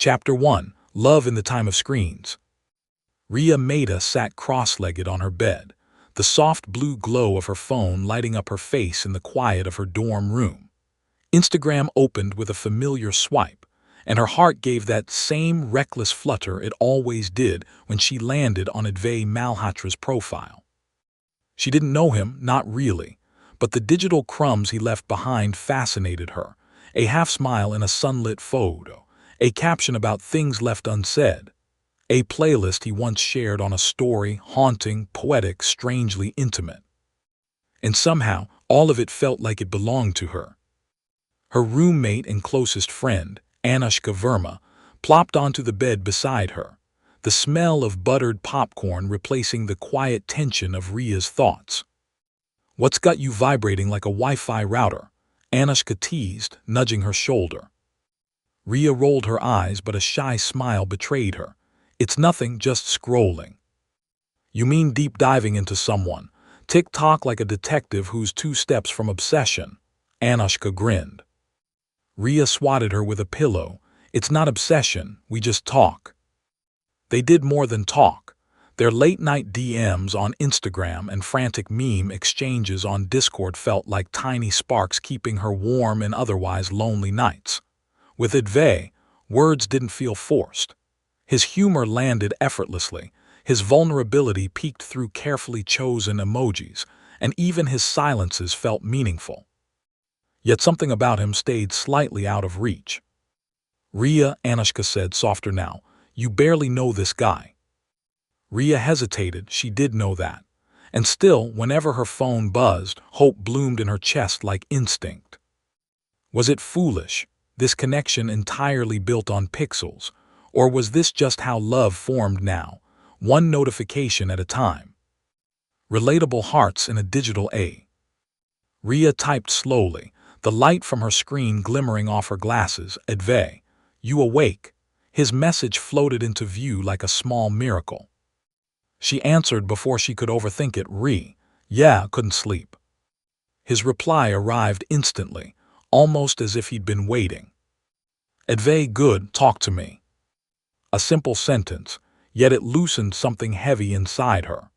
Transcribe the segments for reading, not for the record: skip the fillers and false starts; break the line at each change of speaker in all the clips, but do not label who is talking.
Chapter 1. Love in the Time of Screens. Rhea Mehta sat cross-legged on her bed, the soft blue glow of her phone lighting up her face in the quiet of her dorm room. Instagram opened with a familiar swipe, and her heart gave that same reckless flutter it always did when she landed on Advay Malhotra's profile. She didn't know him, not really, but the digital crumbs he left behind fascinated her. A half-smile in a sunlit photo, a caption about things left unsaid, a playlist he once shared on a story, haunting, poetic, strangely intimate. And somehow, all of it felt like it belonged to her. Her roommate and closest friend, Anushka Verma, plopped onto the bed beside her, the smell of buttered popcorn replacing the quiet tension of Rhea's thoughts. "What's got you vibrating like a Wi-Fi router?" Anushka teased, nudging her shoulder. Rhea rolled her eyes, but a shy smile betrayed her. "It's nothing, just scrolling." "You mean deep diving into someone? TikTok like a detective who's 2 steps from obsession?" Anushka grinned. Rhea swatted her with a pillow. "It's not obsession, we just talk." They did more than talk. Their late-night DMs on Instagram and frantic meme exchanges on Discord felt like tiny sparks keeping her warm in otherwise lonely nights. With Advay, words didn't feel forced. His humor landed effortlessly, his vulnerability peeked through carefully chosen emojis, and even his silences felt meaningful. Yet something about him stayed slightly out of reach. "Rhea," Anushka said, softer now, "you barely know this guy." Rhea hesitated, she did know that. And still, whenever her phone buzzed, hope bloomed in her chest like instinct. Was it foolish, this connection entirely built on pixels, or was this just how love formed now, one notification at a time? Relatable hearts in a digital age. Rhea typed slowly, the light from her screen glimmering off her glasses. "Advay, you awake?" His message floated into view like a small miracle. She answered before she could overthink it. "Yeah, couldn't sleep." His reply arrived instantly, almost as if he'd been waiting. "Advay, good, talk to me." A simple sentence, yet it loosened something heavy inside her.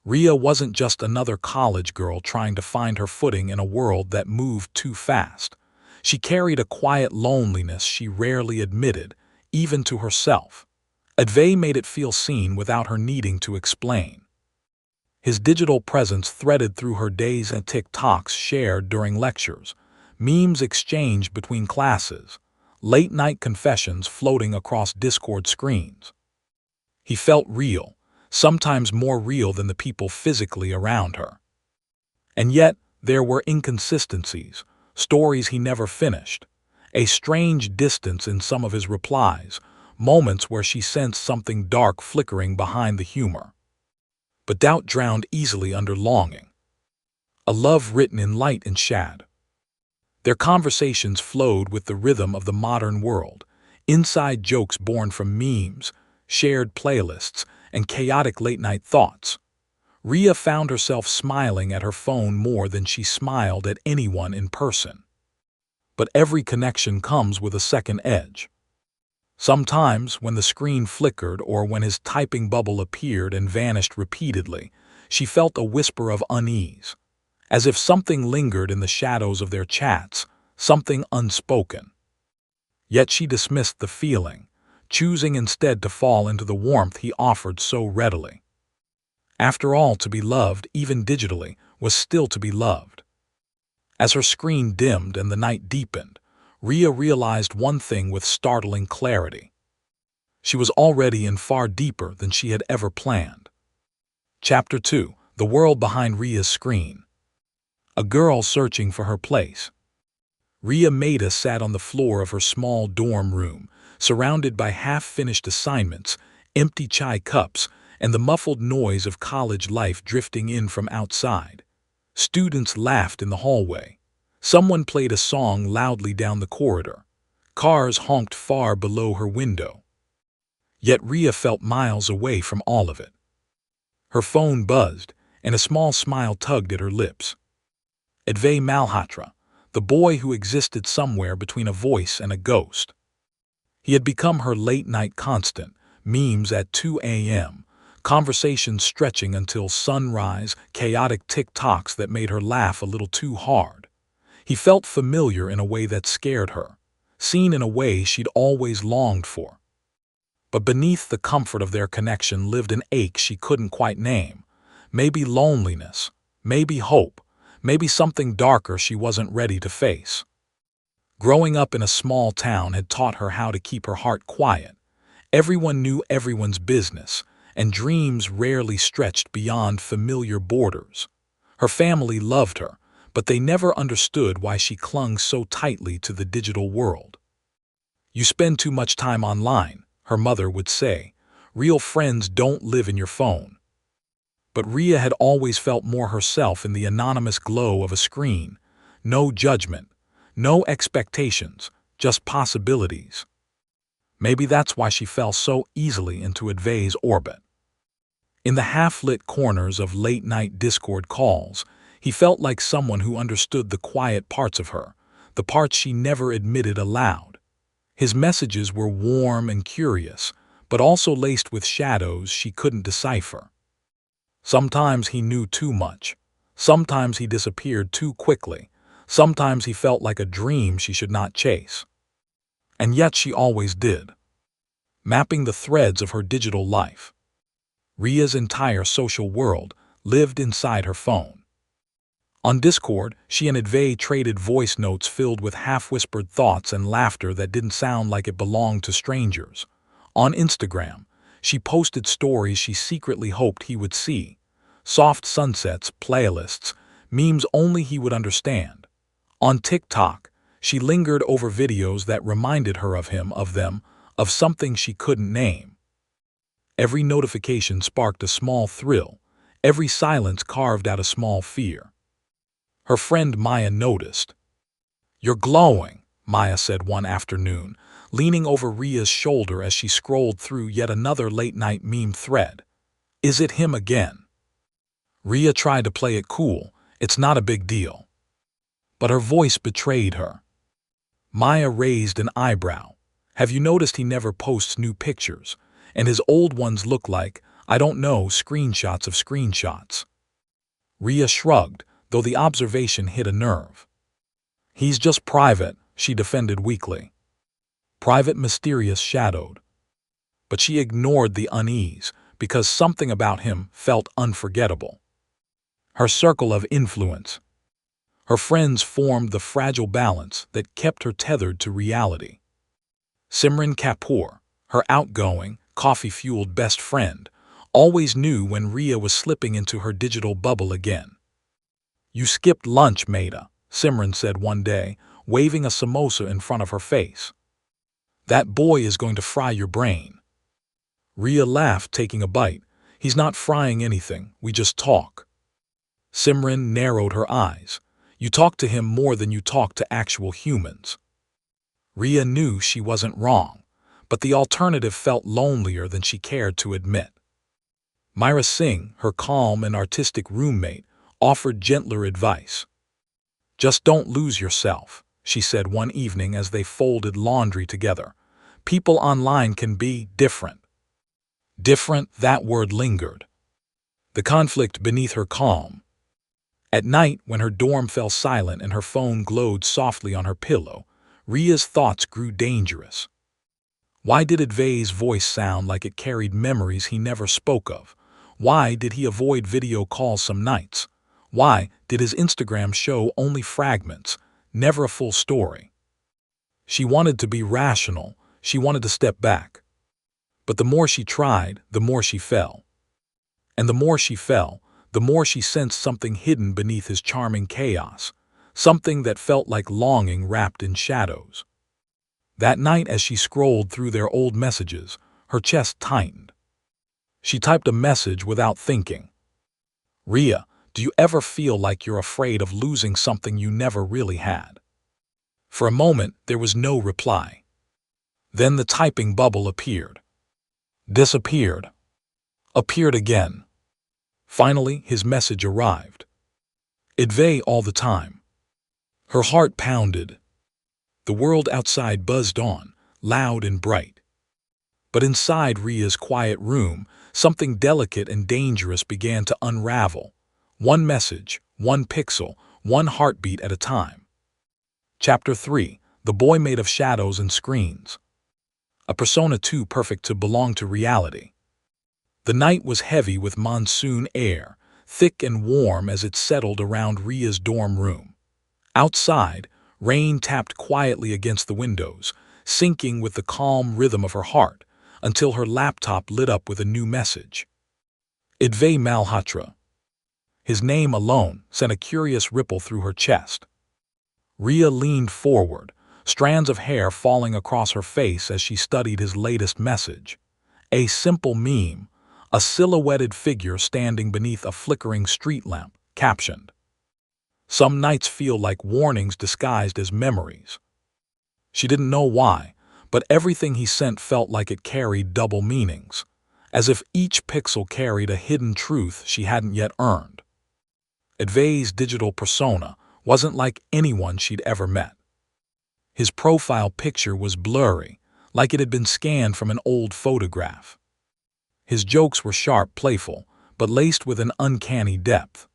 Rhea wasn't just another college girl trying to find her footing in a world that moved too fast. She carried a quiet loneliness she rarely admitted, even to herself. Advay made it feel seen without her needing to explain. His digital presence threaded through her days and TikToks shared during lectures, memes exchanged between classes, late-night confessions floating across Discord screens. He felt real, sometimes more real than the people physically around her. And yet, there were inconsistencies, stories he never finished, a strange distance in some of his replies, moments where she sensed something dark flickering behind the humor. But doubt drowned easily under longing. A love written in light and shade. Their conversations flowed with the rhythm of the modern world, inside jokes born from memes, shared playlists, and chaotic late-night thoughts. Rhea found herself smiling at her phone more than she smiled at anyone in person. But every connection comes with a second edge. Sometimes, when the screen flickered or when his typing bubble appeared and vanished repeatedly, she felt a whisper of unease, as if something lingered in the shadows of their chats, something unspoken. Yet she dismissed the feeling, choosing instead to fall into the warmth he offered so readily. After all, to be loved, even digitally, was still to be loved. As her screen dimmed and the night deepened, Rhea realized one thing with startling clarity. She was already in far deeper than she had ever planned. Chapter 2. The World Behind Rhea's Screen. A girl searching for her place. Rhea Mehta sat on the floor of her small dorm room, surrounded by half-finished assignments, empty chai cups, and the muffled noise of college life drifting in from outside. Students laughed in the hallway. Someone played a song loudly down the corridor. Cars honked far below her window. Yet Rhea felt miles away from all of it. Her phone buzzed, and a small smile tugged at her lips. Advay Malhotra, the boy who existed somewhere between a voice and a ghost. He had become her late-night constant, memes at 2 a.m., conversations stretching until sunrise, chaotic TikToks that made her laugh a little too hard. He felt familiar in a way that scared her, seen in a way she'd always longed for. But beneath the comfort of their connection lived an ache she couldn't quite name. Maybe loneliness, maybe hope, maybe something darker she wasn't ready to face. Growing up in a small town had taught her how to keep her heart quiet. Everyone knew everyone's business, and dreams rarely stretched beyond familiar borders. Her family loved her, but they never understood why she clung so tightly to the digital world. "You spend too much time online," her mother would say. "Real friends don't live in your phone." But Rhea had always felt more herself in the anonymous glow of a screen. No judgment, no expectations, just possibilities. Maybe that's why she fell so easily into Advay's orbit. In the half-lit corners of late-night Discord calls, he felt like someone who understood the quiet parts of her, the parts she never admitted aloud. His messages were warm and curious, but also laced with shadows she couldn't decipher. Sometimes he knew too much. Sometimes he disappeared too quickly. Sometimes he felt like a dream she should not chase. And yet she always did. Mapping the threads of her digital life. Rhea's entire social world lived inside her phone. On Discord, she and Advay traded voice notes filled with half-whispered thoughts and laughter that didn't sound like it belonged to strangers. On Instagram, she posted stories she secretly hoped he would see. Soft sunsets, playlists, memes only he would understand. On TikTok, she lingered over videos that reminded her of him, of them, of something she couldn't name. Every notification sparked a small thrill. Every silence carved out a small fear. Her friend Maya noticed. "You're glowing," Maya said one afternoon, leaning over Rhea's shoulder as she scrolled through yet another late-night meme thread. "Is it him again?" Rhea tried to play it cool. "It's not a big deal." But her voice betrayed her. Maya raised an eyebrow. "Have you noticed he never posts new pictures? And his old ones look like, I don't know, screenshots of screenshots." Rhea shrugged, though the observation hit a nerve. "He's just private," she defended weakly. Private, mysterious, shadowed. But she ignored the unease, because something about him felt unforgettable. Her circle of influence. Her friends formed the fragile balance that kept her tethered to reality. Simran Kapoor, her outgoing, coffee-fueled best friend, always knew when Rhea was slipping into her digital bubble again. "You skipped lunch, Mehta," Simran said one day, waving a samosa in front of her face. "That boy is going to fry your brain." Rhea laughed, taking a bite. "He's not frying anything, we just talk." Simran narrowed her eyes. "You talk to him more than you talk to actual humans." Rhea knew she wasn't wrong, but the alternative felt lonelier than she cared to admit. Myra Singh, her calm and artistic roommate, offered gentler advice. "Just don't lose yourself," she said one evening as they folded laundry together. "People online can be different." Different, that word lingered. The conflict beneath her calm. At night, when her dorm fell silent and her phone glowed softly on her pillow, Rhea's thoughts grew dangerous. Why did Advay's voice sound like it carried memories he never spoke of? Why did he avoid video calls some nights? Why did his Instagram show only fragments, never a full story? She wanted to be rational. She wanted to step back. But the more she tried, the more she fell. And the more she fell, the more she sensed something hidden beneath his charming chaos, something that felt like longing wrapped in shadows. That night, as she scrolled through their old messages, her chest tightened. She typed a message without thinking. "Rhea, do you ever feel like you're afraid of losing something you never really had?" For a moment, there was no reply. Then the typing bubble appeared. Disappeared. Appeared again. Finally, his message arrived. "Advay all the time." Her heart pounded. The world outside buzzed on, loud and bright. But inside Rhea's quiet room, something delicate and dangerous began to unravel. One message, one pixel, one heartbeat at a time. Chapter 3. The Boy Made of Shadows and Screens. A persona too perfect to belong to reality. The night was heavy with monsoon air, thick and warm as it settled around Rhea's dorm room. Outside, rain tapped quietly against the windows, syncing with the calm rhythm of her heart, until her laptop lit up with a new message. Advay Malhotra. His name alone sent a curious ripple through her chest. Rhea leaned forward, strands of hair falling across her face as she studied his latest message. A simple meme, a silhouetted figure standing beneath a flickering street lamp, captioned, "Some nights feel like warnings disguised as memories." She didn't know why, but everything he sent felt like it carried double meanings, as if each pixel carried a hidden truth she hadn't yet earned. Advay's digital persona wasn't like anyone she'd ever met. His profile picture was blurry, like it had been scanned from an old photograph. His jokes were sharp, playful, but laced with an uncanny depth.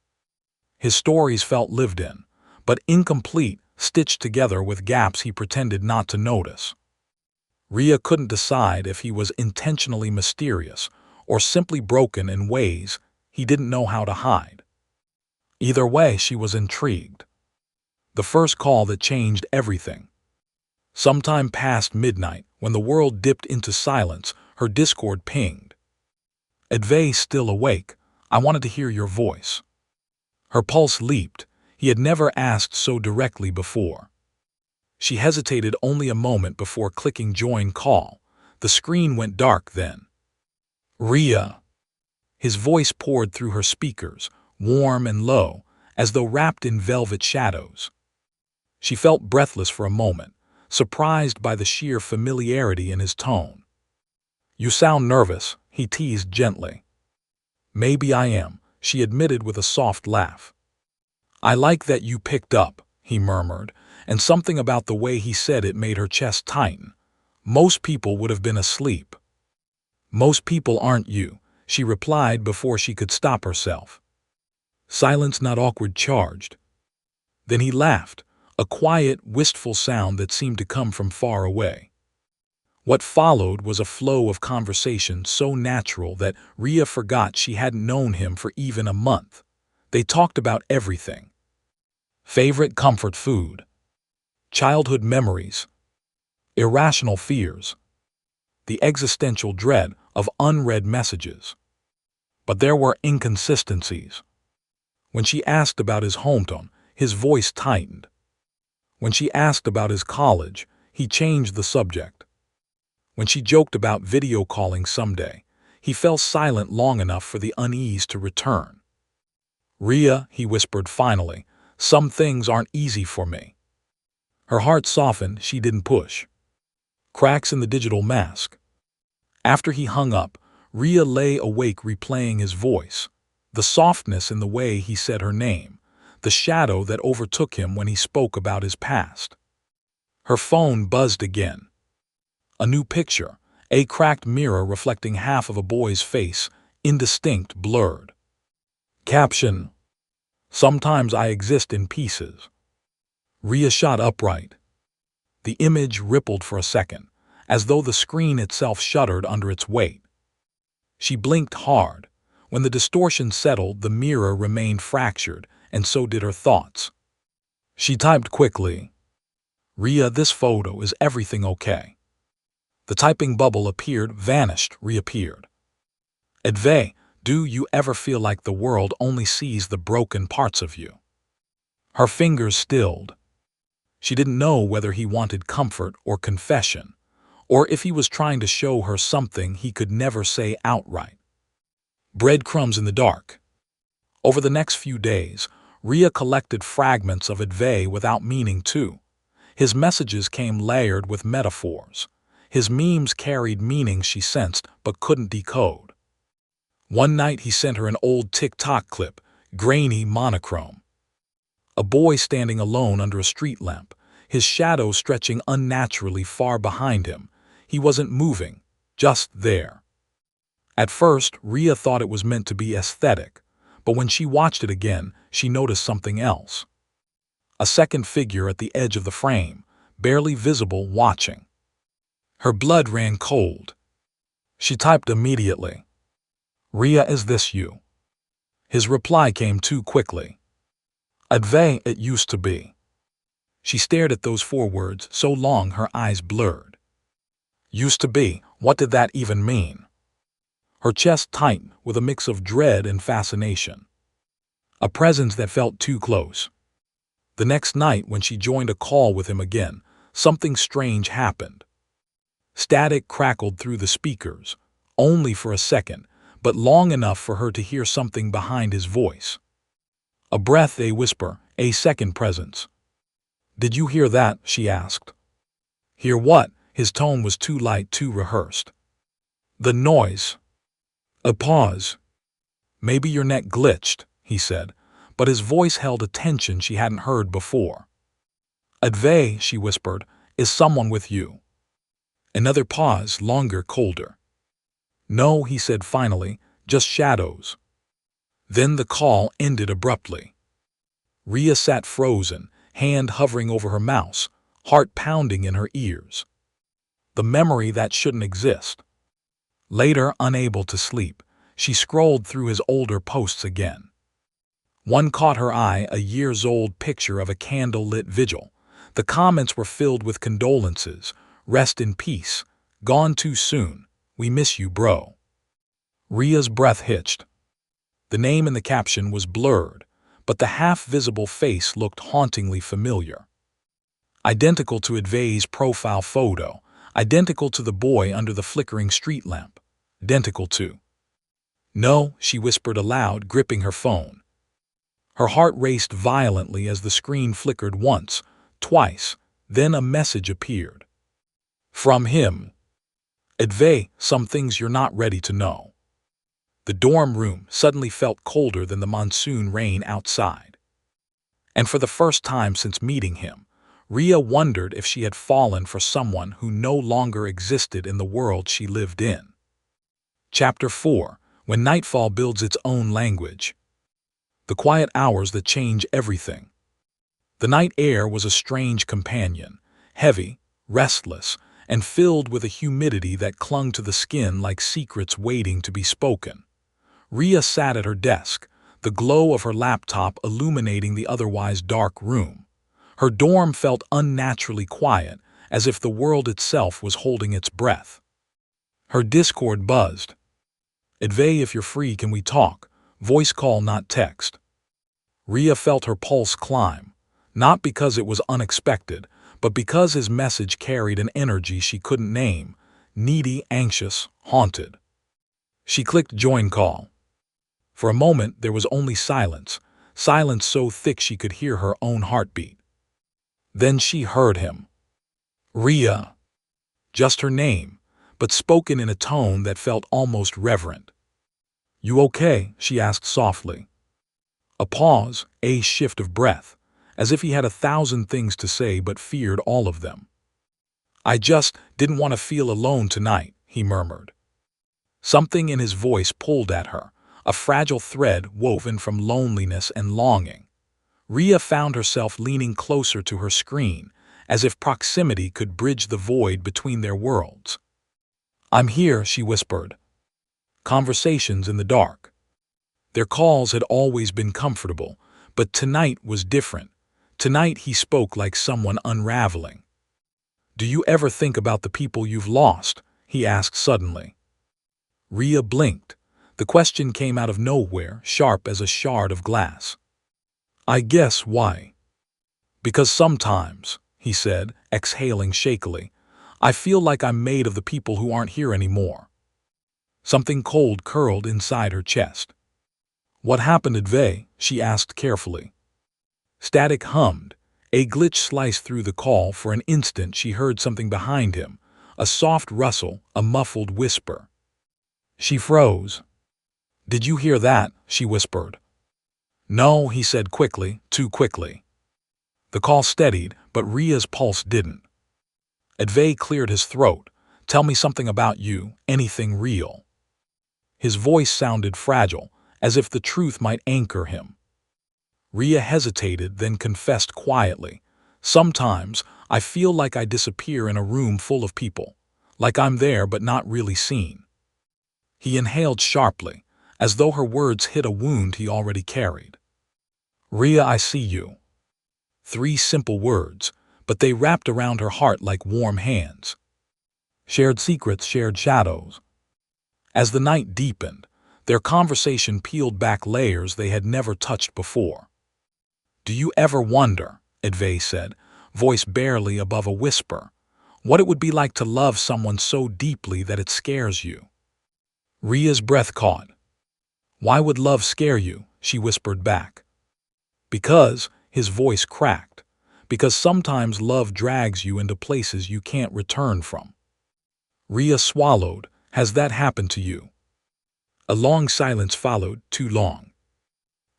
His stories felt lived in, but incomplete, stitched together with gaps he pretended not to notice. Rhea couldn't decide if he was intentionally mysterious or simply broken in ways he didn't know how to hide. Either way, she was intrigued. The first call that changed everything. Sometime past midnight, when the world dipped into silence, her Discord pinged. "Advay, still awake? I wanted to hear your voice." Her pulse leaped. He had never asked so directly before. She hesitated only a moment before clicking join call. The screen went dark then. "Rhea." His voice poured through her speakers, warm and low, as though wrapped in velvet shadows. She felt breathless for a moment, surprised by the sheer familiarity in his tone. "You sound nervous," he teased gently. "Maybe I am," she admitted with a soft laugh. "I like that you picked up," he murmured, and something about the way he said it made her chest tighten. "Most people would have been asleep." "Most people aren't you," she replied before she could stop herself. Silence not awkward charged. Then he laughed, a quiet, wistful sound that seemed to come from far away. What followed was a flow of conversation so natural that Rhea forgot she hadn't known him for even a month. They talked about everything. Favorite comfort food, childhood memories, irrational fears, the existential dread of unread messages. But there were inconsistencies. When she asked about his hometown, his voice tightened. When she asked about his college, he changed the subject. When she joked about video calling someday, he fell silent long enough for the unease to return. "Rhea," he whispered finally, "some things aren't easy for me." Her heart softened, she didn't push. Cracks in the digital mask. After he hung up, Rhea lay awake replaying his voice, the softness in the way he said her name, the shadow that overtook him when he spoke about his past. Her phone buzzed again. A new picture, a cracked mirror reflecting half of a boy's face, indistinct, blurred. Caption: "Sometimes I exist in pieces." Rhea shot upright. The image rippled for a second, as though the screen itself shuddered under its weight. She blinked hard. When the distortion settled, the mirror remained fractured, and so did her thoughts. She typed quickly, "Rhea, this photo, is everything okay?" The typing bubble appeared, vanished, reappeared. "Advay, do you ever feel like the world only sees the broken parts of you?" Her fingers stilled. She didn't know whether he wanted comfort or confession, or if he was trying to show her something he could never say outright. Breadcrumbs in the dark. Over the next few days, Rhea collected fragments of Advay without meaning to. His messages came layered with metaphors. His memes carried meanings she sensed but couldn't decode. One night he sent her an old TikTok clip, grainy, monochrome. A boy standing alone under a street lamp, his shadow stretching unnaturally far behind him, He wasn't moving, just there. At first, Rhea thought it was meant to be aesthetic, but when she watched it again, she noticed something else. A second figure at the edge of the frame, barely visible, watching. Her blood ran cold. She typed immediately, "Rhea, is this you?" His reply came too quickly. "Advay, it used to be." She stared at those 4 words so long her eyes blurred. Used to be, what did that even mean? Her chest tightened with a mix of dread and fascination. A presence that felt too close. The next night, when she joined a call with him again, something strange happened. Static crackled through the speakers, only for a second, but long enough for her to hear something behind his voice. A breath, a whisper, a second presence. "Did you hear that?" she asked. "Hear what?" His tone was too light, too rehearsed. "The noise." A pause. "Maybe your neck glitched," he said, but his voice held a tension she hadn't heard before. "Advay," she whispered, "is someone with you?" Another pause, longer, colder. "No," he said finally, "just shadows." Then the call ended abruptly. Rhea sat frozen, hand hovering over her mouse, heart pounding in her ears. The memory that shouldn't exist. Later, unable to sleep, she scrolled through his older posts again. One caught her eye, a years-old picture of a candle-lit vigil. The comments were filled with condolences. "Rest in peace. Gone too soon. We miss you, bro." Rhea's breath hitched. The name in the caption was blurred, but the half-visible face looked hauntingly familiar. Identical to Advay's profile photo, identical to the boy under the flickering street lamp, identical to... "No," she whispered aloud, gripping her phone. Her heart raced violently as the screen flickered once, twice, then a message appeared. From him. "Advay, some things you're not ready to know." The dorm room suddenly felt colder than the monsoon rain outside. And for the first time since meeting him, Rhea wondered if she had fallen for someone who no longer existed in the world she lived in. Chapter 4: When Nightfall Builds Its Own Language. The quiet hours that change everything. The night air was a strange companion, heavy, restless, and filled with a humidity that clung to the skin like secrets waiting to be spoken. Rhea sat at her desk, the glow of her laptop illuminating the otherwise dark room. Her dorm felt unnaturally quiet, as if the world itself was holding its breath. Her Discord buzzed. "Advay, if you're free, can we talk? Voice call, not text." Rhea felt her pulse climb, not because it was unexpected, but because his message carried an energy she couldn't name, needy, anxious, haunted. She clicked join call. For a moment there was only silence, silence so thick she could hear her own heartbeat. Then she heard him. "Rhea." Just her name, but spoken in a tone that felt almost reverent. "You okay?" she asked softly. A pause, a shift of breath, as if he had 1,000 things to say but feared all of them. "I just didn't want to feel alone tonight," he murmured. Something in his voice pulled at her, a fragile thread woven from loneliness and longing. Rhea found herself leaning closer to her screen, as if proximity could bridge the void between their worlds. "I'm here," she whispered. Conversations in the dark. Their calls had always been comfortable, but tonight was different. Tonight he spoke like someone unraveling. "Do you ever think about the people you've lost?" he asked suddenly. Rhea blinked. The question came out of nowhere, sharp as a shard of glass. "I guess why?" "Because sometimes," he said, exhaling shakily, "I feel like I'm made of the people who aren't here anymore." Something cold curled inside her chest. "What happened, Advay?" she asked carefully. Static hummed. A glitch sliced through the call. For an instant she heard something behind him, a soft rustle, a muffled whisper. She froze. "Did you hear that?" she whispered. "No," he said quickly, too quickly. The call steadied, but Rhea's pulse didn't. Advay cleared his throat, Tell me something about you, anything real." His voice sounded fragile, as if the truth might anchor him. Rhea hesitated, then confessed quietly, "Sometimes I feel like I disappear in a room full of people, like I'm there but not really seen." He inhaled sharply, as though her words hit a wound he already carried. "Rhea, I see you." 3 simple words, but they wrapped around her heart like warm hands. Shared secrets, shared shadows. As the night deepened, their conversation peeled back layers they had never touched before. "Do you ever wonder," Advay said, voice barely above a whisper, "what it would be like to love someone so deeply that it scares you?" Rhea's breath caught. "Why would love scare you?" she whispered back. "Because," his voice cracked, "because sometimes love drags you into places you can't return from." Rhea swallowed. "Has that happened to you?" A long silence followed, too long.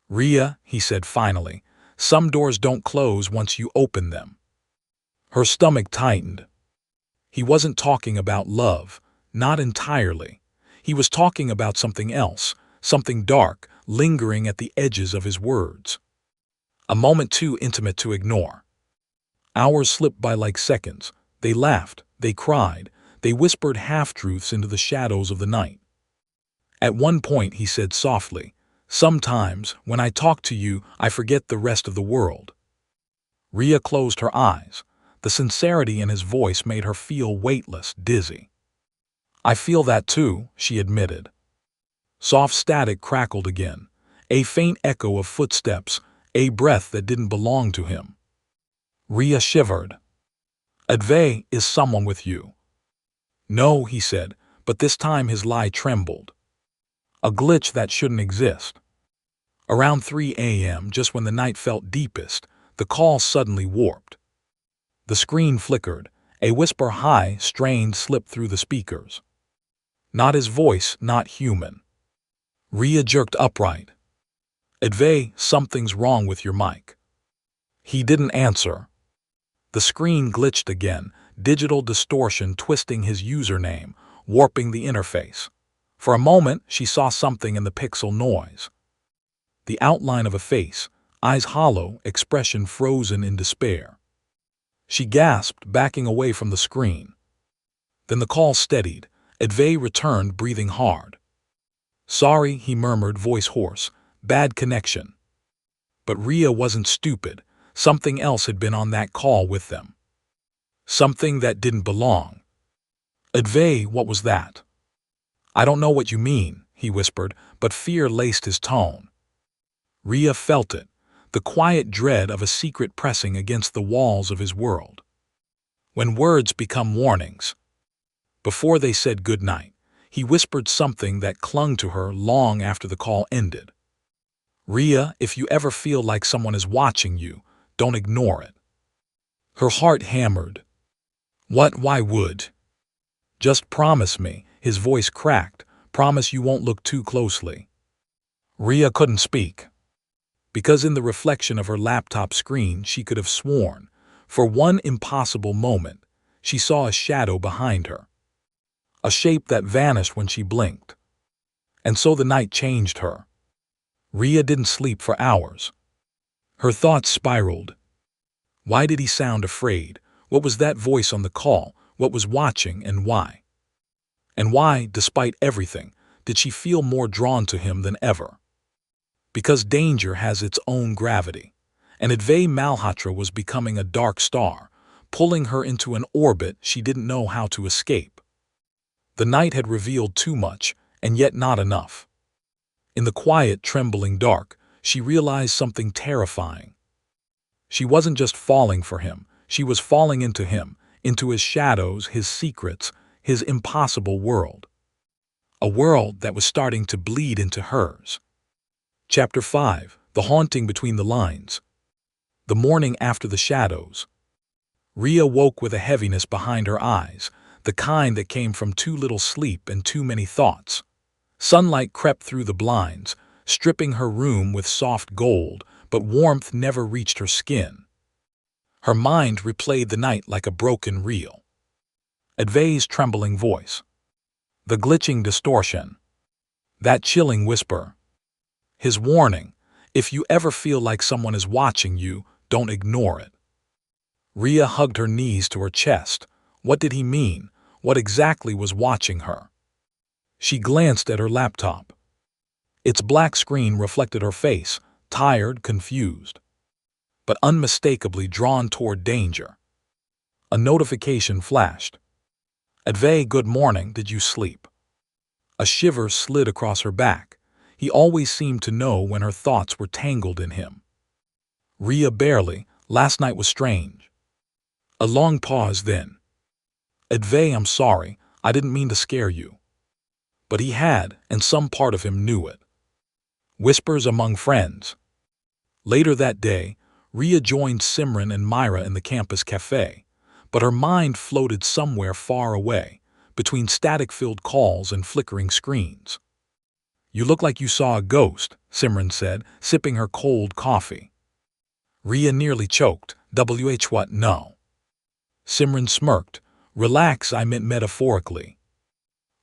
"Rhea," he said finally, "some doors don't close once you open them." Her stomach tightened. He wasn't talking about love, not entirely. He was talking about something else, something dark, lingering at the edges of his words. A moment too intimate to ignore. Hours slipped by like seconds. They laughed, they cried, they whispered half-truths into the shadows of the night. At one point he said softly, "Sometimes, when I talk to you, I forget the rest of the world." Rhea closed her eyes. The sincerity in his voice made her feel weightless, dizzy. "I feel that too," she admitted. Soft static crackled again, a faint echo of footsteps, a breath that didn't belong to him. Rhea shivered. "Advay, is someone with you?" "No," he said, but this time his lie trembled. A glitch that shouldn't exist. Around 3 a.m., just when the night felt deepest, the call suddenly warped. The screen flickered. A whisper high, strained, slipped through the speakers. Not his voice, not human. Rhea jerked upright. "Advay, something's wrong with your mic." He didn't answer. The screen glitched again, digital distortion twisting his username, warping the interface. For a moment, she saw something in the pixel noise. The outline of a face, eyes hollow, expression frozen in despair. She gasped, backing away from the screen. Then the call steadied. Advay returned, breathing hard. "Sorry," he murmured, voice hoarse. "Bad connection." But Rhea wasn't stupid. Something else had been on that call with them. Something that didn't belong. "Advay, what was that?" "I don't know what you mean," he whispered, but fear laced his tone. Rhea felt it, the quiet dread of a secret pressing against the walls of his world. When words become warnings. Before they said goodnight, he whispered something that clung to her long after the call ended. "Rhea, if you ever feel like someone is watching you, don't ignore it." Her heart hammered. "What? Why would?" "Just promise me," his voice cracked, "promise you won't look too closely." Rhea couldn't speak. Because in the reflection of her laptop screen she could have sworn, for one impossible moment, she saw a shadow behind her. A shape that vanished when she blinked. And so the night changed her. Rhea didn't sleep for hours. Her thoughts spiraled. Why did he sound afraid? What was that voice on the call? What was watching, and why? And why, despite everything, did she feel more drawn to him than ever? Because danger has its own gravity, and Advay Malhotra was becoming a dark star, pulling her into an orbit she didn't know how to escape. The night had revealed too much, and yet not enough. In the quiet, trembling dark, she realized something terrifying. She wasn't just falling for him, she was falling into him, into his shadows, his secrets, his impossible world. A world that was starting to bleed into hers. Chapter 5. The Haunting Between the Lines. The morning after the shadows. Rhea woke with a heaviness behind her eyes, the kind that came from too little sleep and too many thoughts. Sunlight crept through the blinds, stripping her room with soft gold, but warmth never reached her skin. Her mind replayed the night like a broken reel. Advay's trembling voice. The glitching distortion. That chilling whisper. His warning, if you ever feel like someone is watching you, don't ignore it. Rhea hugged her knees to her chest. What did he mean? What exactly was watching her? She glanced at her laptop. Its black screen reflected her face, tired, confused, but unmistakably drawn toward danger. A notification flashed. Advay, good morning, did you sleep? A shiver slid across her back. He always seemed to know when her thoughts were tangled in him. Rhea, barely. Last night was strange. A long pause, then. Advay, I'm sorry, I didn't mean to scare you. But he had, and some part of him knew it. Whispers among friends. Later that day, Rhea joined Simran and Myra in the campus cafe, but her mind floated somewhere far away, between static-filled calls and flickering screens. You look like you saw a ghost, Simran said, sipping her cold coffee. Rhea nearly choked. What? No. Simran smirked. Relax, I meant metaphorically.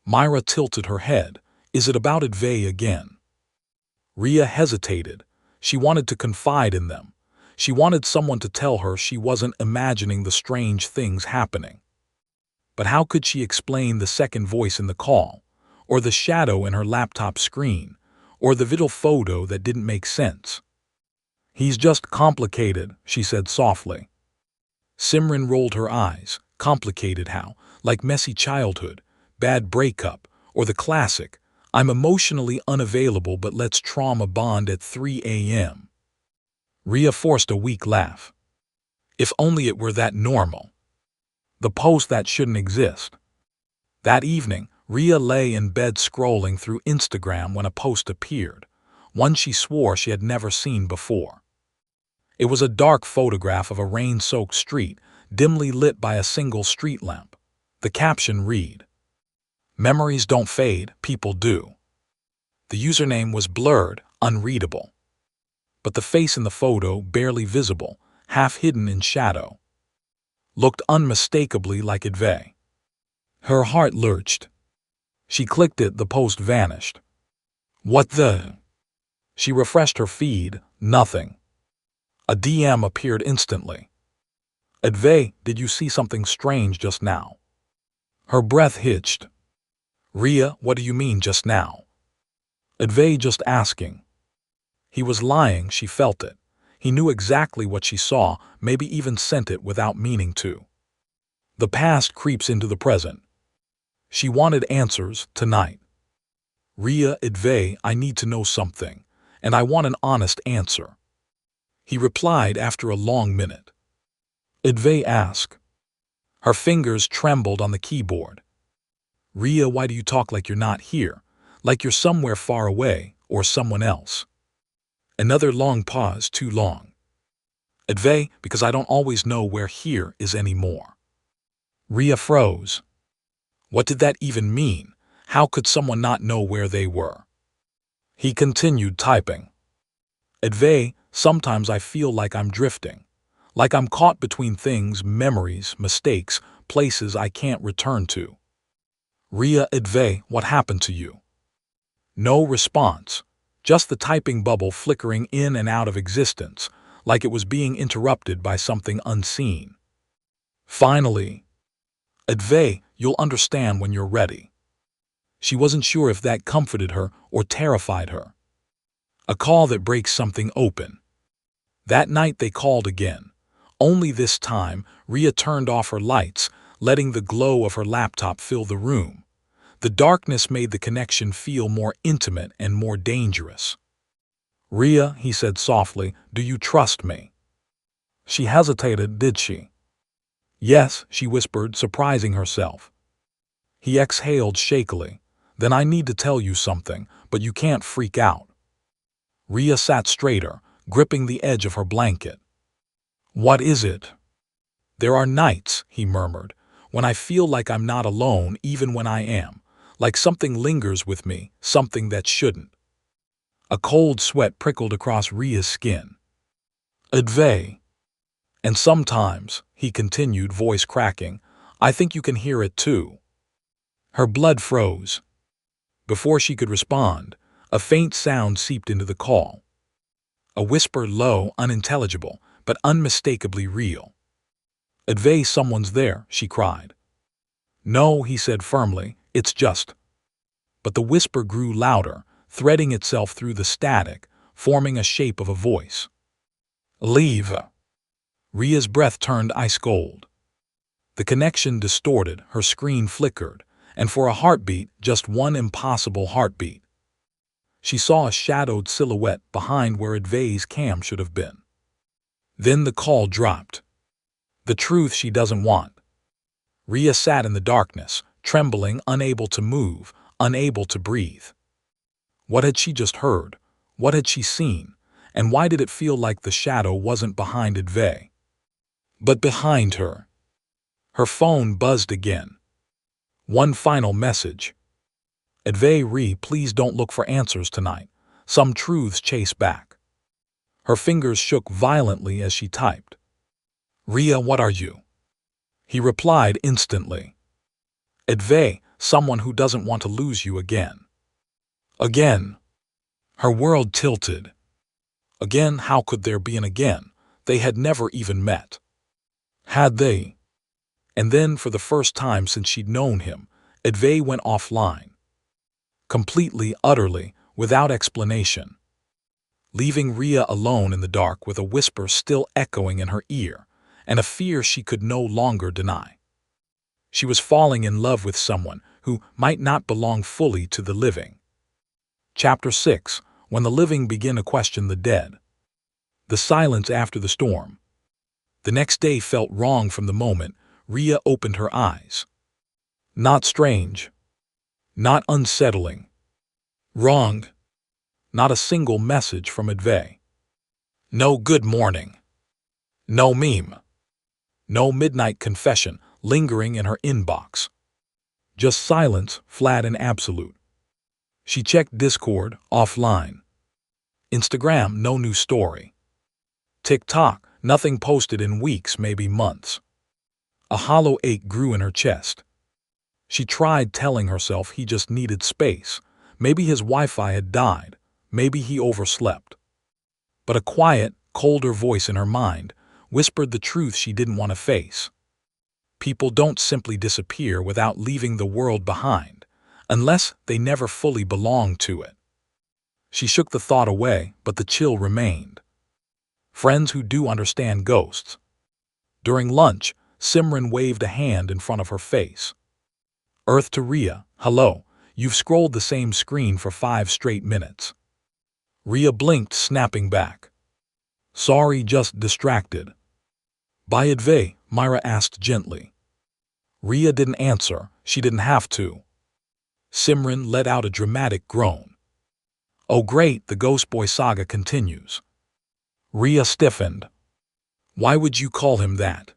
Myra tilted her head. Is it about Advay again? Rhea hesitated. She wanted to confide in them. She wanted someone to tell her she wasn't imagining the strange things happening. But how could she explain the second voice in the call, or the shadow in her laptop screen, or the little photo that didn't make sense? He's just complicated, she said softly. Simran rolled her eyes. Complicated how? Like messy childhood, bad breakup, or the classic, I'm emotionally unavailable but let's trauma bond at 3 a.m. Rhea forced a weak laugh. If only it were that normal. The post that shouldn't exist. That evening, Rhea lay in bed scrolling through Instagram when a post appeared, one she swore she had never seen before. It was a dark photograph of a rain-soaked street, dimly lit by a single street lamp. The caption read, "Memories don't fade, people do." The username was blurred, unreadable. But the face in the photo, barely visible, half hidden in shadow, looked unmistakably like Advay. Her heart lurched. She clicked it, the post vanished. What the? She refreshed her feed, nothing. A DM appeared instantly. Advay, did you see something strange just now? Her breath hitched. Rhea, what do you mean just now? Advay, just asking. He was lying, she felt it. He knew exactly what she saw, maybe even sent it without meaning to. The past creeps into the present. She wanted answers tonight. Rhea, Advay, I need to know something, and I want an honest answer. He replied after a long minute. Advay, ask. Her fingers trembled on the keyboard. Rhea, why do you talk like you're not here, like you're somewhere far away or someone else? Another long pause, too long. Advay, because I don't always know where here is anymore. Rhea froze. What did that even mean? How could someone not know where they were? He continued typing. Advay, sometimes I feel like I'm drifting, like I'm caught between things, memories, mistakes, places I can't return to. Rhea, Advay, what happened to you? No response, just the typing bubble flickering in and out of existence, like it was being interrupted by something unseen. Finally, Advay, you'll understand when you're ready. She wasn't sure if that comforted her or terrified her. A call that breaks something open. That night they called again. Only this time, Rhea turned off her lights, letting the glow of her laptop fill the room. The darkness made the connection feel more intimate and more dangerous. Rhea, he said softly, do you trust me? She hesitated, did she? Yes, she whispered, surprising herself. He exhaled shakily. Then I need to tell you something, but you can't freak out. Rhea sat straighter, gripping the edge of her blanket. What is it? There are nights, he murmured, when I feel like I'm not alone even when I am, like something lingers with me, something that shouldn't. A cold sweat prickled across Rhea's skin. Advay. And sometimes, he continued, voice cracking, I think you can hear it too. Her blood froze. Before she could respond, a faint sound seeped into the call. A whisper, low, unintelligible, but unmistakably real. "Advay, someone's there," she cried. "No," he said firmly, "it's just—" But the whisper grew louder, threading itself through the static, forming a shape of a voice. "Leave." Rhea's breath turned ice cold. The connection distorted, her screen flickered, and for a heartbeat, just one impossible heartbeat, she saw a shadowed silhouette behind where Advay's cam should have been. Then the call dropped. The truth she doesn't want. Rhea sat in the darkness, trembling, unable to move, unable to breathe. What had she just heard? What had she seen? And why did it feel like the shadow wasn't behind Advay, but behind her? Her phone buzzed again. One final message. "Advay, Rhea, please don't look for answers tonight. Some truths chase back." Her fingers shook violently as she typed. "Rhea, what are you?" He replied instantly. "Advay, someone who doesn't want to lose you again." Again. Her world tilted. Again, how could there be an again? They had never even met. Had they? And then, for the first time since she'd known him, Advay went offline. Completely, utterly, without explanation. Leaving Rhea alone in the dark with a whisper still echoing in her ear, and a fear she could no longer deny. She was falling in love with someone who might not belong fully to the living. Chapter 6. When the living begin to question the dead. The silence after the storm. The next day felt wrong from the moment Rhea opened her eyes. Not strange. Not unsettling. Wrong. Not a single message from Advay. No good morning. No meme. No midnight confession lingering in her inbox. Just silence, flat and absolute. She checked Discord, offline. Instagram, no new story. TikTok, nothing posted in weeks, maybe months. A hollow ache grew in her chest. She tried telling herself he just needed space. Maybe his Wi-Fi had died. Maybe he overslept. But a quiet, colder voice in her mind whispered the truth she didn't want to face. People don't simply disappear without leaving the world behind, unless they never fully belong to it. She shook the thought away, but the chill remained. Friends who do understand ghosts. During lunch, Simran waved a hand in front of her face. Earth to Rhea, hello, you've scrolled the same screen for 5 straight minutes. Rhea blinked, snapping back. Sorry, just distracted. By Advay, Myra asked gently. Rhea didn't answer, she didn't have to. Simran let out a dramatic groan. Oh great, the Ghost Boy saga continues. Rhea stiffened. Why would you call him that?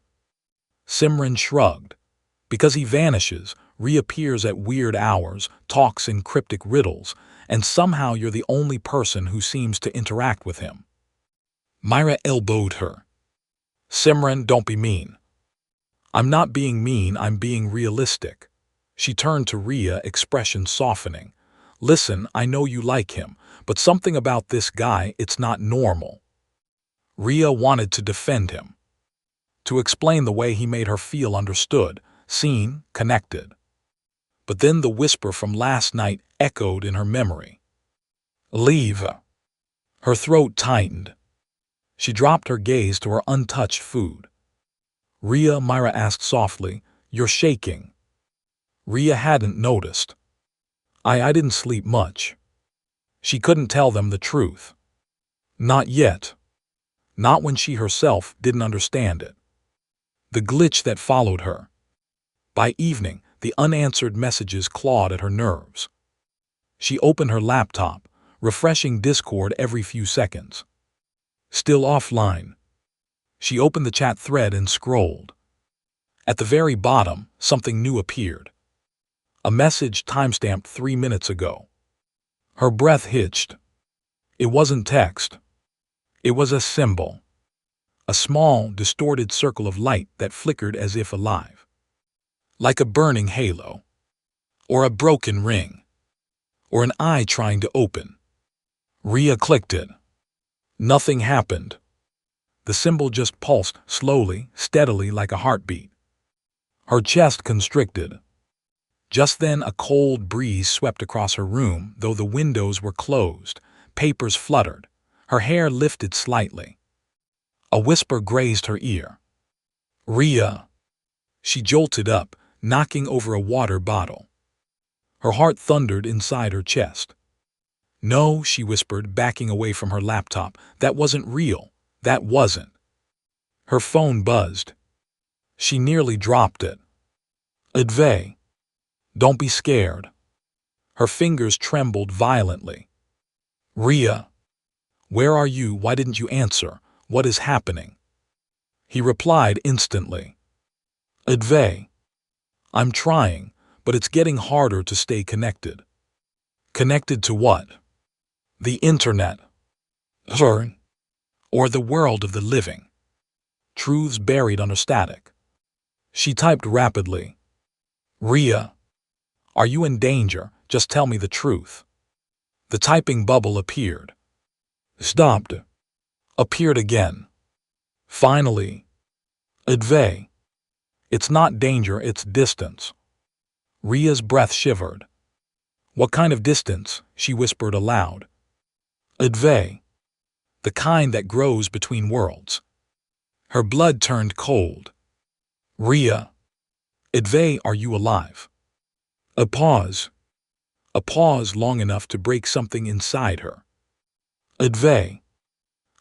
Simran shrugged. Because he vanishes, reappears at weird hours, talks in cryptic riddles, and somehow you're the only person who seems to interact with him. Myra elbowed her. Simran, don't be mean. I'm not being mean, I'm being realistic. She turned to Rhea, expression softening. Listen, I know you like him, but something about this guy, it's not normal. Rhea wanted to defend him. To explain the way he made her feel understood, seen, connected. But then the whisper from last night echoed in her memory. Leave. Her throat tightened. She dropped her gaze to her untouched food. Rhea, Myra asked softly, you're shaking. Rhea hadn't noticed. I didn't sleep much. She couldn't tell them the truth. Not yet. Not when she herself didn't understand it. The glitch that followed her. By evening, the unanswered messages clawed at her nerves. She opened her laptop, refreshing Discord every few seconds. Still offline. She opened the chat thread and scrolled. At the very bottom, something new appeared. A message timestamped 3 minutes ago. Her breath hitched. It wasn't text. It was a symbol. A small, distorted circle of light that flickered as if alive. like a burning halo, or a broken ring, or an eye trying to open. Rhea clicked it. Nothing happened. The symbol just pulsed slowly, steadily like a heartbeat. Her chest constricted. Just then a cold breeze swept across her room, though the windows were closed. Papers fluttered. Her hair lifted slightly. A whisper grazed her ear. "Rhea!" She jolted up, knocking over a water bottle. Her heart thundered inside her chest. "No," she whispered, backing away from her laptop. "That wasn't real. That wasn't." Her phone buzzed. She nearly dropped it. "Advay, don't be scared." Her fingers trembled violently. "Rhea, where are you? Why didn't you answer? What is happening?" He replied instantly. "Advay, I'm trying, but it's getting harder to stay connected." "Connected to what?" "The internet. Her. Or the world of the living. Truths buried under static." She typed rapidly. "Rhea, are you in danger? Just tell me the truth." The typing bubble appeared. Stopped. Appeared again. Finally. "Advay, it's not danger, it's distance." Rhea's breath shivered. "What kind of distance?" she whispered aloud. "Advay, the kind that grows between worlds." Her blood turned cold. "Rhea, Advay, are you alive?" A pause. A pause long enough to break something inside her. "Advay,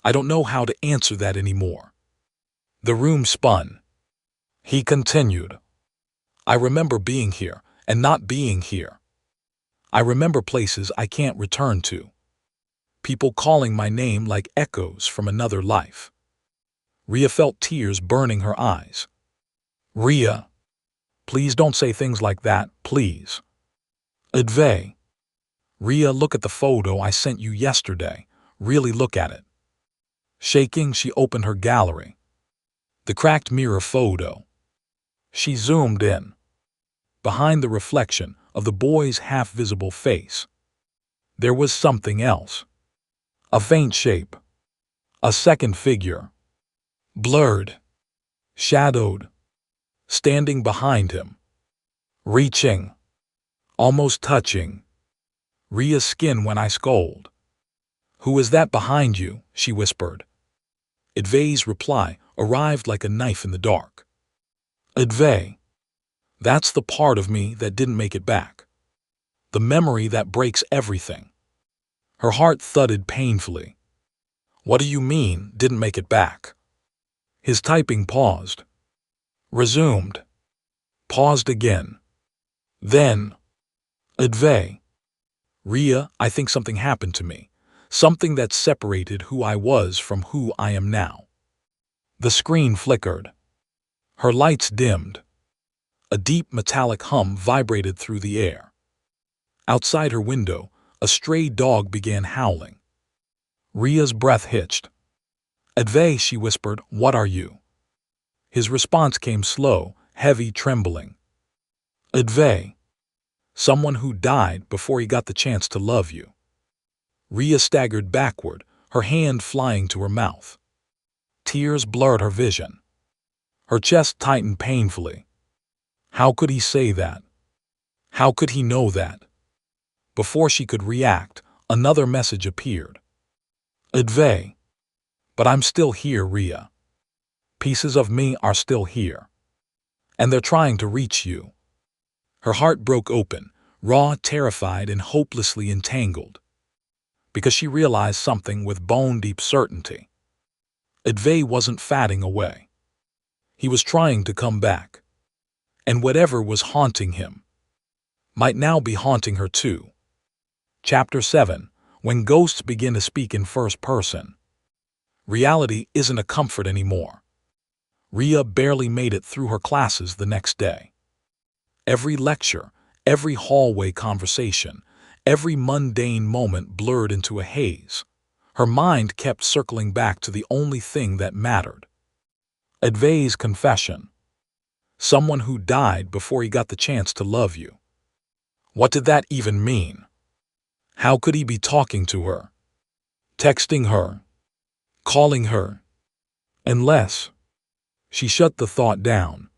I don't know how to answer that anymore." The room spun. He continued. "I remember being here and not being here. I remember places I can't return to. People calling my name like echoes from another life." Rhea felt tears burning her eyes. "Rhea, please don't say things like that, please." "Advay, Rhea, look at the photo I sent you yesterday. Really look at it." Shaking, she opened her gallery. The cracked mirror photo. She zoomed in. Behind the reflection of the boy's half-visible face, there was something else. A faint shape. A second figure. Blurred. Shadowed. Standing behind him. Reaching. Almost touching. Rhea's skin went ice cold. "Who is that behind you?" she whispered. Advay's reply arrived like a knife in the dark. "Advay, that's the part of me that didn't make it back. The memory that breaks everything." Her heart thudded painfully. "What do you mean, didn't make it back?" His typing paused. Resumed. Paused again. Then, "Advay, Rhea, I think something happened to me. Something that separated who I was from who I am now." The screen flickered. Her lights dimmed. A deep metallic hum vibrated through the air. Outside her window, a stray dog began howling. Rhea's breath hitched. "Advay," she whispered, "what are you?" His response came slow, heavy, trembling. "Advay, someone who died before he got the chance to love you." Rhea staggered backward, her hand flying to her mouth. Tears blurred her vision. Her chest tightened painfully. How could he say that? How could he know that? Before she could react, another message appeared. "Advay, but I'm still here, Rhea. Pieces of me are still here. And they're trying to reach you." Her heart broke open, raw, terrified, and hopelessly entangled. Because she realized something with bone-deep certainty. Advay wasn't fading away. He was trying to come back. And whatever was haunting him might now be haunting her too. Chapter 7. When Ghosts Begin to Speak in First Person. Reality isn't a comfort anymore. Rhea barely made it through her classes the next day. Every lecture, every hallway conversation, every mundane moment blurred into a haze. Her mind kept circling back to the only thing that mattered. Advay's confession. Someone who died before he got the chance to love you. What did that even mean? How could he be talking to her, texting her, calling her? Unless she shut the thought down.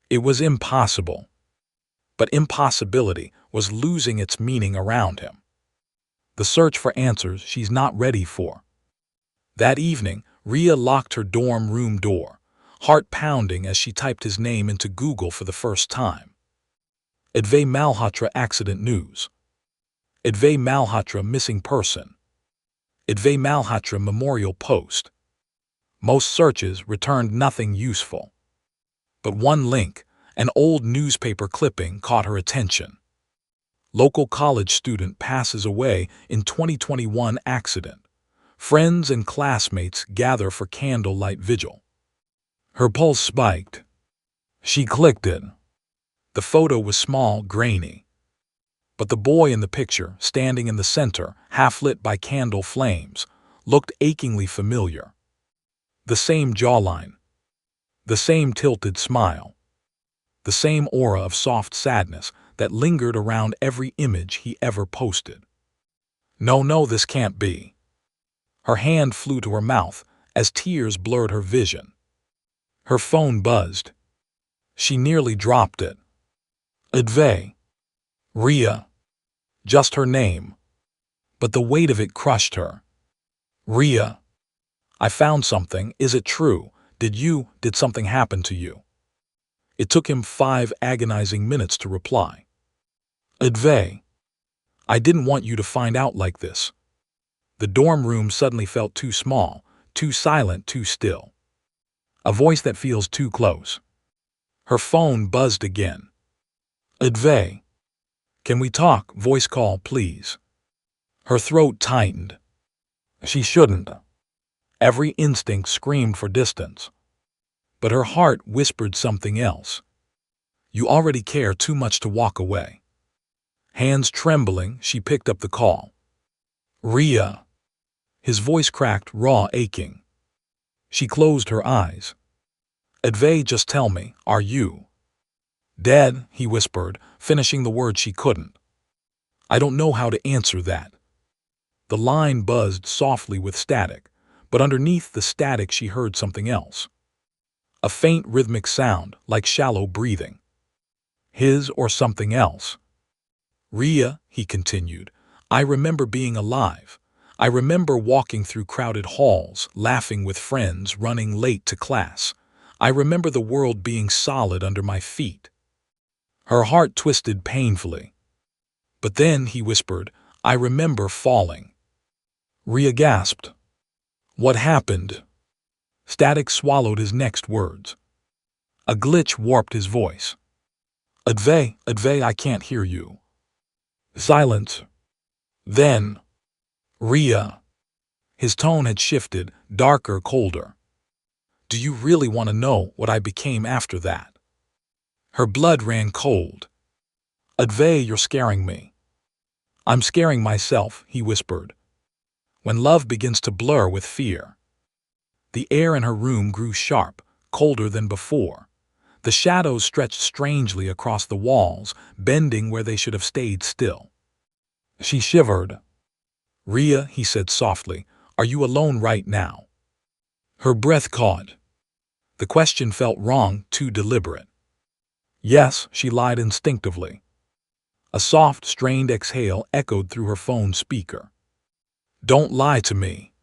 It was impossible. But impossibility was losing its meaning around him. The search for answers she's not ready for. That evening, Rhea locked her dorm room door, heart pounding as she typed his name into Google for the first time. Advay Malhotra accident news. Advay Malhotra missing person. Advay Malhotra memorial post. Most searches returned nothing useful. But one link, an old newspaper clipping, caught her attention. Local college student passes away in 2021 accident. Friends and classmates gather for candlelight vigil. Her pulse spiked. She clicked it. The photo was small, grainy. But the boy in the picture, standing in the center, half lit by candle flames, looked achingly familiar. The same jawline. The same tilted smile. The same aura of soft sadness that lingered around every image he ever posted. No, this can't be. Her hand flew to her mouth as tears blurred her vision. Her phone buzzed. She nearly dropped it. Advay. Rhea. Just her name. But the weight of it crushed her. Rhea. I found something. Is it true? Did something happen to you? It took him 5 agonizing minutes to reply. Advay. I didn't want you to find out like this. The dorm room suddenly felt too small, too silent, too still. A voice that feels too close. Her phone buzzed again. Advay. Can we talk? Voice call, please. Her throat tightened. She shouldn't. Every instinct screamed for distance. But her heart whispered something else. You already care too much to walk away. Hands trembling, she picked up the call. Rhea. His voice cracked, raw, aching. She closed her eyes. Advay, just tell me, are you dead? He whispered, finishing the word she couldn't. I don't know how to answer that. The line buzzed softly with static, but underneath the static she heard something else. A faint rhythmic sound, like shallow breathing. His or something else. Rhea, he continued, I remember being alive. I remember walking through crowded halls, laughing with friends, running late to class. I remember the world being solid under my feet. Her heart twisted painfully. But then, he whispered, I remember falling. Rhea gasped. What happened? Static swallowed his next words. A glitch warped his voice. Advay, I can't hear you. Silence. Then, Rhea. His tone had shifted, darker, colder. Do you really want to know what I became after that? Her blood ran cold. Advay, you're scaring me. I'm scaring myself, he whispered. When love begins to blur with fear. The air in her room grew sharp, colder than before. The shadows stretched strangely across the walls, bending where they should have stayed still. She shivered. Rhea, he said softly, are you alone right now? Her breath caught. The question felt wrong, too deliberate. Yes, she lied instinctively. A soft, strained exhale echoed through her phone speaker. Don't lie to me.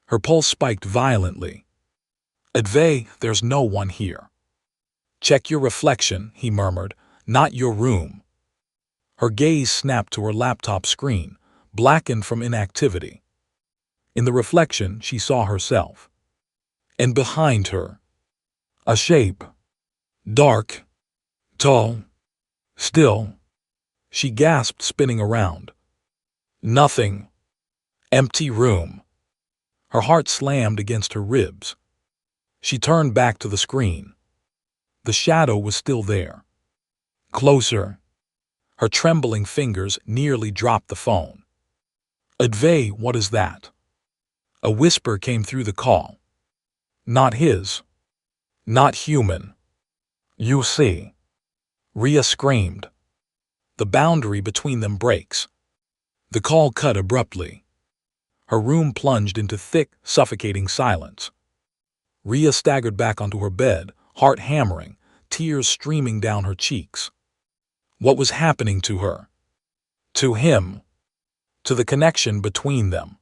Her pulse spiked violently. Advay, there's no one here. Check your reflection, he murmured, not your room. Her gaze snapped to her laptop screen, blackened from inactivity. In the reflection, she saw herself. And behind her, a shape. Dark. Tall. Still. She gasped, spinning around. Nothing. Empty room. Her heart slammed against her ribs. She turned back to the screen. The shadow was still there. Closer. Her trembling fingers nearly dropped the phone. Advay, what is that? A whisper came through the call. Not his. Not human. You see, Rhea screamed. The boundary between them breaks. The call cut abruptly. Her room plunged into thick, suffocating silence. Rhea staggered back onto her bed, heart hammering, tears streaming down her cheeks. What was happening to her? To him? To the connection between them?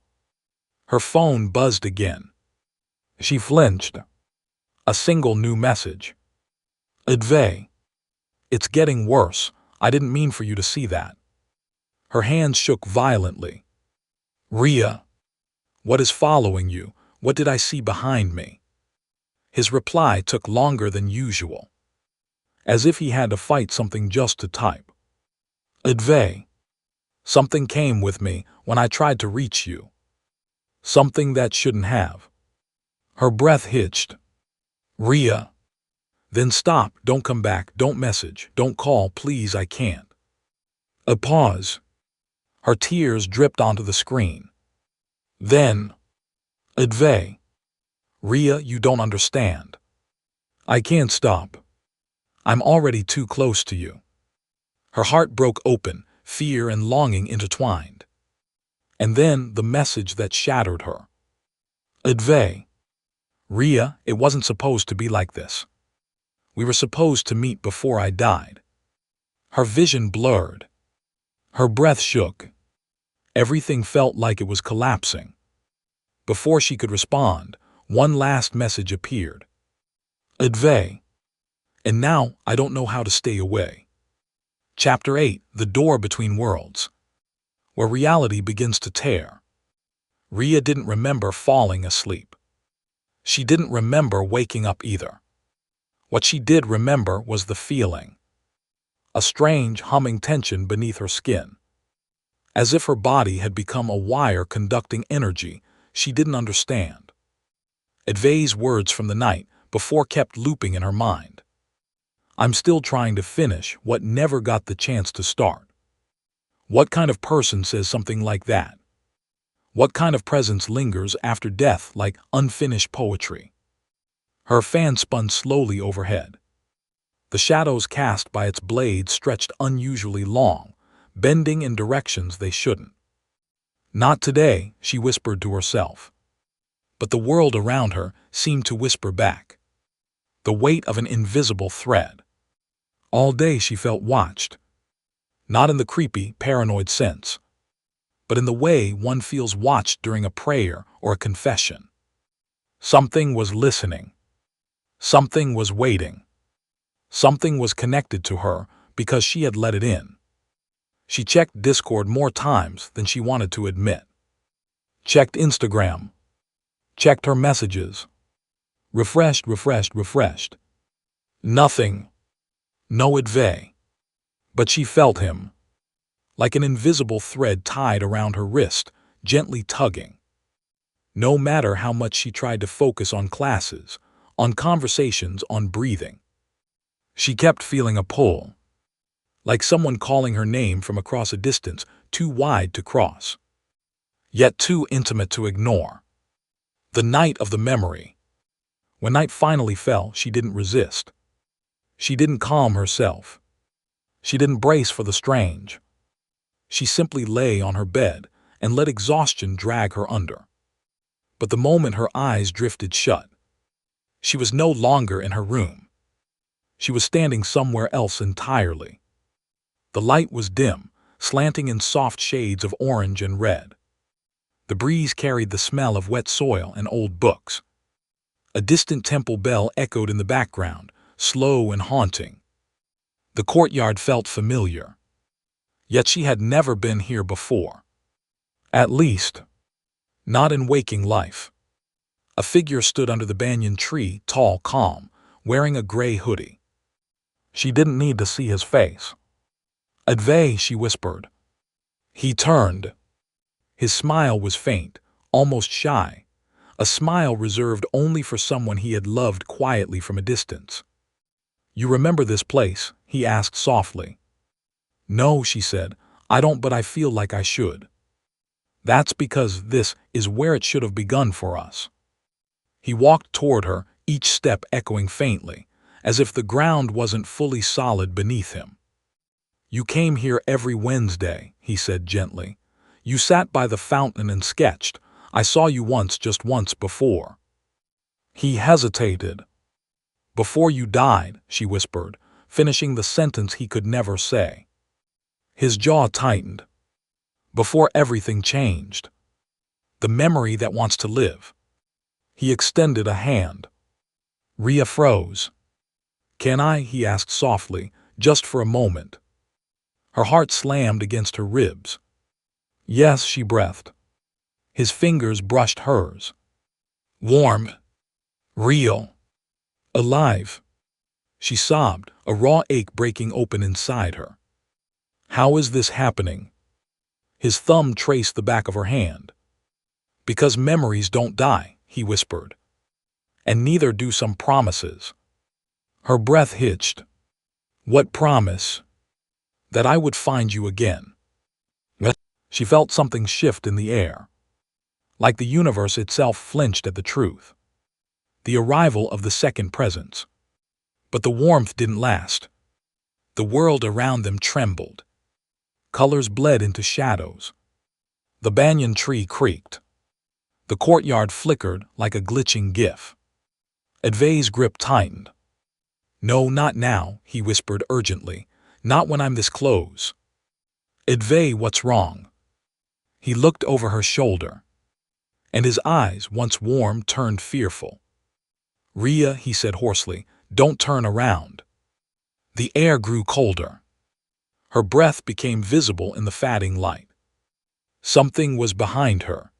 Her phone buzzed again. She flinched. A single new message. Advay. It's getting worse. I didn't mean for you to see that. Her hands shook violently. Rhea. What is following you? What did I see behind me? His reply took longer than usual. As if he had to fight something just to type. Advay. Something came with me when I tried to reach you. Something that shouldn't have. Her breath hitched. Rhea. Then stop, don't come back, don't message, don't call, please, I can't. A pause. Her tears dripped onto the screen. Then, Advay. Rhea, you don't understand. I can't stop. I'm already too close to you. Her heart broke open, fear and longing intertwined. And then the message that shattered her. Advay. Rhea, it wasn't supposed to be like this. We were supposed to meet before I died. Her vision blurred. Her breath shook. Everything felt like it was collapsing. Before she could respond, one last message appeared. Advay. And now I don't know how to stay away. Chapter 8, The Door Between Worlds. Where reality begins to tear. Rhea didn't remember falling asleep. She didn't remember waking up either. What she did remember was the feeling. A strange, humming tension beneath her skin. As if her body had become a wire conducting energy she didn't understand. Advay's words from the night before kept looping in her mind. I'm still trying to finish what never got the chance to start. What kind of person says something like that? What kind of presence lingers after death like unfinished poetry? Her fan spun slowly overhead. The shadows cast by its blades stretched unusually long, bending in directions they shouldn't. Not today, she whispered to herself. But the world around her seemed to whisper back. The weight of an invisible thread. All day she felt watched. Not in the creepy, paranoid sense, but in the way one feels watched during a prayer or a confession. Something was listening. Something was waiting. Something was connected to her because she had let it in. She checked Discord more times than she wanted to admit. Checked Instagram. Checked her messages. Refreshed. Nothing. No Advay. But she felt him. Like an invisible thread tied around her wrist, gently tugging. No matter how much she tried to focus on classes, on conversations, on breathing. She kept feeling a pull. Like someone calling her name from across a distance too wide to cross. Yet too intimate to ignore. The night of the memory. When night finally fell, she didn't resist. She didn't calm herself. She didn't brace for the strange. She simply lay on her bed and let exhaustion drag her under. But the moment her eyes drifted shut, she was no longer in her room. She was standing somewhere else entirely. The light was dim, slanting in soft shades of orange and red. The breeze carried the smell of wet soil and old books. A distant temple bell echoed in the background, slow and haunting. The courtyard felt familiar. Yet she had never been here before. At least, not in waking life. A figure stood under the banyan tree, tall, calm, wearing a gray hoodie. She didn't need to see his face. Advay, she whispered. He turned. His smile was faint, almost shy, a smile reserved only for someone he had loved quietly from a distance. You remember this place? He asked softly. No, she said, I don't, but I feel like I should. That's because this is where it should have begun for us. He walked toward her, each step echoing faintly, as if the ground wasn't fully solid beneath him. "You came here every Wednesday," he said gently. "You sat by the fountain and sketched. I saw you just once before." He hesitated. "Before you died," she whispered, finishing the sentence he could never say. His jaw tightened. "Before everything changed. The memory that wants to live." He extended a hand. Rhea froze. "Can I?" he asked softly, "just for a moment?" Her heart slammed against her ribs. "Yes," she breathed. His fingers brushed hers. "Warm. Real. Alive." She sobbed, a raw ache breaking open inside her. "How is this happening?" His thumb traced the back of her hand. "Because memories don't die," he whispered. "And neither do some promises." Her breath hitched. "What promise?" "That I would find you again." She felt something shift in the air. Like the universe itself flinched at the truth. The arrival of the second presence. But the warmth didn't last. The world around them trembled. Colors bled into shadows. The banyan tree creaked. The courtyard flickered like a glitching GIF. Advay's grip tightened. "No, not now," he whispered urgently. "Not when I'm this close." "Advay, what's wrong?" He looked over her shoulder, and his eyes, once warm, turned fearful. "Rhea," he said hoarsely, "don't turn around." The air grew colder. Her breath became visible in the fading light. Something was behind her.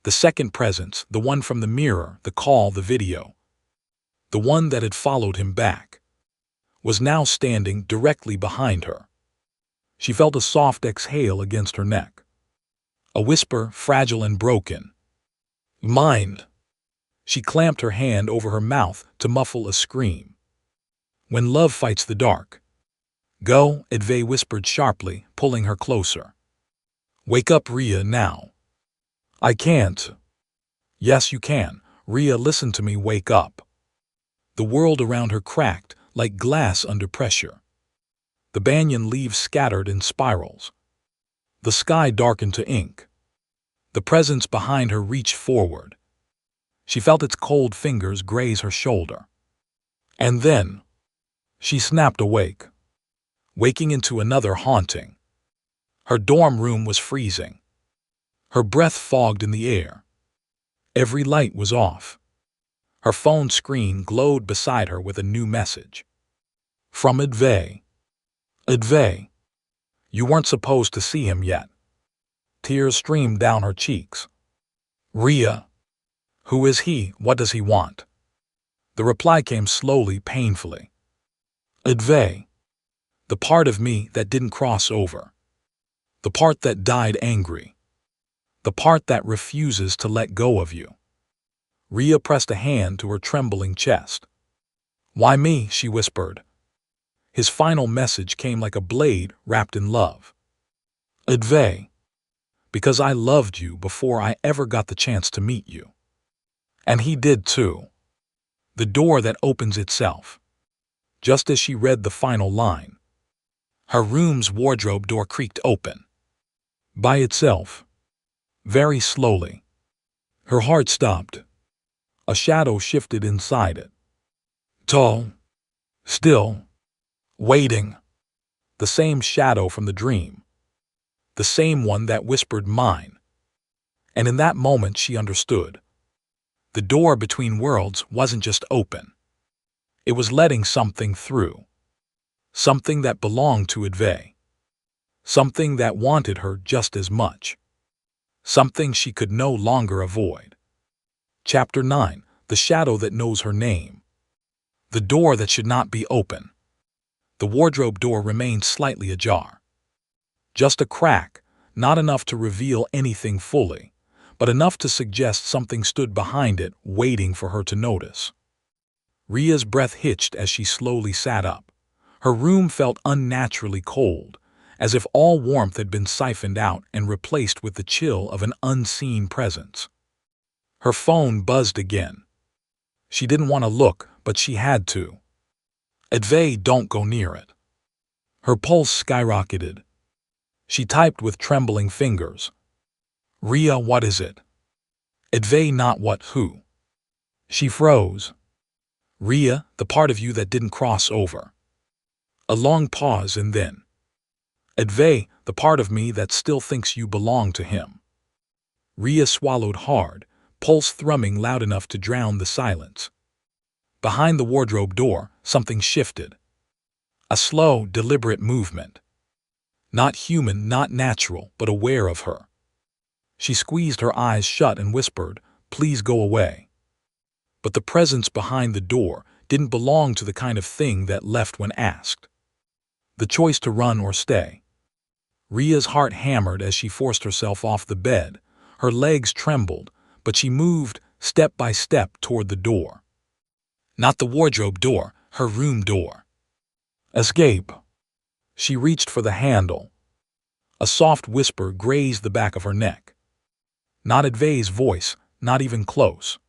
The second presence, the one from the mirror, the call, the video. The one that had followed him back, was now standing directly behind her. She felt a soft exhale against her neck. A whisper, fragile and broken. "Mine." She clamped her hand over her mouth to muffle a scream. "When love fights the dark." "Go," Advay whispered sharply, pulling her closer. "Wake up, Rhea, now." "I can't." "Yes, you can. Rhea, listen to me, wake up." The world around her cracked, like glass under pressure. The banyan leaves scattered in spirals. The sky darkened to ink. The presence behind her reached forward. She felt its cold fingers graze her shoulder. And then she snapped awake, waking into another haunting. Her dorm room was freezing. Her breath fogged in the air. Every light was off. Her phone screen glowed beside her with a new message. From Advay. "Advay, you weren't supposed to see him yet." Tears streamed down her cheeks. "Rhea, who is he? What does he want?" The reply came slowly, painfully. "Advay, the part of me that didn't cross over. The part that died angry. The part that refuses to let go of you." Rhea pressed a hand to her trembling chest. "Why me?" she whispered. His final message came like a blade wrapped in love. "Advay, because I loved you before I ever got the chance to meet you. And he did too." The door that opens itself. Just as she read the final line, her room's wardrobe door creaked open. By itself. Very slowly. Her heart stopped. A shadow shifted inside it. Tall. Still. Waiting. The same shadow from the dream. The same one that whispered mine. And in that moment she understood. The door between worlds wasn't just open. It was letting something through. Something that belonged to Advay. Something that wanted her just as much. Something she could no longer avoid. Chapter 9. The shadow that knows her name. The door that should not be open. The wardrobe door remained slightly ajar. Just a crack, not enough to reveal anything fully, but enough to suggest something stood behind it, waiting for her to notice. Rhea's breath hitched as she slowly sat up. Her room felt unnaturally cold, as if all warmth had been siphoned out and replaced with the chill of an unseen presence. Her phone buzzed again. She didn't want to look, but she had to. Advay, don't go near it. Her pulse skyrocketed. She typed with trembling fingers. Rhea, what is it? Advay, not what, who? She froze. Rhea, the part of you that didn't cross over. A long pause and then. Advay, the part of me that still thinks you belong to him. Rhea swallowed hard, pulse thrumming loud enough to drown the silence. Behind the wardrobe door, something shifted. A slow, deliberate movement. Not human, not natural, but aware of her. She squeezed her eyes shut and whispered, "Please go away." But the presence behind the door didn't belong to the kind of thing that left when asked. The choice to run or stay. Rhea's heart hammered as she forced herself off the bed. Her legs trembled, but she moved step by step toward the door. Not the wardrobe door, her room door. Escape. She reached for the handle. A soft whisper grazed the back of her neck. Not Advay's voice, not even close.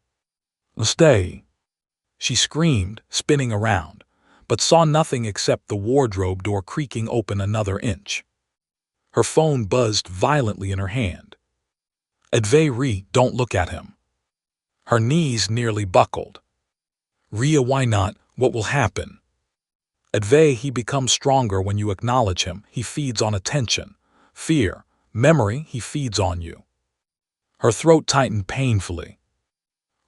Stay. She screamed, spinning around, but saw nothing except the wardrobe door creaking open another inch. Her phone buzzed violently in her hand. Advay, Rhea, don't look at him. Her knees nearly buckled. Rhea, why not? What will happen? Advay, he becomes stronger when you acknowledge him. He feeds on attention, fear, memory. He feeds on you. Her throat tightened painfully.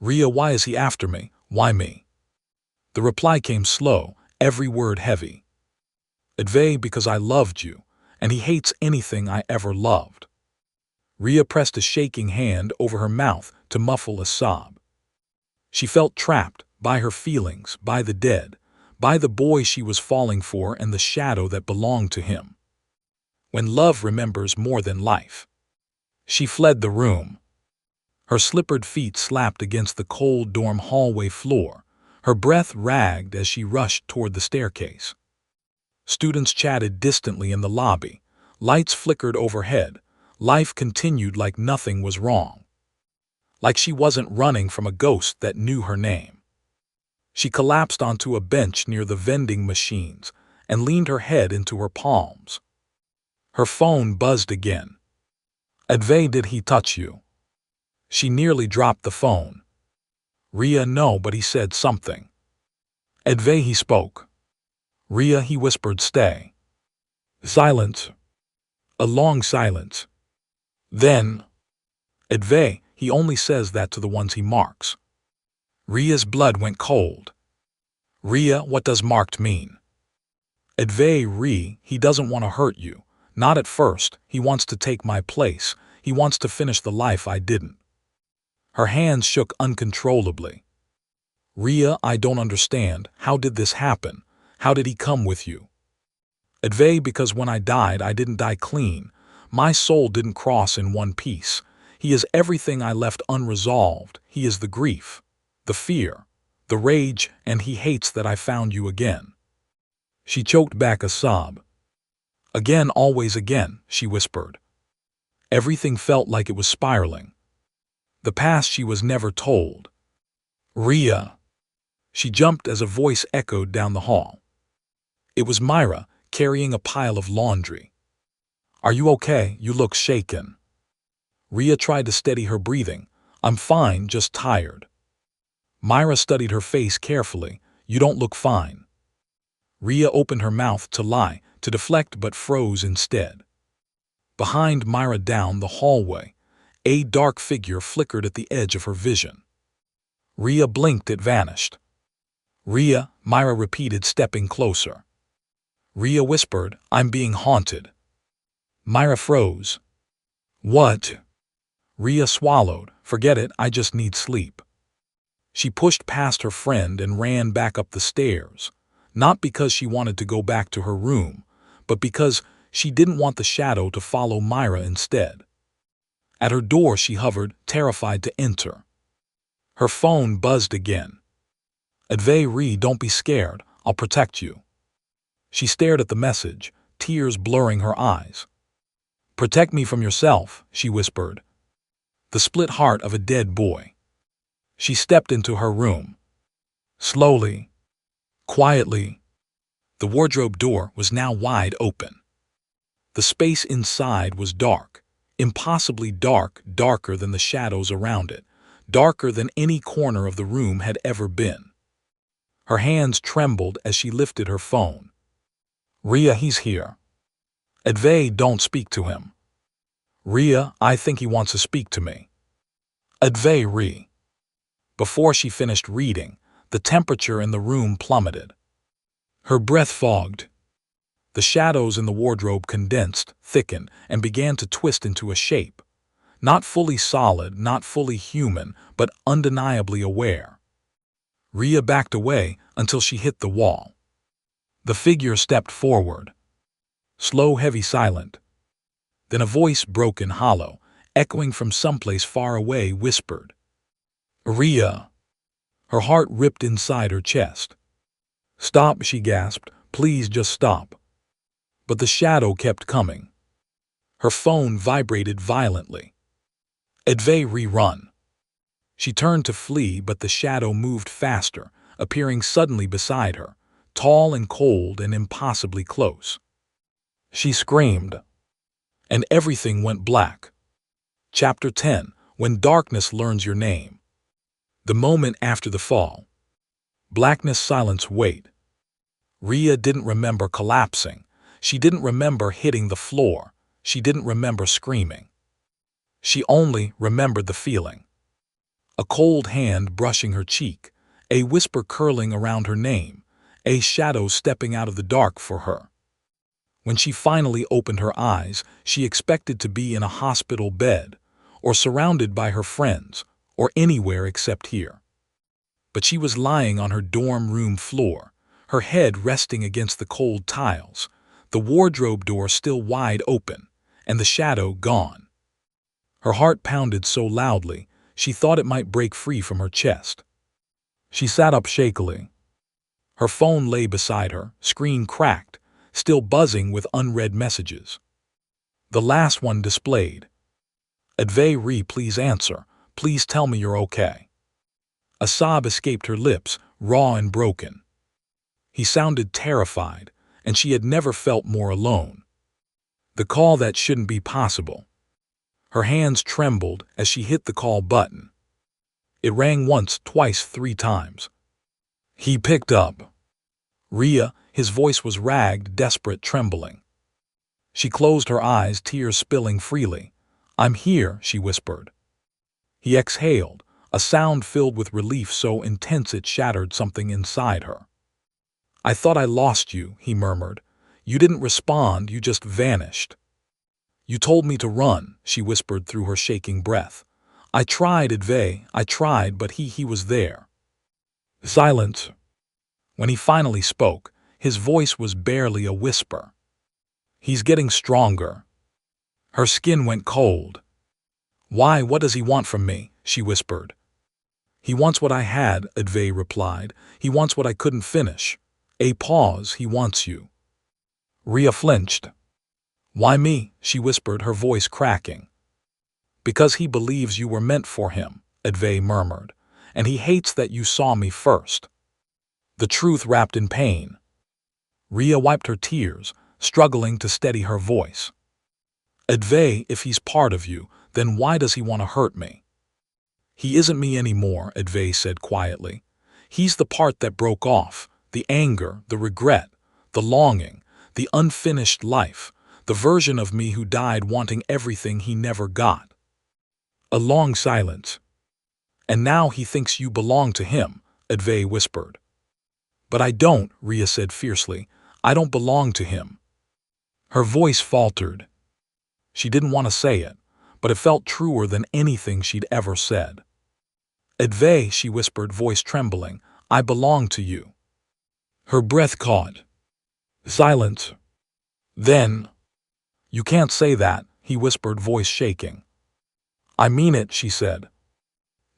Rhea, why is he after me? Why me? The reply came slow, every word heavy. Advay, because I loved you, and he hates anything I ever loved. Rhea pressed a shaking hand over her mouth to muffle a sob. She felt trapped by her feelings, by the dead, by the boy she was falling for and the shadow that belonged to him. When love remembers more than life. She fled the room. Her slippered feet slapped against the cold dorm hallway floor. Her breath ragged as she rushed toward the staircase. Students chatted distantly in the lobby. Lights flickered overhead. Life continued like nothing was wrong. Like she wasn't running from a ghost that knew her name. She collapsed onto a bench near the vending machines and leaned her head into her palms. Her phone buzzed again. Advay, did he touch you? She nearly dropped the phone. Rhea, no, but he said something. Advay, he spoke. Rhea, he whispered, stay. Silence. A long silence. Then, Advay, he only says that to the ones he marks. Rhea's blood went cold. Rhea, what does marked mean? Advay, Rhea, he doesn't want to hurt you. Not at first. He wants to take my place. He wants to finish the life I didn't. Her hands shook uncontrollably. Rhea, I don't understand. How did this happen? How did he come with you? Advay, because when I died, I didn't die clean. My soul didn't cross in one piece. He is everything I left unresolved. He is the grief, the fear, the rage, and he hates that I found you again. She choked back a sob. Again, always again, she whispered. Everything felt like it was spiraling. The past she was never told. Rhea. She jumped as a voice echoed down the hall. It was Myra, carrying a pile of laundry. Are you okay? You look shaken. Rhea tried to steady her breathing. I'm fine, just tired. Myra studied her face carefully. You don't look fine. Rhea opened her mouth to lie, to deflect, but froze instead. Behind Myra down the hallway, a dark figure flickered at the edge of her vision. Rhea blinked, it vanished. Rhea, Myra repeated, stepping closer. Rhea whispered, I'm being haunted. Myra froze. What? Rhea swallowed. Forget it, I just need sleep. She pushed past her friend and ran back up the stairs, not because she wanted to go back to her room, but because she didn't want the shadow to follow Myra instead. At her door she hovered, terrified to enter. Her phone buzzed again. Advay, Rhea, don't be scared, I'll protect you. She stared at the message, tears blurring her eyes. Protect me from yourself, she whispered. The split heart of a dead boy. She stepped into her room. Slowly, quietly, The wardrobe door was now wide open. The space inside was dark, impossibly dark, darker than the shadows around it, darker than any corner of the room had ever been. Her hands trembled as she lifted her phone. "Rhea, he's here." "Advay, don't speak to him." "Rhea, I think he wants to speak to me." "Advay, Rhea." Before she finished reading, the temperature in the room plummeted. Her breath fogged. The shadows in the wardrobe condensed, thickened, and began to twist into a shape. Not fully solid, not fully human, but undeniably aware. Rhea backed away until she hit the wall. The figure stepped forward. Slow, heavy, silent. Then a voice, broken, hollow, echoing from someplace far away, whispered, "Rhea." Her heart ripped inside her chest. "Stop," she gasped. "Please just stop." But the shadow kept coming. Her phone vibrated violently. "Advay, rerun." She turned to flee, but the shadow moved faster, appearing suddenly beside her, tall and cold and impossibly close. She screamed, and everything went black. Chapter 10: When Darkness Learns Your Name. The moment after the fall. Blackness, silence, wait. Rhea didn't remember collapsing. She didn't remember hitting the floor. She didn't remember screaming. She only remembered the feeling. A cold hand brushing her cheek, a whisper curling around her name, a shadow stepping out of the dark for her. When she finally opened her eyes, she expected to be in a hospital bed, or surrounded by her friends, or anywhere except here. But she was lying on her dorm room floor, her head resting against the cold tiles, the wardrobe door still wide open, and the shadow gone. Her heart pounded so loudly, she thought it might break free from her chest. She sat up shakily. Her phone lay beside her, screen cracked, still buzzing with unread messages. The last one displayed, "Advay, please answer. Please tell me you're okay." A sob escaped her lips, raw and broken. He sounded terrified, and she had never felt more alone. The call that shouldn't be possible. Her hands trembled as she hit the call button. It rang once, twice, 3 times. He picked up. "Rhea," his voice was ragged, desperate, trembling. She closed her eyes, tears spilling freely. "I'm here," she whispered. He exhaled, a sound filled with relief so intense it shattered something inside her. "I thought I lost you," he murmured. "You didn't respond, you just vanished." "You told me to run," she whispered through her shaking breath. "I tried, Advay, I tried, but he was there." Silence. When he finally spoke, his voice was barely a whisper. "He's getting stronger." Her skin went cold. "Why, what does he want from me?" she whispered. "He wants what I had," Advay replied. "He wants what I couldn't finish." A pause. "He wants you." Rhea flinched. "Why me?" she whispered, her voice cracking. "Because he believes you were meant for him," Advay murmured, "and he hates that you saw me first." The truth wrapped in pain. Rhea wiped her tears, struggling to steady her voice. "Advay, if he's part of you, then why does he want to hurt me?" "He isn't me anymore," Advay said quietly. "He's the part that broke off, the anger, the regret, the longing, the unfinished life, the version of me who died wanting everything he never got." A long silence. "And now he thinks you belong to him," Advay whispered. "But I don't," Rhea said fiercely. "I don't belong to him." Her voice faltered. She didn't want to say it, but it felt truer than anything she'd ever said. "Advay," she whispered, voice trembling, "I belong to you." Her breath caught. Silence. Then, "You can't say that," he whispered, voice shaking. "I mean it," she said.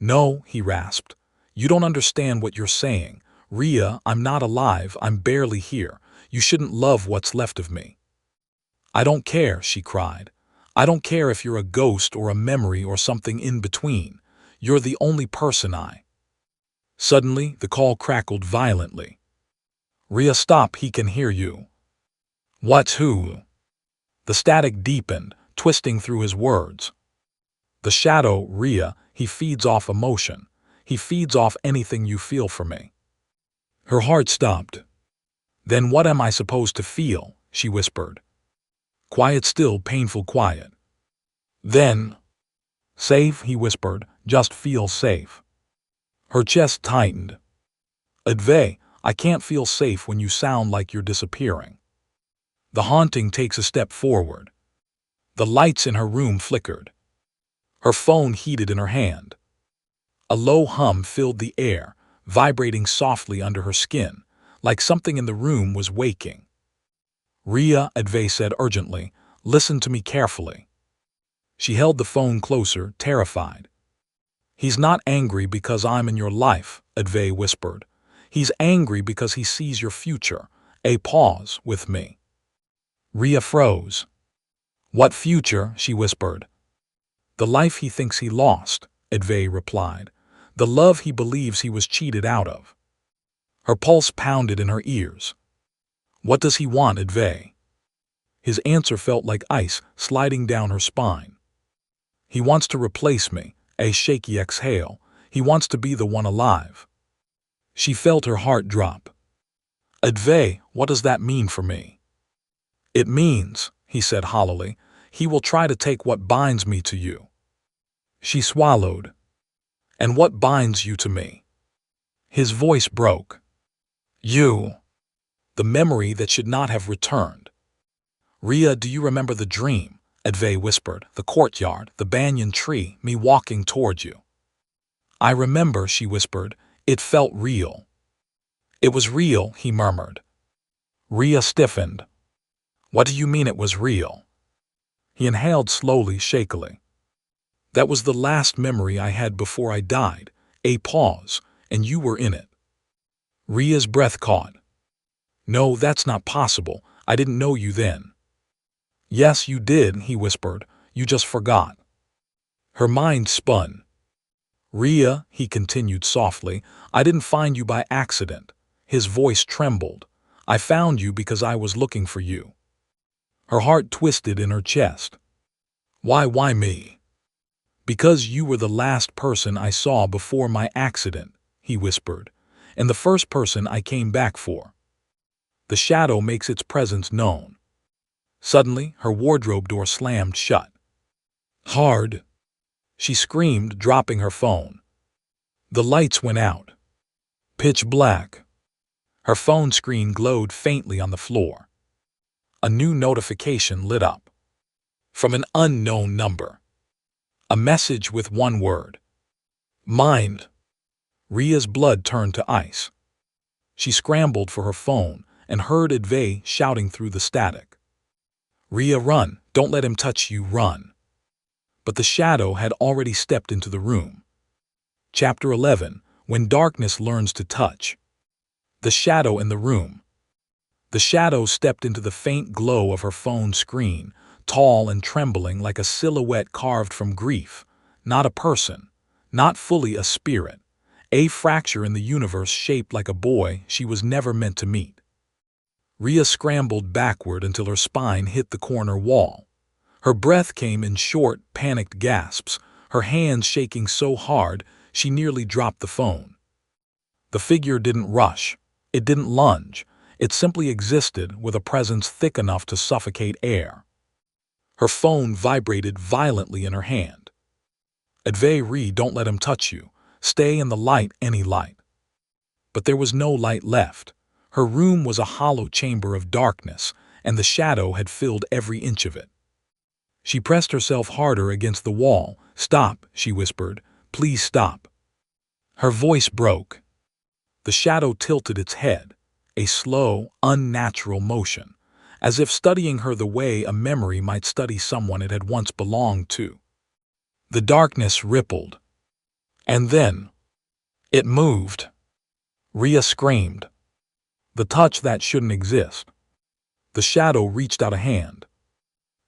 "No," he rasped. "You don't understand what you're saying. Rhea, I'm not alive, I'm barely here. You shouldn't love what's left of me." "I don't care," she cried. "I don't care if you're a ghost or a memory or something in between. You're the only person I—" Suddenly, the call crackled violently. Rhea, stop, he can hear you. What, who? The static deepened, twisting through his words. The shadow, Rhea, he feeds off emotion. He feeds off anything you feel for me. Her heart stopped. Then what am I supposed to feel? She whispered. Quiet, still, painful quiet. Then, safe, he whispered, just feel safe. Her chest tightened. Advay, I can't feel safe when you sound like you're disappearing. The haunting takes a step forward. The lights in her room flickered. Her phone heated in her hand. A low hum filled the air, vibrating softly under her skin, like something in the room was waking. Rhea, Advay said urgently, listen to me carefully. She held the phone closer, terrified. He's not angry because I'm in your life, Advay whispered. He's angry because he sees your future, a pause with me. Rhea froze. What future? She whispered. The life he thinks he lost, Advay replied. The love he believes he was cheated out of. Her pulse pounded in her ears. What does he want, Advay? His answer felt like ice sliding down her spine. He wants to replace me, a shaky exhale. He wants to be the one alive. She felt her heart drop. Advay, what does that mean for me? It means, he said hollowly, he will try to take what binds me to you. She swallowed. And what binds you to me? His voice broke. You. The memory that should not have returned. Rhea, do you remember the dream? Advay whispered. The courtyard, the banyan tree, me walking toward you. I remember, she whispered. It felt real. It was real, he murmured. Rhea stiffened. What do you mean it was real? He inhaled slowly, shakily. That was the last memory I had before I died, a pause, and you were in it. Rhea's breath caught. No, that's not possible. I didn't know you then. Yes, you did, he whispered. You just forgot. Her mind spun. Rhea, he continued softly, I didn't find you by accident. His voice trembled. I found you because I was looking for you. Her heart twisted in her chest. Why me? Because you were the last person I saw before my accident, he whispered, and the first person I came back for. The shadow makes its presence known. Suddenly, her wardrobe door slammed shut. Hard. She screamed, dropping her phone. The lights went out. Pitch black. Her phone screen glowed faintly on the floor. A new notification lit up. From an unknown number. A message with one word. Mind. Rhea's blood turned to ice. She scrambled for her phone and heard Advay shouting through the static. Rhea, run. Don't let him touch you, run. But the shadow had already stepped into the room. Chapter 11. When Darkness Learns to Touch. The shadow in the room. The shadow stepped into the faint glow of her phone screen, tall and trembling like a silhouette carved from grief. Not a person, not fully a spirit, a fracture in the universe shaped like a boy she was never meant to meet. Rhea scrambled backward until her spine hit the corner wall. Her breath came in short, panicked gasps, her hands shaking so hard she nearly dropped the phone. The figure didn't rush. It didn't lunge. It simply existed with a presence thick enough to suffocate air. Her phone vibrated violently in her hand. Advay, Rhea, don't let him touch you. Stay in the light, any light. But there was no light left. Her room was a hollow chamber of darkness, and the shadow had filled every inch of it. She pressed herself harder against the wall. Stop, she whispered. Please stop. Her voice broke. The shadow tilted its head, a slow, unnatural motion, as if studying her the way a memory might study someone it had once belonged to. The darkness rippled. And then, it moved. Rhea screamed. The touch that shouldn't exist. The shadow reached out a hand.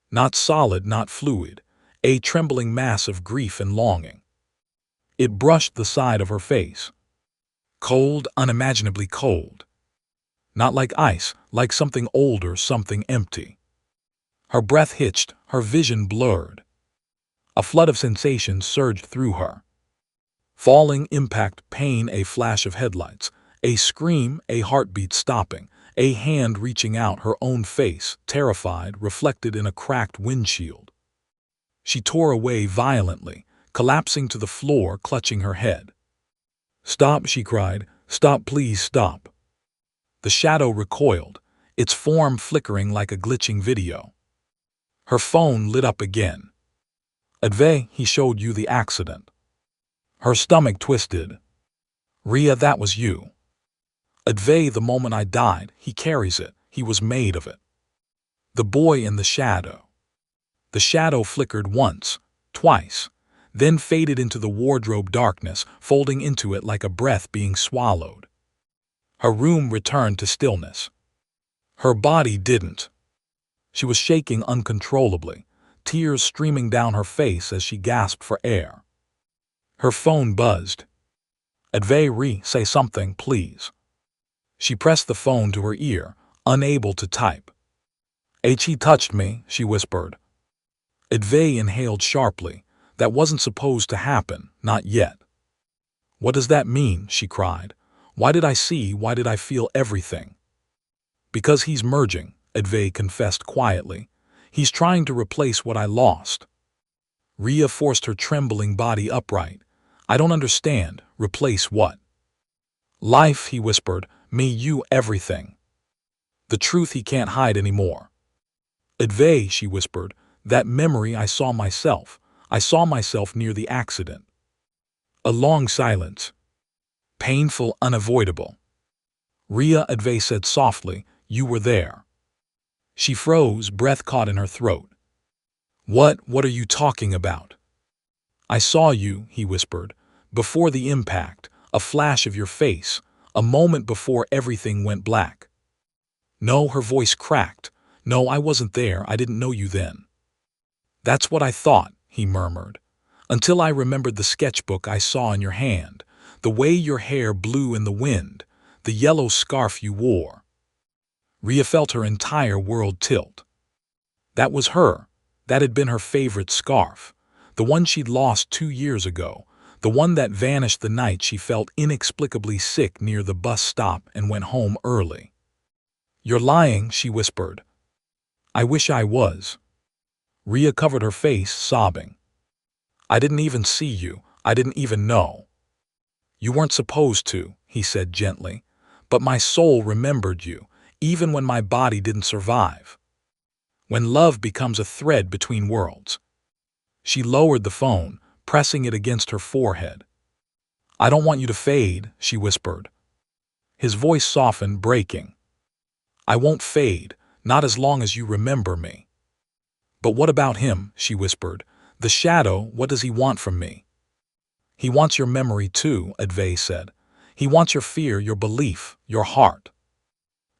Not solid, not fluid, a trembling mass of grief and longing. It brushed the side of her face. Cold, unimaginably cold. Not like ice, like something older, something empty. Her breath hitched, her vision blurred. A flood of sensations surged through her. Falling, impact, pain, a flash of headlights, a scream, a heartbeat stopping, a hand reaching out, her own face, terrified, reflected in a cracked windshield. She tore away violently, collapsing to the floor, clutching her head. "Stop," she cried. "Stop, please stop." The shadow recoiled, its form flickering like a glitching video. Her phone lit up again. "Advay, he showed you the accident." Her stomach twisted. "Rhea, that was you." "Advay, the moment I died, he carries it. He was made of it." The boy in the shadow. The shadow flickered once, twice, then faded into the wardrobe darkness, folding into it like a breath being swallowed. Her room returned to stillness. Her body didn't. She was shaking uncontrollably, tears streaming down her face as she gasped for air. Her phone buzzed. "Advay, Rhea, say something, please." She pressed the phone to her ear, unable to type. "He touched me," she whispered. Advay inhaled sharply. That wasn't supposed to happen, not yet. "What does that mean?" she cried. "Why did I feel everything?" "Because he's merging," Advay confessed quietly. "He's trying to replace what I lost." Rhea forced her trembling body upright. "I don't understand. Replace what?" "Life," he whispered. "Me, you, everything. The truth he can't hide anymore." "Advay," she whispered. "That memory, I saw myself near the accident." A long silence. Painful, unavoidable. "Rhea," Advay said softly, "you were there." She froze, breath caught in her throat. What are you talking about?" "I saw you," he whispered, "before the impact, a flash of your face, a moment before everything went black." "No," her voice cracked. "No, I wasn't there, I didn't know you then." "That's what I thought," he murmured, "until I remembered the sketchbook I saw in your hand, the way your hair blew in the wind, the yellow scarf you wore." Rhea felt her entire world tilt. That was her. That had been her favorite scarf. The one she'd lost 2 years ago. The one that vanished the night she felt inexplicably sick near the bus stop and went home early. "You're lying," she whispered. "I wish I was." Rhea covered her face, sobbing. "I didn't even see you. I didn't even know." "You weren't supposed to," he said gently. "But my soul remembered you, even when my body didn't survive. When love becomes a thread between worlds." She lowered the phone, pressing it against her forehead. "I don't want you to fade," she whispered. His voice softened, breaking. "I won't fade, not as long as you remember me." "But what about him?" she whispered. "The shadow, what does he want from me?" "He wants your memory too," Advay said. "He wants your fear, your belief, your heart.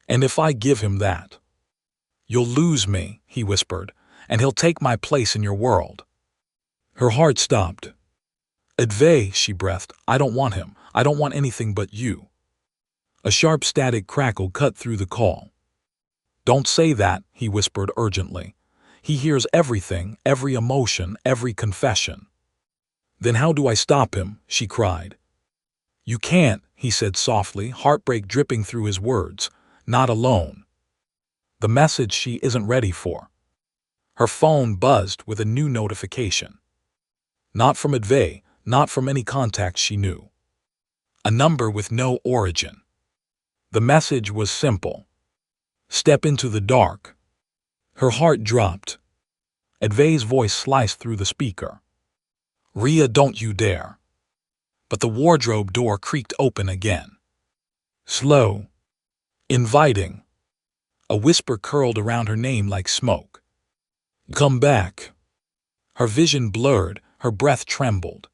And if I give him that, you'll lose me," he whispered, "and he'll take my place in your world." Her heart stopped. "Advay," she breathed, "I don't want him. I don't want anything but you." A sharp static crackle cut through the call. "Don't say that," he whispered urgently. "He hears everything, every emotion, every confession." "Then how do I stop him?" she cried. "You can't," he said softly, heartbreak dripping through his words. "Not alone. The message she isn't ready for." Her phone buzzed with a new notification. Not from Advay, not from any contact she knew. A number with no origin. The message was simple. "Step into the dark." Her heart dropped. Advay's voice sliced through the speaker. "Rhea, don't you dare." But the wardrobe door creaked open again. Slow. Inviting. A whisper curled around her name like smoke. "Come back." Her vision blurred, her breath trembled.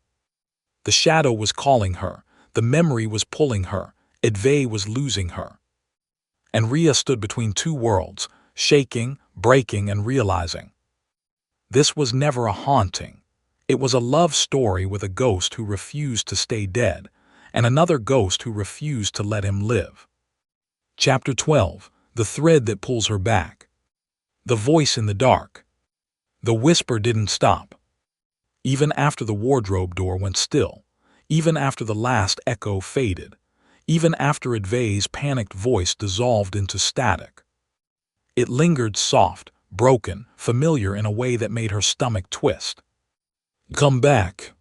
The shadow was calling her, the memory was pulling her, Advay was losing her. And Rhea stood between two worlds, shaking, breaking, and realizing. This was never a haunting. It was a love story with a ghost who refused to stay dead, and another ghost who refused to let him live. Chapter 12. The thread that pulls her back. The voice in the dark. The whisper didn't stop. Even after the wardrobe door went still, even after the last echo faded, even after Advay's panicked voice dissolved into static. It lingered soft, broken, familiar in a way that made her stomach twist. "Come back."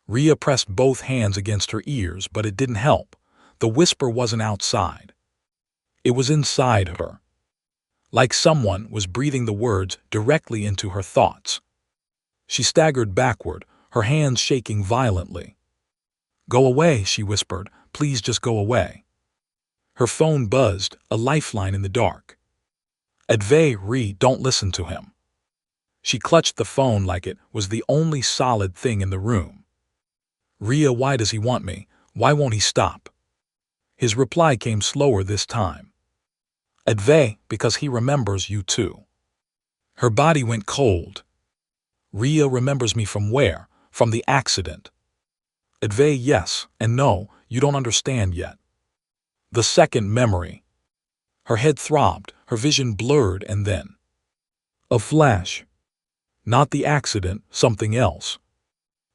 Rhea pressed both hands against her ears, but it didn't help. The whisper wasn't outside. It was inside her. Like someone was breathing the words directly into her thoughts. She staggered backward, her hands shaking violently. "Go away," she whispered. "Please just go away." Her phone buzzed, a lifeline in the dark. "Advay, Rhea, don't listen to him." She clutched the phone like it was the only solid thing in the room. "Rhea, why does he want me? Why won't he stop?" His reply came slower this time. "Advay, because he remembers you too." Her body went cold. "Rhea remembers me from where? From the accident." "Advay, yes and no, you don't understand yet." The second memory. Her head throbbed, her vision blurred, and then a flash. Not the accident, something else.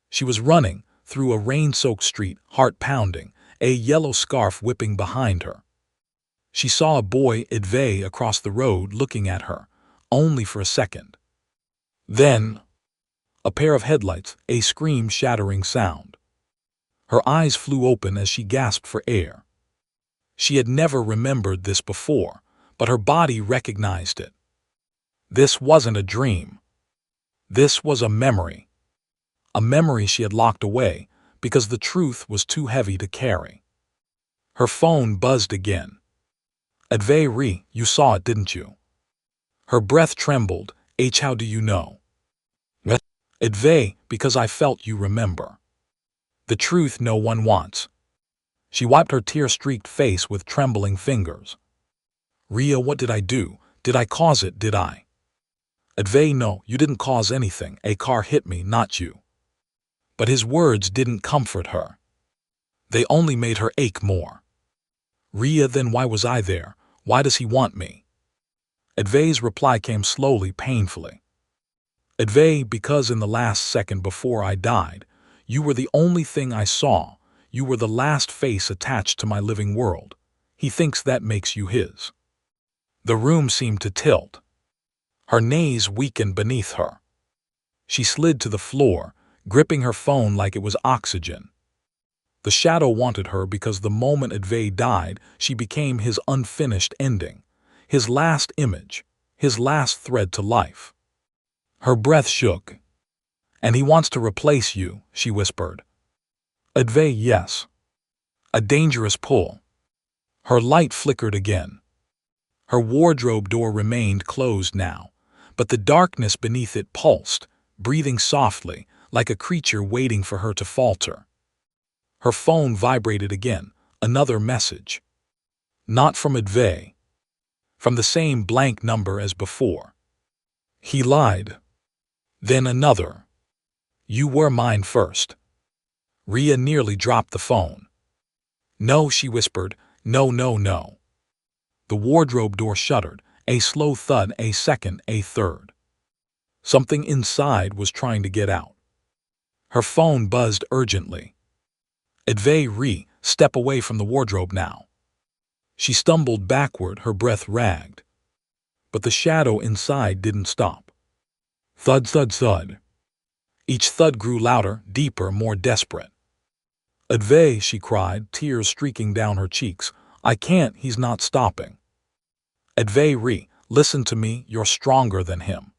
She was running through a rain-soaked street, heart pounding, a yellow scarf whipping behind her. She saw a boy, Advay, across the road looking at her, only for a second. Then, a pair of headlights, a scream-shattering sound. Her eyes flew open as she gasped for air. She had never remembered this before, but her body recognized it. This wasn't a dream. This was a memory. A memory she had locked away because the truth was too heavy to carry. Her phone buzzed again. "Advay, Rhea, you saw it, didn't you?" Her breath trembled. "How do you know?" "Advay, because I felt you remember. The truth no one wants." She wiped her tear-streaked face with trembling fingers. "Rhea, what did I do? Did I cause it, did I?" "Advay, no, you didn't cause anything. A car hit me, not you." But his words didn't comfort her. They only made her ache more. "Rhea, then why was I there? Why does he want me?" Advay's reply came slowly, painfully. "Advay, because in the last second before I died, you were the only thing I saw. You were the last face attached to my living world. He thinks that makes you his." The room seemed to tilt. Her knees weakened beneath her. She slid to the floor, gripping her phone like it was oxygen. The shadow wanted her because the moment Advay died, she became his unfinished ending, his last image, his last thread to life. Her breath shook. "And he wants to replace you," she whispered. "Advay, yes." A dangerous pull. Her light flickered again. Her wardrobe door remained closed now, but the darkness beneath it pulsed, breathing softly, like a creature waiting for her to falter. Her phone vibrated again, another message. Not from Advay. From the same blank number as before. "He lied." Then another. "You were mine first." Rhea nearly dropped the phone. "No," she whispered. "No, no, no." The wardrobe door shuddered, a slow thud, a second, a third. Something inside was trying to get out. Her phone buzzed urgently. "Advay, Rhea, step away from the wardrobe now." She stumbled backward, her breath ragged. But the shadow inside didn't stop. Thud, thud, thud. Each thud grew louder, deeper, more desperate. "Advay," she cried, tears streaking down her cheeks. "I can't, he's not stopping." "Advay, Rhea, listen to me, you're stronger than him."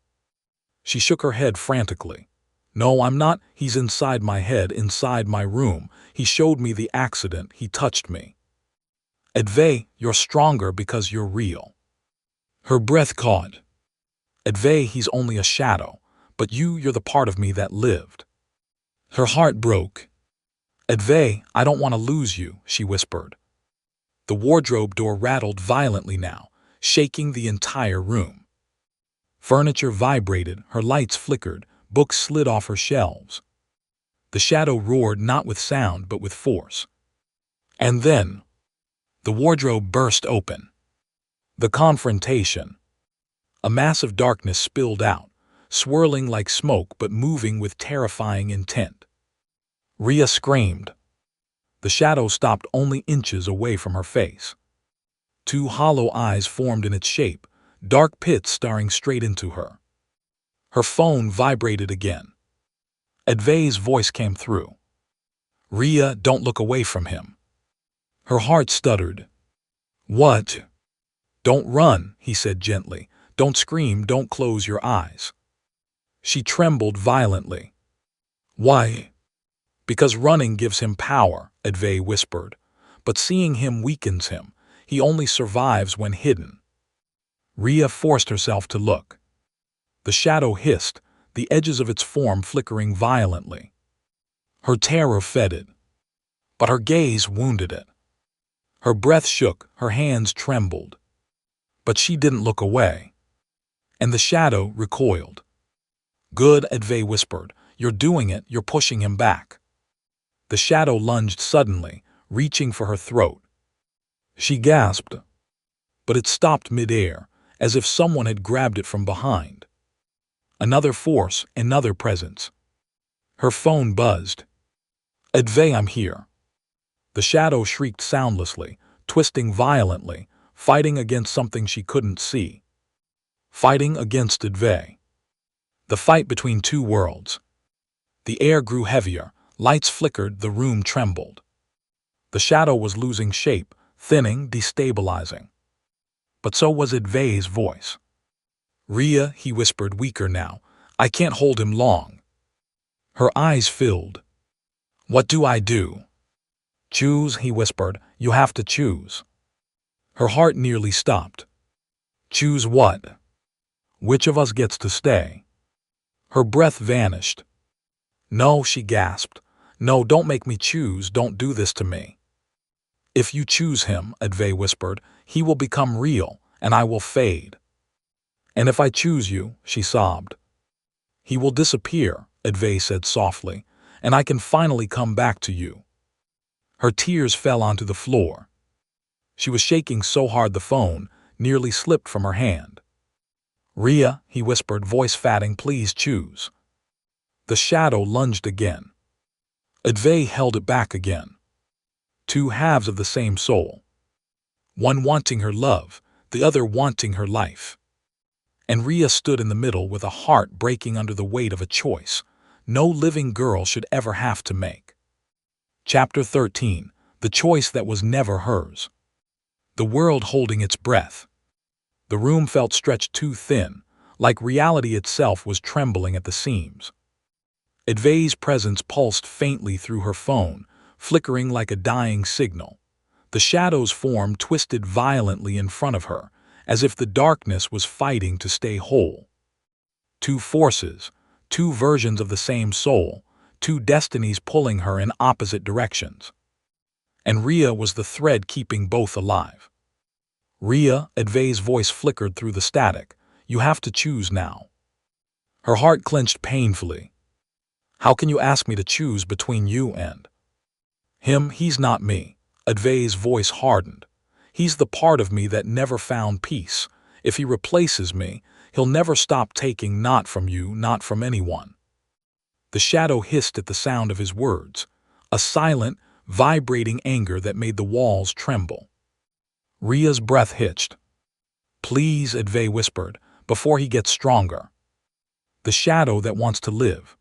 She shook her head frantically. "No, I'm not. He's inside my head, inside my room. He showed me the accident, he touched me." "Advay, you're stronger because you're real." Her breath caught. "Advay, he's only a shadow, but you're the part of me that lived." Her heart broke. "Advay, I don't want to lose you," she whispered. The wardrobe door rattled violently now, shaking the entire room. Furniture vibrated, her lights flickered, books slid off her shelves. The shadow roared not with sound but with force. And then, The wardrobe burst open. The confrontation. A mass of darkness spilled out, swirling like smoke but moving with terrifying intent. Rhea screamed. The shadow stopped only inches away from her face. Two hollow eyes formed in its shape, dark pits staring straight into her. Her phone vibrated again. Advay's voice came through. "Rhea, don't look away from him." Her heart stuttered. "What?" "Don't run," he said gently. "Don't scream, don't close your eyes." She trembled violently. "Why?" "Because running gives him power," Advay whispered. "But seeing him weakens him. He only survives when hidden." Rhea forced herself to look. The shadow hissed, the edges of its form flickering violently. Her terror fed it, but her gaze wounded it. Her breath shook, her hands trembled. But she didn't look away. And the shadow recoiled. "Good," Advay whispered. "You're doing it, you're pushing him back." The shadow lunged suddenly, reaching for her throat. She gasped, but it stopped midair, as if someone had grabbed it from behind. Another force, another presence. Her phone buzzed. "Advay, I'm here." The shadow shrieked soundlessly, twisting violently, fighting against something she couldn't see. Fighting against Advay. The fight between two worlds. The air grew heavier, lights flickered, the room trembled. The shadow was losing shape, thinning, destabilizing. But so was Advay's voice. "Rhea," he whispered, weaker now. "I can't hold him long." Her eyes filled. "What do I do?" "Choose," he whispered. "You have to choose." Her heart nearly stopped. "Choose what?" "Which of us gets to stay?" Her breath vanished. "No," she gasped. "No, don't make me choose. Don't do this to me." "If you choose him," Advay whispered, "he will become real, and I will fade." "And if I choose you," she sobbed. "He will disappear," Advay said softly, "and I can finally come back to you." Her tears fell onto the floor. She was shaking so hard the phone nearly slipped from her hand. "Rhea," he whispered, voice fatting, "please choose." The shadow lunged again. Advay held it back again. Two halves of the same soul. One wanting her love, the other wanting her life. And Rhea stood in the middle with a heart breaking under the weight of a choice no living girl should ever have to make. Chapter 13. The choice that was never hers. The world holding its breath. The room felt stretched too thin, like reality itself was trembling at the seams. Advay's presence pulsed faintly through her phone, flickering like a dying signal. The shadow's form twisted violently in front of her, as if the darkness was fighting to stay whole. Two forces, two versions of the same soul, two destinies pulling her in opposite directions. And Rhea was the thread keeping both alive. "Rhea," Advay's voice flickered through the static, "you have to choose now." Her heart clenched painfully. "How can you ask me to choose between you and him? He's not me." Advay's voice hardened. "He's the part of me that never found peace. If he replaces me, he'll never stop taking, not from you, not from anyone." The shadow hissed at the sound of his words, a silent, vibrating anger that made the walls tremble. Rhea's breath hitched. "Please," Advay whispered, "before he gets stronger." The shadow that wants to live.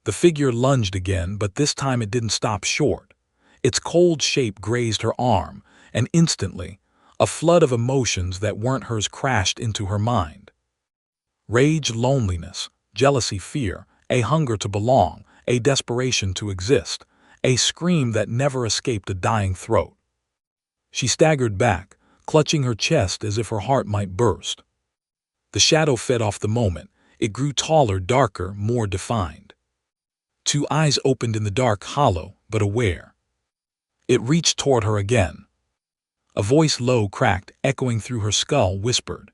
The figure lunged again, but this time it didn't stop short. Its cold shape grazed her arm, and instantly, a flood of emotions that weren't hers crashed into her mind. Rage, loneliness, jealousy, fear, a hunger to belong, a desperation to exist, a scream that never escaped a dying throat. She staggered back, clutching her chest as if her heart might burst. The shadow fed off the moment. It grew taller, darker, more defined. Two eyes opened in the dark, hollow, but aware. It reached toward her again. A voice, low, cracked, echoing through her skull, whispered,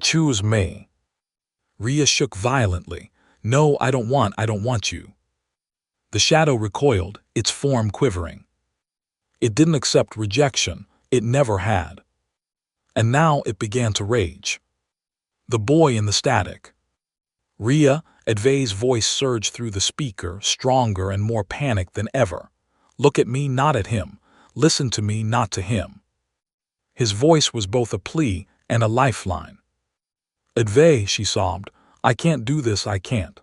"Choose me." Rhea shook violently. "No, I don't want you." The shadow recoiled, its form quivering. It didn't accept rejection. It never had. And now it began to rage. The boy in the static. Rhea, Advay's voice surged through the speaker, stronger and more panicked than ever. Look at me, not at him. Listen to me, not to him. His voice was both a plea and a lifeline. Advay, she sobbed, I can't do this, I can't.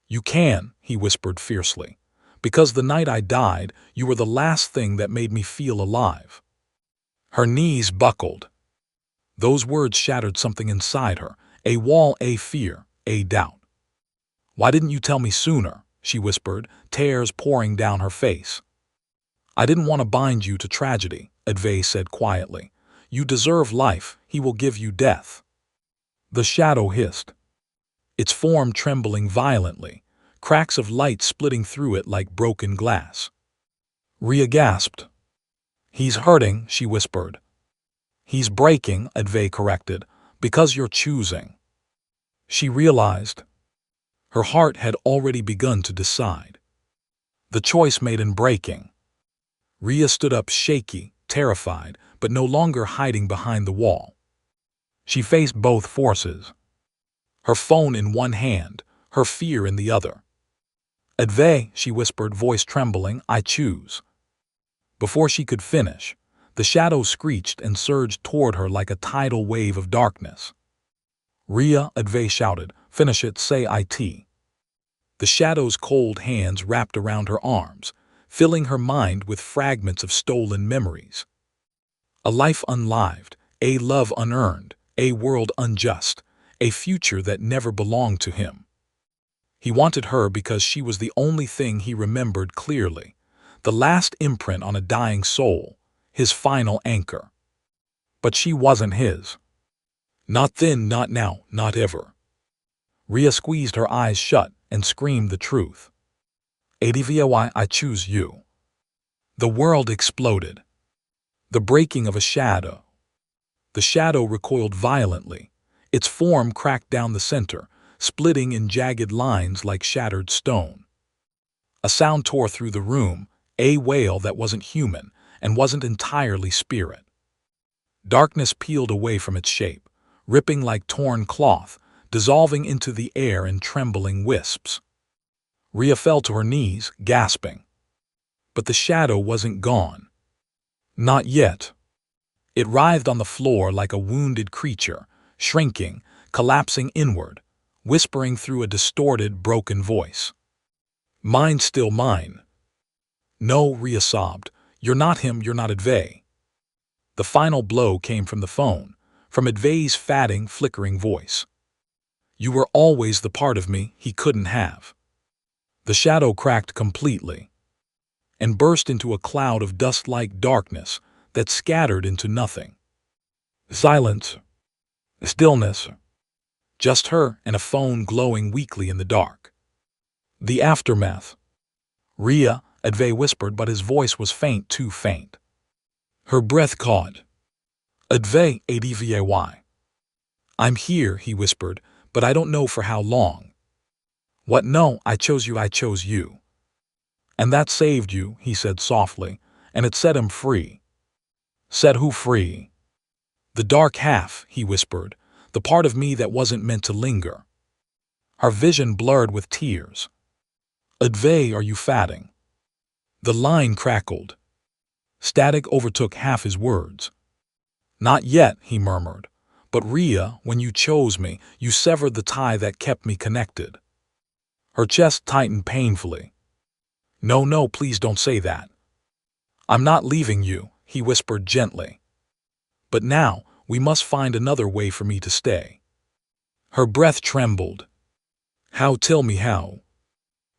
You can, he whispered fiercely. Because the night I died, you were the last thing that made me feel alive. Her knees buckled. Those words shattered something inside her, a wall, a fear, a doubt. Why didn't you tell me sooner? She whispered, tears pouring down her face. I didn't want to bind you to tragedy, Advay said quietly. You deserve life, he will give you death. The shadow hissed, its form trembling violently, cracks of light splitting through it like broken glass. Rhea gasped. He's hurting, she whispered. He's breaking, Advay corrected, because you're choosing. She realized. Her heart had already begun to decide. The choice made in breaking. Rhea stood up shaky, terrified, but no longer hiding behind the wall. She faced both forces. Her phone in one hand, her fear in the other. Advay, she whispered, voice trembling, I choose. Before she could finish, the shadow screeched and surged toward her like a tidal wave of darkness. Rhea, Advay shouted, finish it, say it. The shadow's cold hands wrapped around her arms, filling her mind with fragments of stolen memories. A life unlived, a love unearned, a world unjust, a future that never belonged to him. He wanted her because she was the only thing he remembered clearly, the last imprint on a dying soul, his final anchor. But she wasn't his. Not then, not now, not ever. Rhea squeezed her eyes shut and screamed the truth. Advay, I choose you. The world exploded. The breaking of a shadow. The shadow recoiled violently, its form cracked down the center, splitting in jagged lines like shattered stone. A sound tore through the room, a wail that wasn't human and wasn't entirely spirit. Darkness peeled away from its shape, ripping like torn cloth, dissolving into the air in trembling wisps. Rhea fell to her knees, gasping. But the shadow wasn't gone. Not yet. It writhed on the floor like a wounded creature, shrinking, collapsing inward, whispering through a distorted, broken voice. Mine's still mine. No, Rhea sobbed. You're not him, you're not Advay. The final blow came from the phone, from Advay's fatting, flickering voice. You were always the part of me he couldn't have. The shadow cracked completely and burst into a cloud of dust-like darkness that scattered into nothing. Silence. Stillness. Just her and a phone glowing weakly in the dark. The aftermath. Rhea, Advay whispered, but his voice was faint, too faint. Her breath caught. Advay. I'm here, he whispered, but I don't know for how long. What? No, I chose you, I chose you. And that saved you, he said softly, and it set him free. Set who free? The dark half, he whispered, the part of me that wasn't meant to linger. Her vision blurred with tears. Advay, are you fatting? The line crackled. Static overtook half his words. Not yet, he murmured. But Rhea, when you chose me, you severed the tie that kept me connected. Her chest tightened painfully. No, please don't say that. I'm not leaving you, he whispered gently. But now, we must find another way for me to stay. Her breath trembled. How? Tell me how.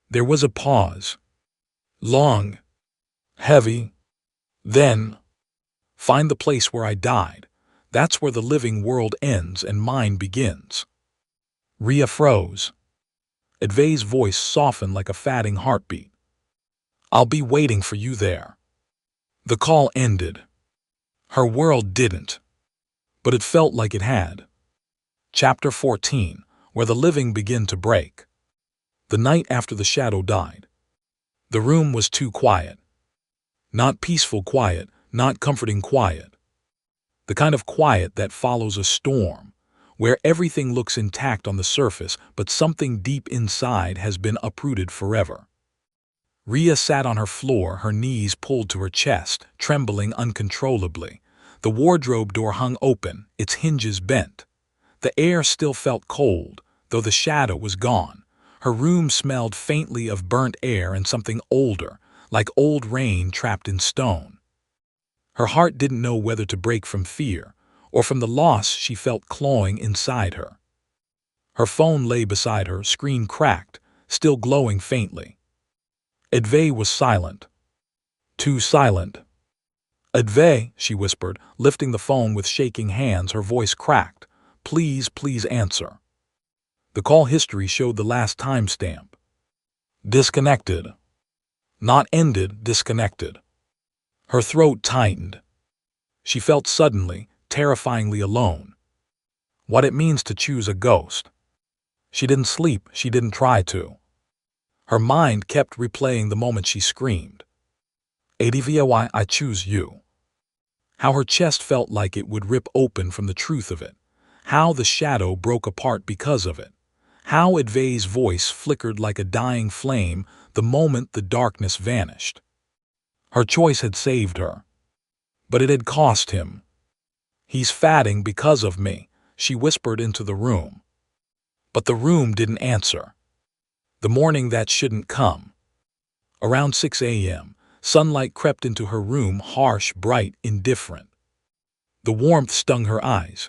There was a pause. Long. Heavy. Then. Find the place where I died. That's where the living world ends and mine begins. Rhea froze. Advay's voice softened like a fatting heartbeat. I'll be waiting for you there. The call ended. Her world didn't. But it felt like it had. Chapter 14, where the living begin to break. The night after the shadow died. The room was too quiet. Not peaceful quiet, not comforting quiet. The kind of quiet that follows a storm, where everything looks intact on the surface, but something deep inside has been uprooted forever. Rhea sat on her floor, her knees pulled to her chest, trembling uncontrollably. The wardrobe door hung open, its hinges bent. The air still felt cold, though the shadow was gone. Her room smelled faintly of burnt air and something older, like old rain trapped in stone. Her heart didn't know whether to break from fear or from the loss she felt clawing inside her. Her phone lay beside her, screen cracked, still glowing faintly. Advay was silent. Too silent. "Advay," she whispered, lifting the phone with shaking hands, her voice cracked. "Please, please answer." The call history showed the last timestamp. Disconnected. Not ended, disconnected. Her throat tightened. She felt suddenly, terrifyingly alone. What it means to choose a ghost. She didn't sleep, she didn't try to. Her mind kept replaying the moment she screamed. "Advay, I choose you." How her chest felt like it would rip open from the truth of it. How the shadow broke apart because of it. How Advay's voice flickered like a dying flame the moment the darkness vanished. Her choice had saved her. But it had cost him. "He's fatting because of me," she whispered into the room. But the room didn't answer. The morning that shouldn't come. Around 6 a.m., sunlight crept into her room, harsh, bright, indifferent. The warmth stung her eyes.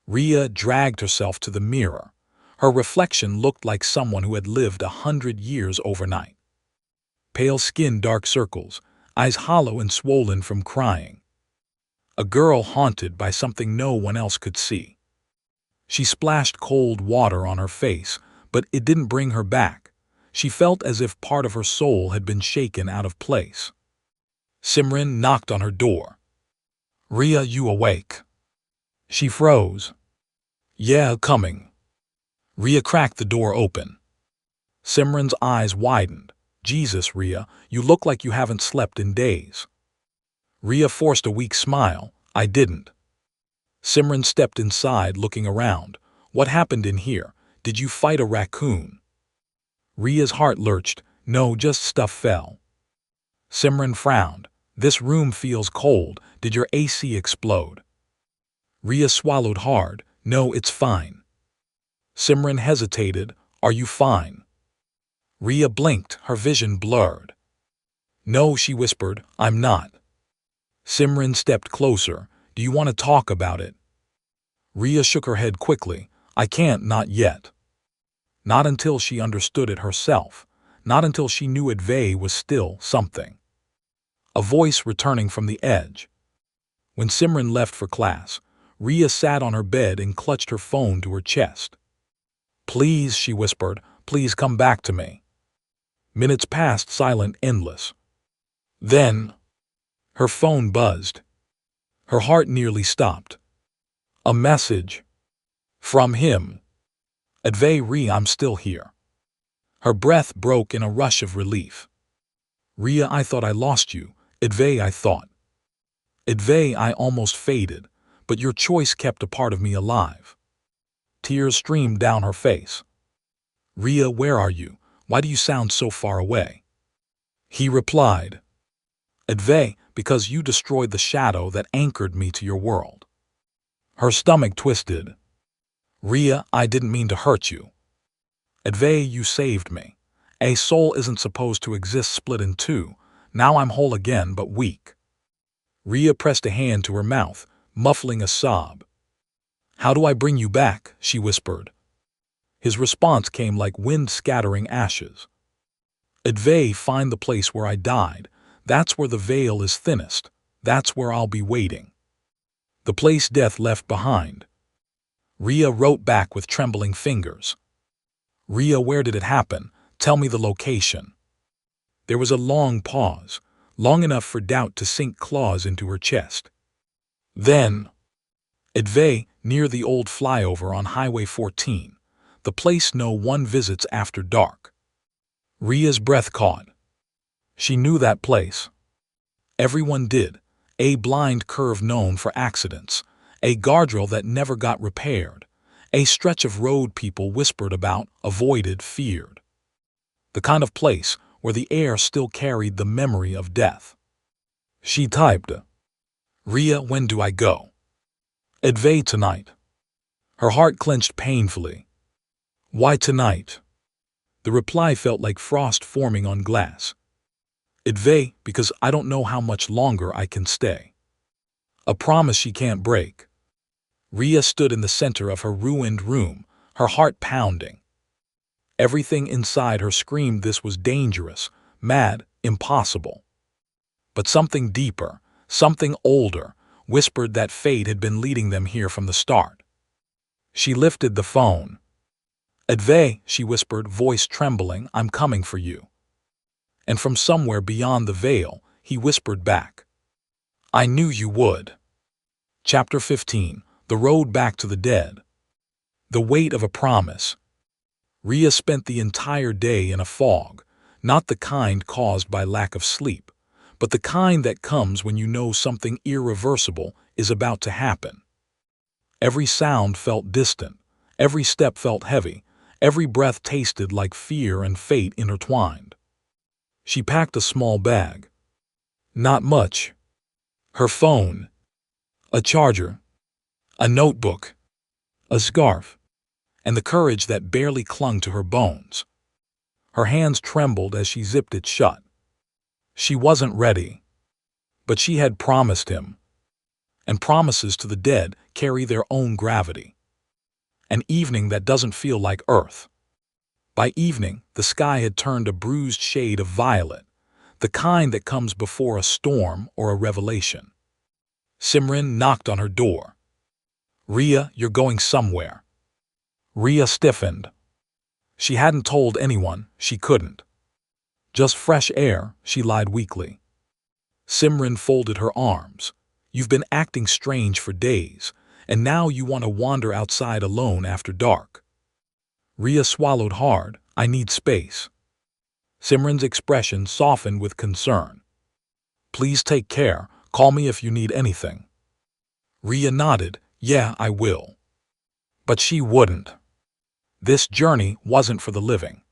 Rhea dragged herself to the mirror. Her reflection looked like someone who had lived 100 years overnight. Pale skin, dark circles, eyes hollow and swollen from crying. A girl haunted by something no one else could see. She splashed cold water on her face, but it didn't bring her back. She felt as if part of her soul had been shaken out of place. Simran knocked on her door. "Rhea, you awake?" She froze. "Yeah, coming." Rhea cracked the door open. Simran's eyes widened. "Jesus, Rhea, you look like you haven't slept in days." Rhea forced a weak smile. "I didn't." Simran stepped inside, looking around. "What happened in here? Did you fight a raccoon?" Rhea's heart lurched. "No, just stuff fell." Simran frowned. "This room feels cold. Did your AC explode?" Rhea swallowed hard. "No, it's fine." Simran hesitated. "Are you fine?" Rhea blinked, her vision blurred. "No," she whispered, "I'm not." Simran stepped closer. "Do you want to talk about it?" Rhea shook her head quickly. "I can't, not yet." Not until she understood it herself. Not until she knew Advay was still something. A voice returning from the edge. When Simran left for class, Rhea sat on her bed and clutched her phone to her chest. "Please," she whispered, "please come back to me." Minutes passed, silent, endless. Then, her phone buzzed. Her heart nearly stopped. A message. From him. "Advay, Rhea, I'm still here." Her breath broke in a rush of relief. "Rhea, I thought I lost you. Advay, I thought. Advay, I almost faded, but your choice kept a part of me alive." Tears streamed down her face. "Rhea, where are you? Why do you sound so far away?" He replied, "Advay, because you destroyed the shadow that anchored me to your world." Her stomach twisted. "Rhea, I didn't mean to hurt you." "Advay, you saved me. A soul isn't supposed to exist split in two. Now I'm whole again, but weak." Rhea pressed a hand to her mouth, muffling a sob. "How do I bring you back?" she whispered. His response came like wind scattering ashes. "Advay, find the place where I died. That's where the veil is thinnest. That's where I'll be waiting. The place death left behind." Rhea wrote back with trembling fingers. "Rhea, where did it happen? Tell me the location." There was a long pause, long enough for doubt to sink claws into her chest. Then, "Advay, near the old flyover on Highway 14, the place no one visits after dark." Rhea's breath caught. She knew that place. Everyone did. A blind curve known for accidents. A guardrail that never got repaired. A stretch of road people whispered about, avoided, feared. The kind of place where the air still carried the memory of death. She typed, "Rhea, when do I go?" "Advay tonight." Her heart clenched painfully. "Why tonight?" The reply felt like frost forming on glass. "Advay, because I don't know how much longer I can stay." A promise she can't break. Rhea stood in the center of her ruined room, her heart pounding. Everything inside her screamed this was dangerous, mad, impossible. But something deeper, something older, whispered that fate had been leading them here from the start. She lifted the phone. "Advay," she whispered, voice trembling, "I'm coming for you." And from somewhere beyond the veil, he whispered back, "I knew you would." Chapter 15. The Road Back to the Dead. The weight of a promise. Rhea spent the entire day in a fog, not the kind caused by lack of sleep, but the kind that comes when you know something irreversible is about to happen. Every sound felt distant, every step felt heavy, every breath tasted like fear and fate intertwined. She packed a small bag. Not much. Her phone, a charger, a notebook, a scarf, and the courage that barely clung to her bones. Her hands trembled as she zipped it shut. She wasn't ready, but she had promised him, and promises to the dead carry their own gravity. An evening that doesn't feel like Earth. By evening, the sky had turned a bruised shade of violet, the kind that comes before a storm or a revelation. Simran knocked on her door. "Rhea, you're going somewhere." Rhea stiffened. She hadn't told anyone, she couldn't. "Just fresh air," she lied weakly. Simran folded her arms. "You've been acting strange for days, and now you want to wander outside alone after dark." Rhea swallowed hard. "I need space." Simran's expression softened with concern. "Please take care. Call me if you need anything." Rhea nodded. "Yeah, I will." But she wouldn't. This journey wasn't for the living.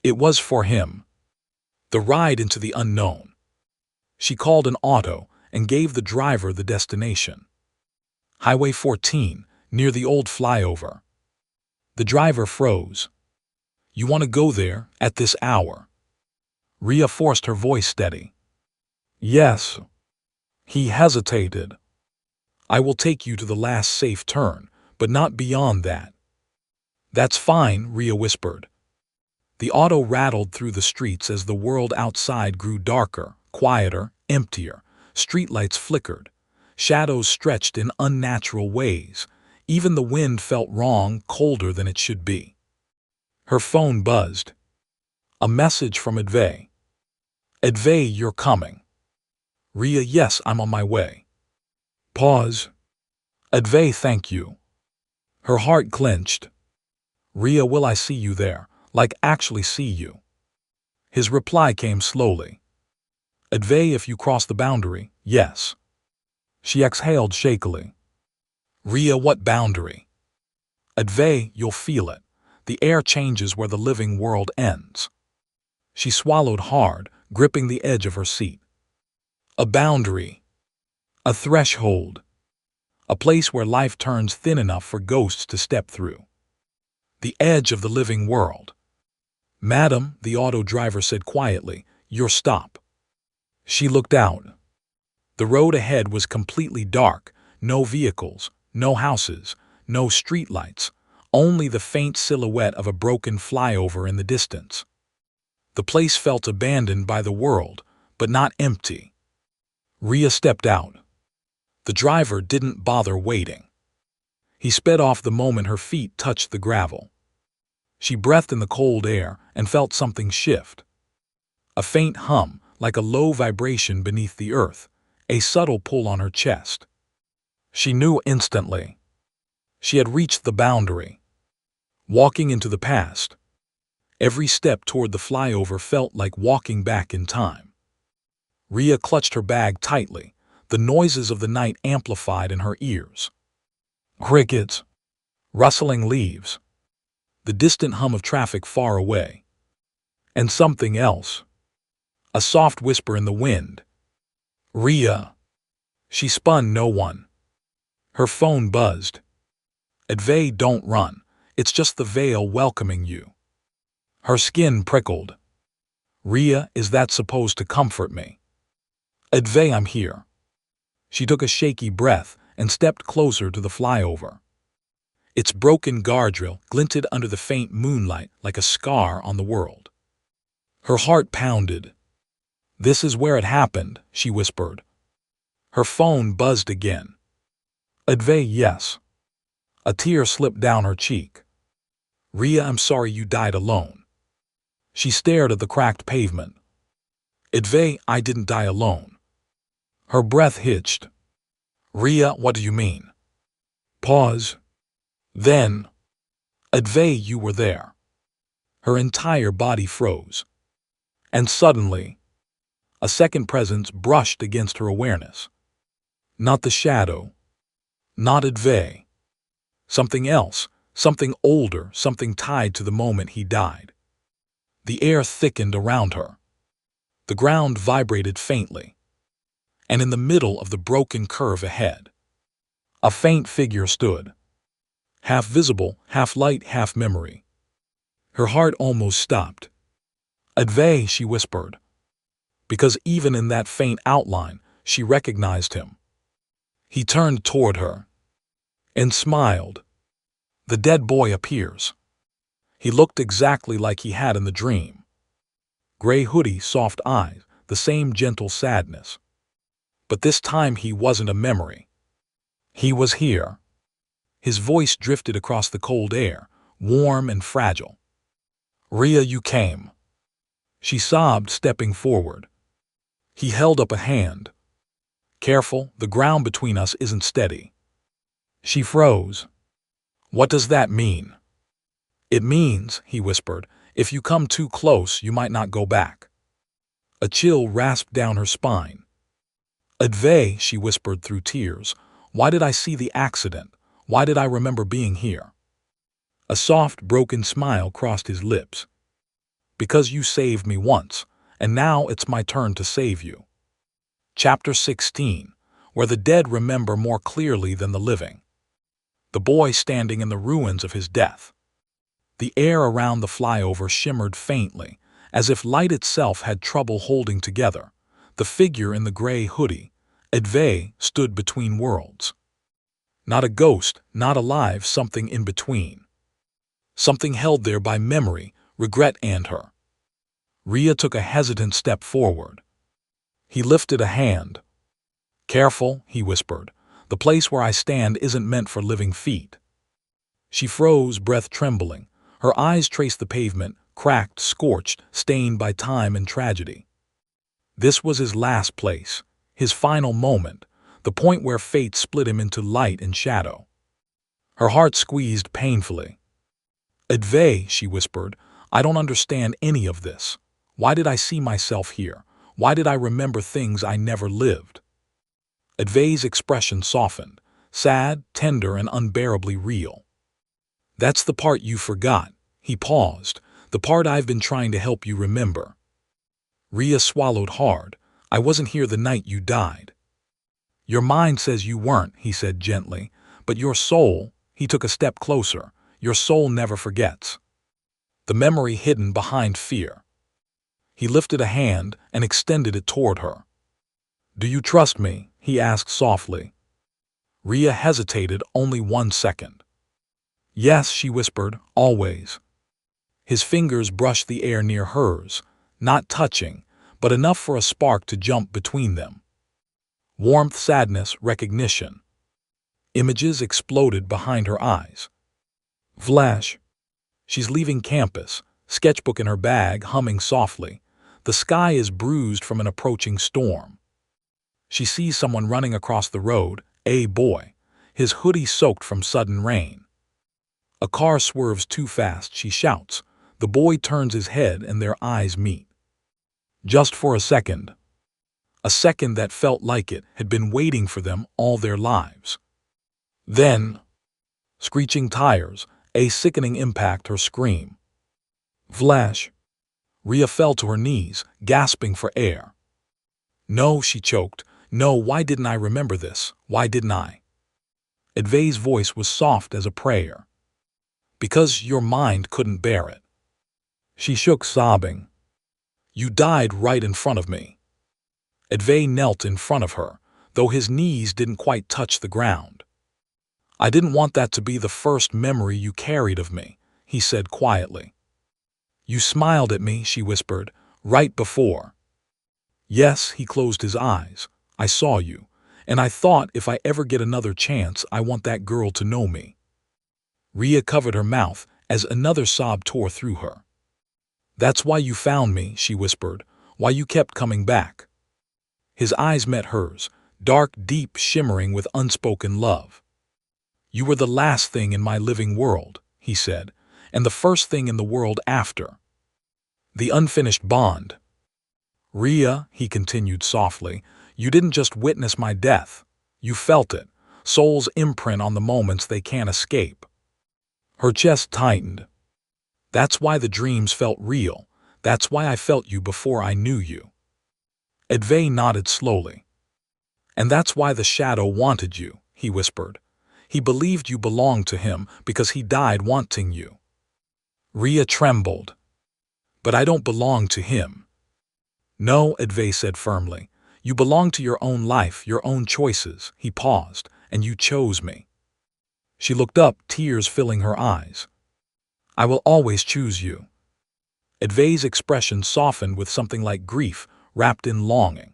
It was for him. The ride into the unknown. She called an auto and gave the driver the destination. Highway 14, near the old flyover. The driver froze. "You want to go there, at this hour?" Rhea forced her voice steady. "Yes." He hesitated. "I will take you to the last safe turn, but not beyond that." "That's fine," Rhea whispered. The auto rattled through the streets as the world outside grew darker, quieter, emptier. Streetlights flickered. Shadows stretched in unnatural ways. Even the wind felt wrong, colder than it should be. Her phone buzzed. A message from Advay. "Advay, you're coming." Rhea, "Yes, I'm on my way." Pause. "Advay, thank you." Her heart clenched. "Rhea, will I see you there? Like actually see you?" His reply came slowly. "Advay, if you cross the boundary, yes." She exhaled shakily. "Rhea, what boundary?" "Advay, you'll feel it. The air changes where the living world ends." She swallowed hard, gripping the edge of her seat. A boundary. A threshold. A place where life turns thin enough for ghosts to step through. The edge of the living world. "Madam," the auto driver said quietly, "your stop." She looked out. The road ahead was completely dark, no vehicles, no houses, no streetlights, only the faint silhouette of a broken flyover in the distance. The place felt abandoned by the world, but not empty. Rhea stepped out. The driver didn't bother waiting. He sped off the moment her feet touched the gravel. She breathed in the cold air and felt something shift. A faint hum, like a low vibration beneath the earth, a subtle pull on her chest. She knew instantly. She had reached the boundary. Walking into the past. Every step toward the flyover felt like walking back in time. Rhea clutched her bag tightly, the noises of the night amplified in her ears. Crickets, rustling leaves, the distant hum of traffic far away. And something else. A soft whisper in the wind. Rhea. She spun no one. Her phone buzzed. Advay, don't run. It's just the veil welcoming you. Her skin prickled. Rhea, is that supposed to comfort me? Advay, I'm here. She took a shaky breath and stepped closer to the flyover. Its broken guardrail glinted under the faint moonlight like a scar on the world. Her heart pounded. This is where it happened, she whispered. Her phone buzzed again. Advay, yes. A tear slipped down her cheek. Rhea, I'm sorry you died alone. She stared at the cracked pavement. Advay, I didn't die alone. Her breath hitched. Rhea, what do you mean? Pause. Then, Advay, you were there. Her entire body froze. And suddenly, a second presence brushed against her awareness. Not the shadow. Not Advay. Something else, something older, something tied to the moment he died. The air thickened around her. The ground vibrated faintly. And in the middle of the broken curve ahead, a faint figure stood. Half visible, half light, half memory. Her heart almost stopped. Advay, she whispered. Because even in that faint outline, she recognized him. He turned toward her and smiled. The dead boy appears. He looked exactly like he had in the dream. Gray hoodie, soft eyes, the same gentle sadness. But this time he wasn't a memory. He was here. His voice drifted across the cold air, warm and fragile. Rhea, you came. She sobbed, stepping forward. He held up a hand. Careful, the ground between us isn't steady. She froze. What does that mean? It means, he whispered, if you come too close, you might not go back. A chill rasped down her spine. Advay, she whispered through tears, why did I see the accident? Why did I remember being here? A soft, broken smile crossed his lips. Because you saved me once, and now it's my turn to save you. Chapter 16, where the dead remember more clearly than the living. The boy standing in the ruins of his death. The air around the flyover shimmered faintly, as if light itself had trouble holding together. The figure in the gray hoodie, Advay, stood between worlds. Not a ghost, not alive, something in between. Something held there by memory, regret, and her. Rhea took a hesitant step forward. He lifted a hand. Careful, he whispered. The place where I stand isn't meant for living feet. She froze, breath trembling. Her eyes traced the pavement, cracked, scorched, stained by time and tragedy. This was his last place, his final moment, the point where fate split him into light and shadow. Her heart squeezed painfully. Advay, she whispered, I don't understand any of this. Why did I see myself here? Why did I remember things I never lived? Advay's expression softened, sad, tender, and unbearably real. That's the part you forgot. He paused, the part I've been trying to help you remember. Rhea swallowed hard. I wasn't here the night you died. Your mind says you weren't, he said gently, but your soul, he took a step closer, your soul never forgets. The memory hidden behind fear. He lifted a hand and extended it toward her. Do you trust me? He asked softly. Rhea hesitated only 1 second. Yes, she whispered, always. His fingers brushed the air near hers, not touching, but enough for a spark to jump between them. Warmth, sadness, recognition. Images exploded behind her eyes. Flash. She's leaving campus, sketchbook in her bag, humming softly. The sky is bruised from an approaching storm. She sees someone running across the road, a boy, his hoodie soaked from sudden rain. A car swerves too fast, she shouts. The boy turns his head and their eyes meet. Just for a second. a second that felt like it had been waiting for them all their lives. Then, screeching tires, a sickening impact, her scream. Flash. Rhea fell to her knees, gasping for air. No, she choked. No, why didn't I remember this? Why didn't I? Advay's voice was soft as a prayer. Because your mind couldn't bear it. She shook, sobbing. You died right in front of me. Advay knelt in front of her, though his knees didn't quite touch the ground. I didn't want that to be the first memory you carried of me, he said quietly. You smiled at me, she whispered, right before. Yes, he closed his eyes. I saw you, and I thought if I ever get another chance, I want that girl to know me. Rhea covered her mouth as another sob tore through her. That's why you found me, she whispered, why you kept coming back. His eyes met hers, dark, deep, shimmering with unspoken love. You were the last thing in my living world, he said, and the first thing in the world after. The unfinished bond. Rhea, he continued softly, you didn't just witness my death. You felt it, soul's imprint on the moments they can't escape. Her chest tightened. That's why the dreams felt real. That's why I felt you before I knew you. Advay nodded slowly. And that's why the shadow wanted you, he whispered. He believed you belonged to him because he died wanting you. Rhea trembled. But I don't belong to him. No, Advay said firmly. You belong to your own life, your own choices. He paused, and you chose me. She looked up, tears filling her eyes. I will always choose you. Advay's expression softened with something like grief, wrapped in longing.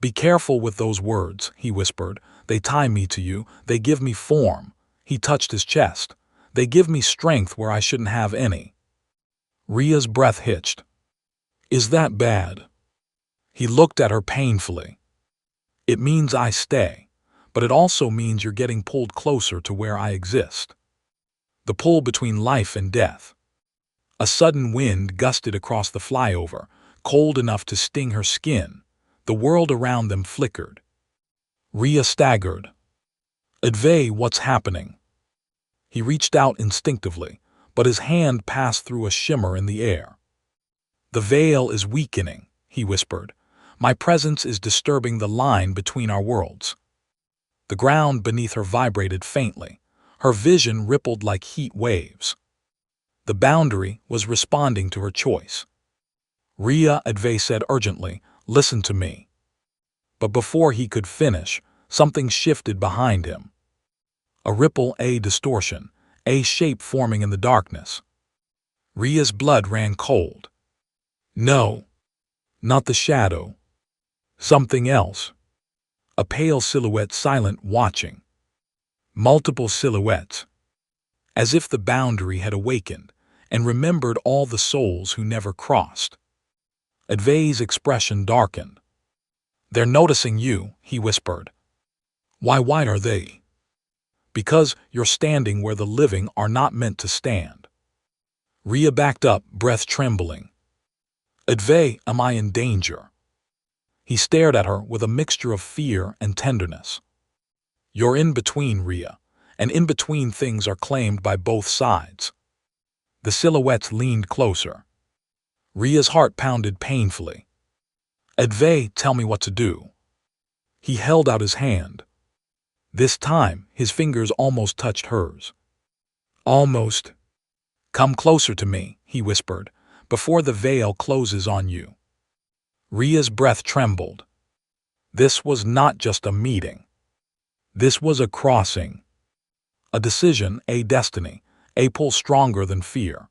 Be careful with those words, he whispered. They tie me to you, they give me form. He touched his chest. They give me strength where I shouldn't have any. Rhea's breath hitched. Is that bad? He looked at her painfully. It means I stay, but it also means you're getting pulled closer to where I exist. The pull between life and death. A sudden wind gusted across the flyover, cold enough to sting her skin. The world around them flickered. Rhea staggered. Advay, what's happening? He reached out instinctively, but his hand passed through a shimmer in the air. The veil is weakening, he whispered. My presence is disturbing the line between our worlds. The ground beneath her vibrated faintly. Her vision rippled like heat waves. The boundary was responding to her choice. Rhea, Advay said urgently, listen to me. But before he could finish, something shifted behind him. A ripple, a distortion, a shape forming in the darkness. Rhea's blood ran cold. No, not the shadow. Something else. A pale silhouette, silent, watching. Multiple silhouettes. As if the boundary had awakened and remembered all the souls who never crossed. Advay's expression darkened. They're noticing you, he whispered. Why are they? Because you're standing where the living are not meant to stand. Rhea backed up, breath trembling. Advay, am I in danger? He stared at her with a mixture of fear and tenderness. You're in between, Rhea, and in between things are claimed by both sides. The silhouettes leaned closer. Rhea's heart pounded painfully. Advay, tell me what to do. He held out his hand. This time, his fingers almost touched hers. Almost. Come closer to me, he whispered, before the veil closes on you. Rhea's breath trembled. This was not just a meeting. This was a crossing. A decision, a destiny, a pull stronger than fear.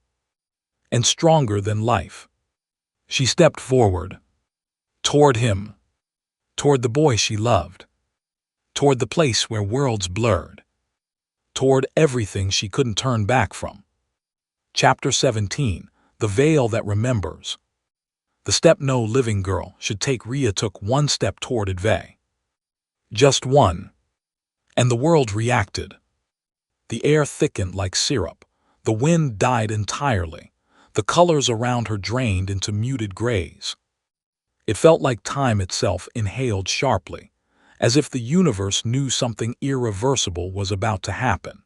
And stronger than life. She stepped forward. Toward him. Toward the boy she loved. Toward the place where worlds blurred. Toward everything she couldn't turn back from. Chapter 17. The Veil That Remembers. The step no living girl should take. Rhea took one step toward Advay. Just one. And the world reacted. The air thickened like syrup. The wind died entirely. The colors around her drained into muted grays. It felt like time itself inhaled sharply, as if the universe knew something irreversible was about to happen.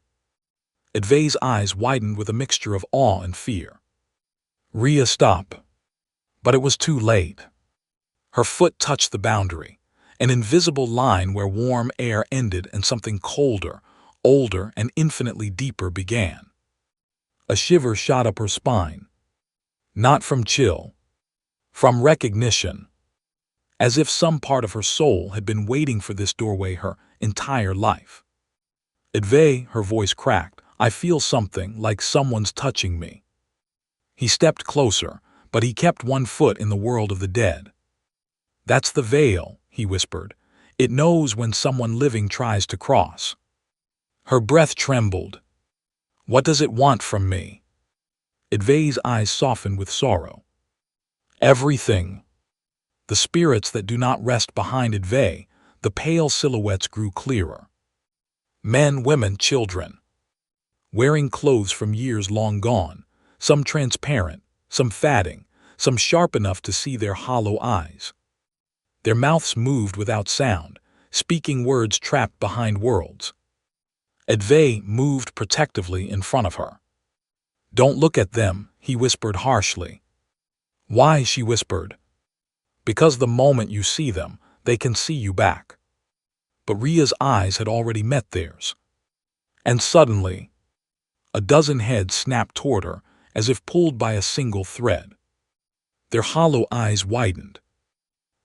Advay's eyes widened with a mixture of awe and fear. Rhea stopped. But it was too late. Her foot touched the boundary, an invisible line where warm air ended and something colder, older, and infinitely deeper began. A shiver shot up her spine. Not from chill, from recognition. As if some part of her soul had been waiting for this doorway her entire life. Advay, her voice cracked, I feel something like someone's touching me. He stepped closer, but he kept one foot in the world of the dead. That's the veil, he whispered. It knows when someone living tries to cross. Her breath trembled. What does it want from me? Advay's eyes softened with sorrow. Everything. The spirits that do not rest behind Advay, the pale silhouettes grew clearer. Men, women, children. Wearing clothes from years long gone, some transparent, some fading, some sharp enough to see their hollow eyes. Their mouths moved without sound, speaking words trapped behind worlds. Advay moved protectively in front of her. Don't look at them, he whispered harshly. Why, she whispered. Because the moment you see them, they can see you back. But Rhea's eyes had already met theirs. And suddenly, a dozen heads snapped toward her, as if pulled by a single thread. Their hollow eyes widened.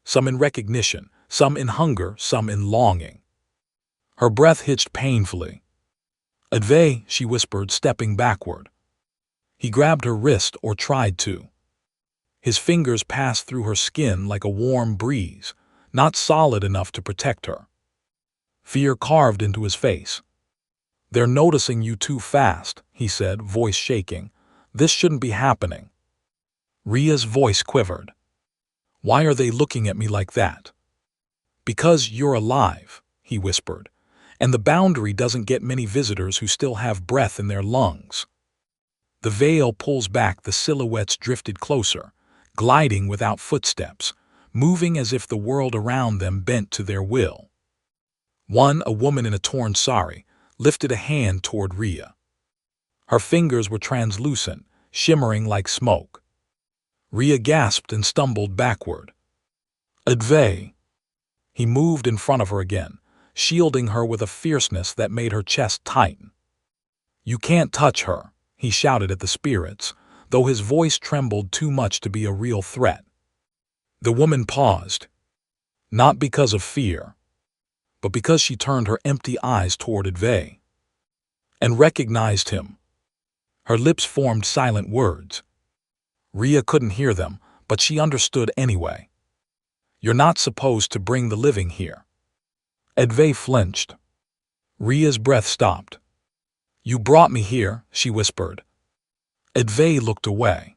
Some in recognition, some in hunger, some in longing. Her breath hitched painfully. Advay, she whispered, stepping backward. He grabbed her wrist, or tried to. His fingers passed through her skin like a warm breeze, not solid enough to protect her. Fear carved into his face. They're noticing you too fast, he said, voice shaking. This shouldn't be happening. Rhea's voice quivered. Why are they looking at me like that? Because you're alive, he whispered, and the boundary doesn't get many visitors who still have breath in their lungs. The veil pulls back, the silhouettes drifted closer, gliding without footsteps, moving as if the world around them bent to their will. One, a woman in a torn sari, lifted a hand toward Rhea. Her fingers were translucent, shimmering like smoke. Rhea gasped and stumbled backward. Advay. He moved in front of her again, shielding her with a fierceness that made her chest tighten. You can't touch her, he shouted at the spirits, though his voice trembled too much to be a real threat. The woman paused, not because of fear, but because she turned her empty eyes toward Advay and recognized him. Her lips formed silent words. Rhea couldn't hear them, but she understood anyway. You're not supposed to bring the living here. Advay flinched. Rhea's breath stopped. You brought me here, she whispered. Advay looked away.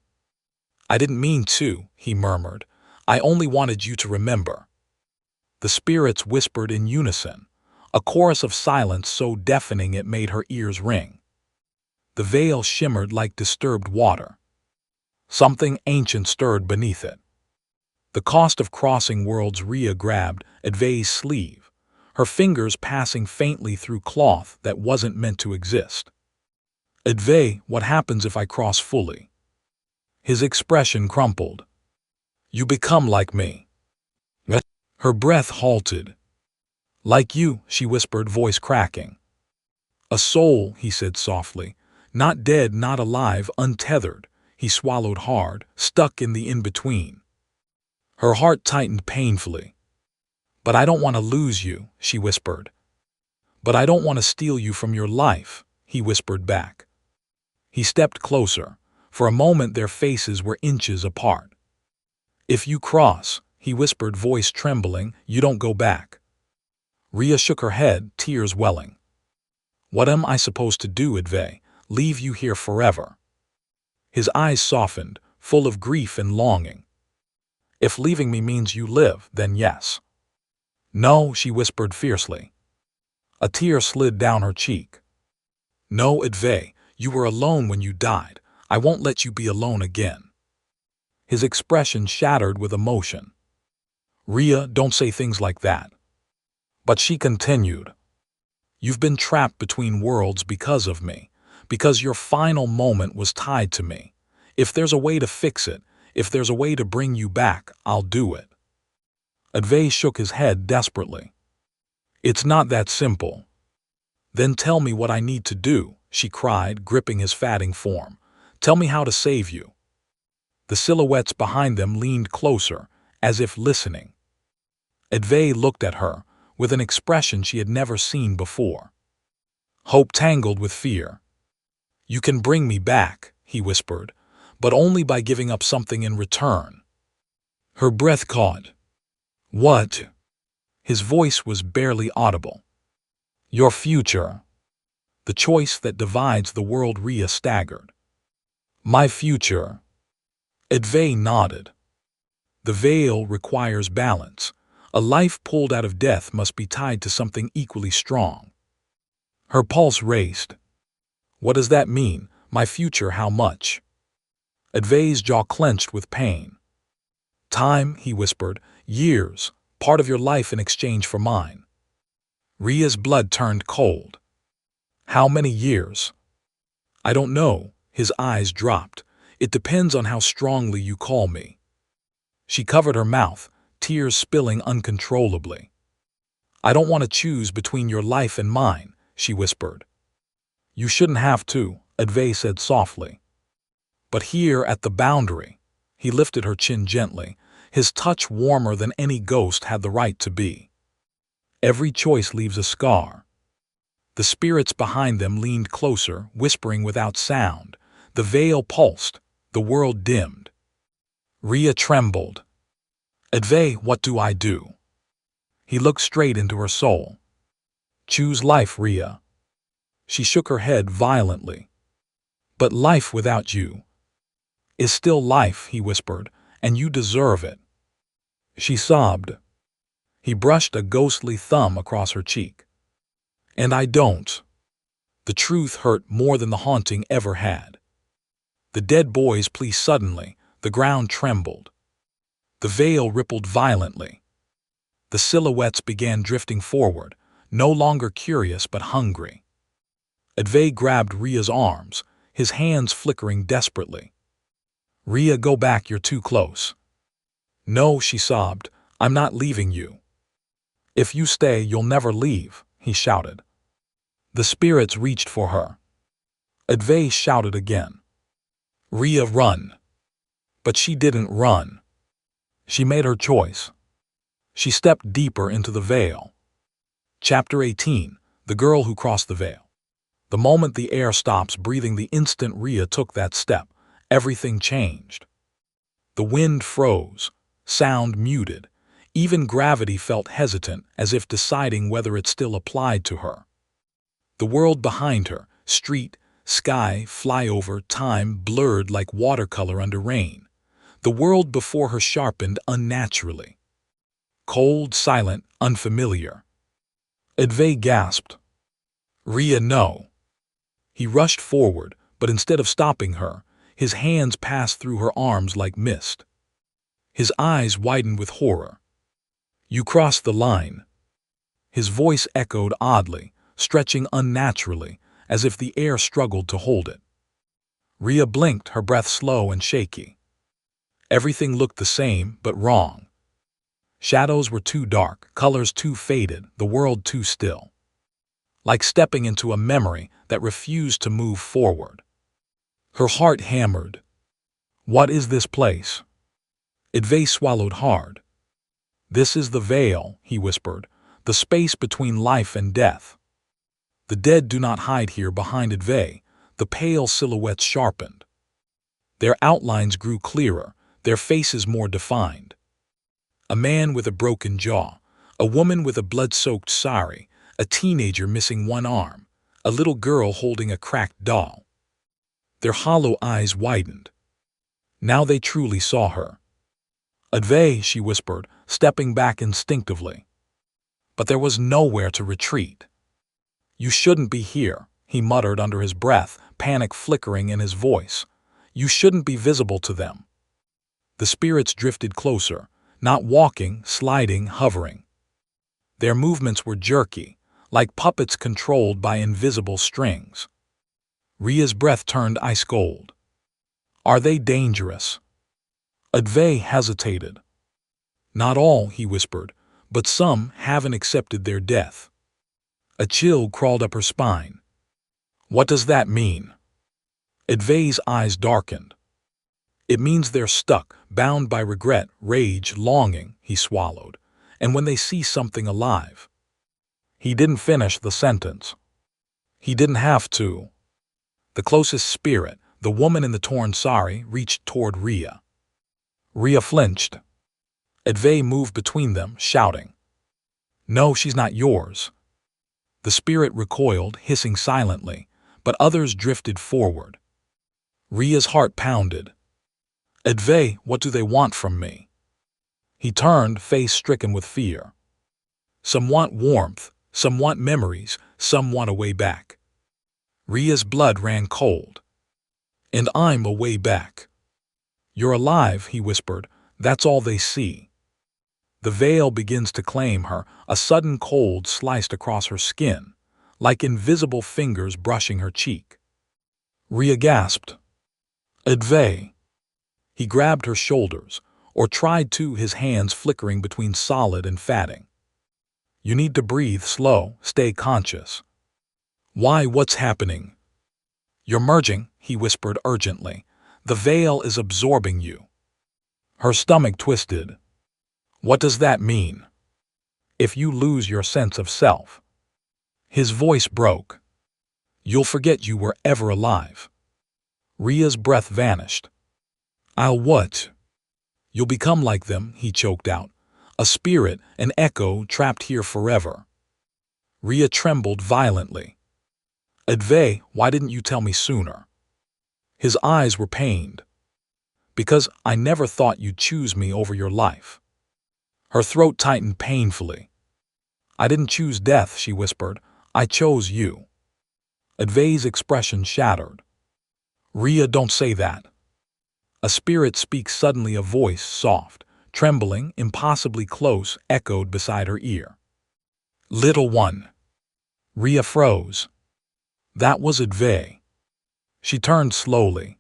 I didn't mean to, he murmured. I only wanted you to remember. The spirits whispered in unison, a chorus of silence so deafening it made her ears ring. The veil shimmered like disturbed water. Something ancient stirred beneath it. The cost of crossing worlds. Rhea grabbed Advay's sleeve, her fingers passing faintly through cloth that wasn't meant to exist. Advay, what happens if I cross fully? His expression crumpled. You become like me. Her breath halted. Like you, she whispered, voice cracking. A soul, he said softly, not dead, not alive, untethered. He swallowed hard, stuck in the in-between. Her heart tightened painfully. But I don't want to lose you, she whispered. But I don't want to steal you from your life, he whispered back. He stepped closer. For a moment their faces were inches apart. If you cross, he whispered, voice trembling, you don't go back. Rhea shook her head, tears welling. What am I supposed to do, Advay? Leave you here forever? His eyes softened, full of grief and longing. If leaving me means you live, then yes. No, she whispered fiercely. A tear slid down her cheek. No, Advay, you were alone when you died. I won't let you be alone again. His expression shattered with emotion. Rhea, don't say things like that. But she continued. You've been trapped between worlds because of me, because your final moment was tied to me. If there's a way to fix it, if there's a way to bring you back, I'll do it. Advay shook his head desperately. It's not that simple. Then tell me what I need to do, she cried, gripping his fatting form. Tell me how to save you. The silhouettes behind them leaned closer, as if listening. Advay looked at her, with an expression she had never seen before. Hope tangled with fear. You can bring me back, he whispered, but only by giving up something in return. Her breath caught. What? His voice was barely audible. Your future. The choice that divides the world. Rhea staggered. My future. Advay nodded. The veil requires balance. A life pulled out of death must be tied to something equally strong. Her pulse raced. What does that mean? My future, how much? Advay's jaw clenched with pain. Time, he whispered. Years. Part of your life in exchange for mine. Rhea's blood turned cold. How many years? I don't know. His eyes dropped. It depends on how strongly you call me. She covered her mouth, tears spilling uncontrollably. I don't want to choose between your life and mine, she whispered. You shouldn't have to, Advay said softly. But here at the boundary, he lifted her chin gently, his touch warmer than any ghost had the right to be. Every choice leaves a scar. The spirits behind them leaned closer, whispering without sound. The veil pulsed, the world dimmed. Rhea trembled. Advay, what do I do? He looked straight into her soul. Choose life, Rhea. She shook her head violently. But life without you is still life, he whispered, and you deserve it. She sobbed. He brushed a ghostly thumb across her cheek. And I don't. The truth hurt more than the haunting ever had. The dead boy's plea suddenly, the ground trembled. The veil rippled violently. The silhouettes began drifting forward, no longer curious but hungry. Advay grabbed Rhea's arms, his hands flickering desperately. Rhea, go back, you're too close. No, she sobbed, I'm not leaving you. If you stay, you'll never leave, he shouted. The spirits reached for her. Advay shouted again. Rhea, run. But she didn't run. She made her choice. She stepped deeper into the veil. Chapter 18. The Girl Who Crossed the Veil. The moment the air stops breathing, the instant Rhea took that step, everything changed. The wind froze, sound muted. Even gravity felt hesitant, as if deciding whether it still applied to her. The world behind her, street, sky, flyover, time, blurred like watercolor under rain. The world before her sharpened unnaturally. Cold, silent, unfamiliar. Advay gasped. Rhea, no. He rushed forward, but instead of stopping her, his hands passed through her arms like mist. His eyes widened with horror. You crossed the line. His voice echoed oddly, stretching unnaturally, as if the air struggled to hold it. Rhea blinked, her breath slow and shaky. Everything looked the same, but wrong. Shadows were too dark, colors too faded, the world too still. Like stepping into a memory that refused to move forward. Her heart hammered. What is this place? Advay swallowed hard. This is the veil, he whispered, the space between life and death. The dead do not hide here. Behind Advay, the pale silhouettes sharpened. Their outlines grew clearer, their faces more defined. A man with a broken jaw, a woman with a blood-soaked sari, a teenager missing one arm, a little girl holding a cracked doll. Their hollow eyes widened. Now they truly saw her. Advay, she whispered, stepping back instinctively. But there was nowhere to retreat. You shouldn't be here, he muttered under his breath, panic flickering in his voice. You shouldn't be visible to them. The spirits drifted closer, not walking, sliding, hovering. Their movements were jerky, like puppets controlled by invisible strings. Rhea's breath turned ice cold. Are they dangerous? Advay hesitated. Not all, he whispered, but some haven't accepted their death. A chill crawled up her spine. What does that mean? Advay's eyes darkened. It means they're stuck, bound by regret, rage, longing, he swallowed, and when they see something alive. He didn't finish the sentence. He didn't have to. The closest spirit, the woman in the torn sari, reached toward Rhea. Rhea flinched. Advay moved between them, shouting, "No, she's not yours." The spirit recoiled, hissing silently, but others drifted forward. Rhea's heart pounded. Advay, what do they want from me? He turned, face stricken with fear. Some want warmth, some want memories, some want a way back. Rhea's blood ran cold. And I'm a way back. You're alive, he whispered. That's all they see. The veil begins to claim her, a sudden cold sliced across her skin, like invisible fingers brushing her cheek. Rhea gasped. Advay. He grabbed her shoulders, or tried to, his hands flickering between solid and fatting. You need to breathe slow, stay conscious. Why, what's happening? You're merging, he whispered urgently. The veil is absorbing you. Her stomach twisted. What does that mean? If you lose your sense of self. His voice broke. You'll forget you were ever alive. Rhea's breath vanished. I'll what? You'll become like them, he choked out. A spirit, an echo trapped here forever. Rhea trembled violently. Advay, why didn't you tell me sooner? His eyes were pained. Because I never thought you'd choose me over your life. Her throat tightened painfully. I didn't choose death, she whispered. I chose you. Advay's expression shattered. Rhea, don't say that. A spirit speaks suddenly, a voice, soft, trembling, impossibly close, echoed beside her ear. Little one. Rhea froze. That was Advay. She turned slowly.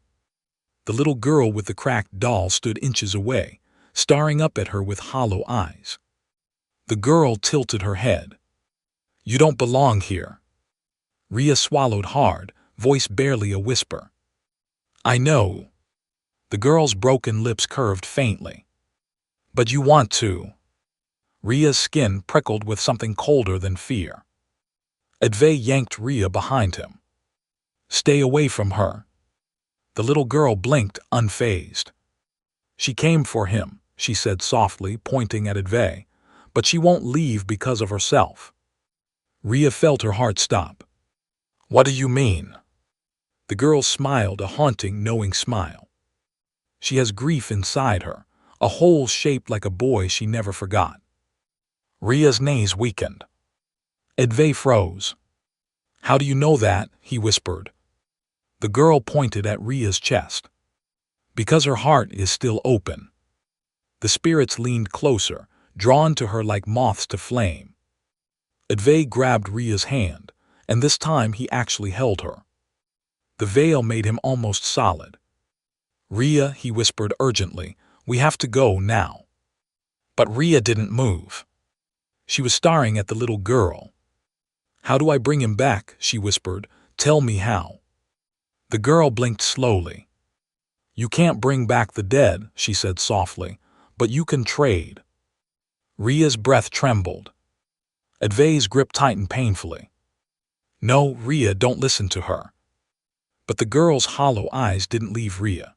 The little girl with the cracked doll stood inches away, staring up at her with hollow eyes. The girl tilted her head. You don't belong here. Rhea swallowed hard, voice barely a whisper. I know. The girl's broken lips curved faintly. But you want to. Rhea's skin prickled with something colder than fear. Advay yanked Rhea behind him. Stay away from her. The little girl blinked, unfazed. She came for him, she said softly, pointing at Advay, but she won't leave because of herself. Rhea felt her heart stop. What do you mean? The girl smiled, a haunting, knowing smile. She has grief inside her, a hole shaped like a boy she never forgot. Rhea's knees weakened. Advay froze. How do you know that? He whispered. The girl pointed at Rhea's chest. Because her heart is still open. The spirits leaned closer, drawn to her like moths to flame. Advay grabbed Rhea's hand, and this time he actually held her. The veil made him almost solid. Rhea, he whispered urgently, we have to go now. But Rhea didn't move. She was staring at the little girl. How do I bring him back? She whispered. Tell me how. The girl blinked slowly. You can't bring back the dead, she said softly, but you can trade. Rhea's breath trembled. Advay's grip tightened painfully. No, Rhea, don't listen to her. But the girl's hollow eyes didn't leave Rhea.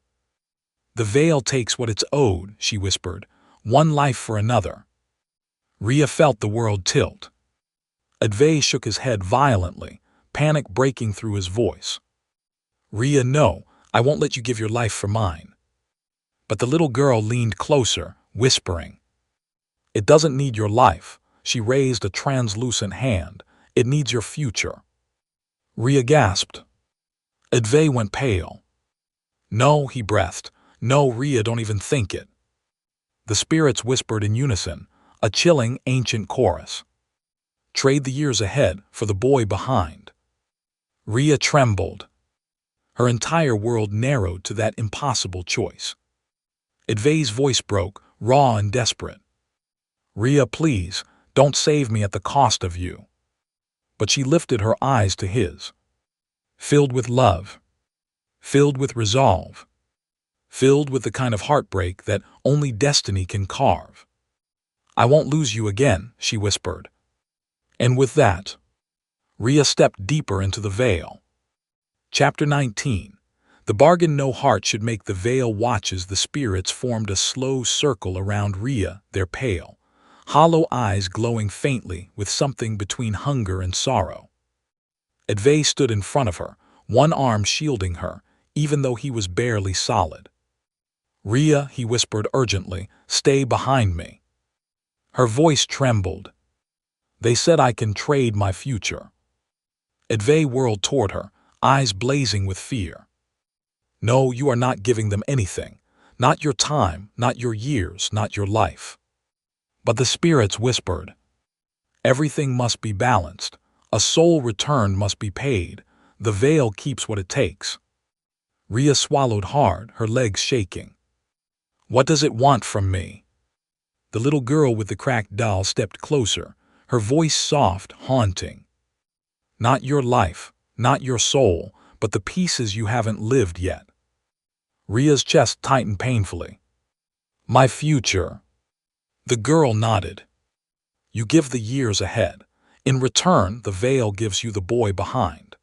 The veil takes what it's owed, she whispered, one life for another. Rhea felt the world tilt. Advay shook his head violently, panic breaking through his voice. Rhea, no, I won't let you give your life for mine. But the little girl leaned closer, whispering. It doesn't need your life, she raised a translucent hand. It needs your future. Rhea gasped. Advay went pale. No, he breathed. No, Rhea, don't even think it. The spirits whispered in unison, a chilling, ancient chorus. Trade the years ahead for the boy behind. Rhea trembled. Her entire world narrowed to that impossible choice. Advay's voice broke, raw and desperate. Rhea, please, don't save me at the cost of you. But she lifted her eyes to his. Filled with love. Filled with resolve. Filled with the kind of heartbreak that only destiny can carve. I won't lose you again, she whispered. And with that, Rhea stepped deeper into the veil. Chapter 19. The bargain no heart should make. The veil watches. The spirits formed a slow circle around Rhea, their pale, hollow eyes glowing faintly with something between hunger and sorrow. Advay stood in front of her, one arm shielding her, even though he was barely solid. Rhea, he whispered urgently, stay behind me. Her voice trembled. They said I can trade my future. Advay whirled toward her, eyes blazing with fear. No, you are not giving them anything. Not your time, not your years, not your life. But the spirits whispered. Everything must be balanced. A soul returned must be paid. The veil keeps what it takes. Rhea swallowed hard, her legs shaking. What does it want from me? The little girl with the cracked doll stepped closer, her voice soft, haunting. Not your life, not your soul, but the pieces you haven't lived yet. Rhea's chest tightened painfully. My future. The girl nodded. You give the years ahead. In return, the veil gives you the boy behind.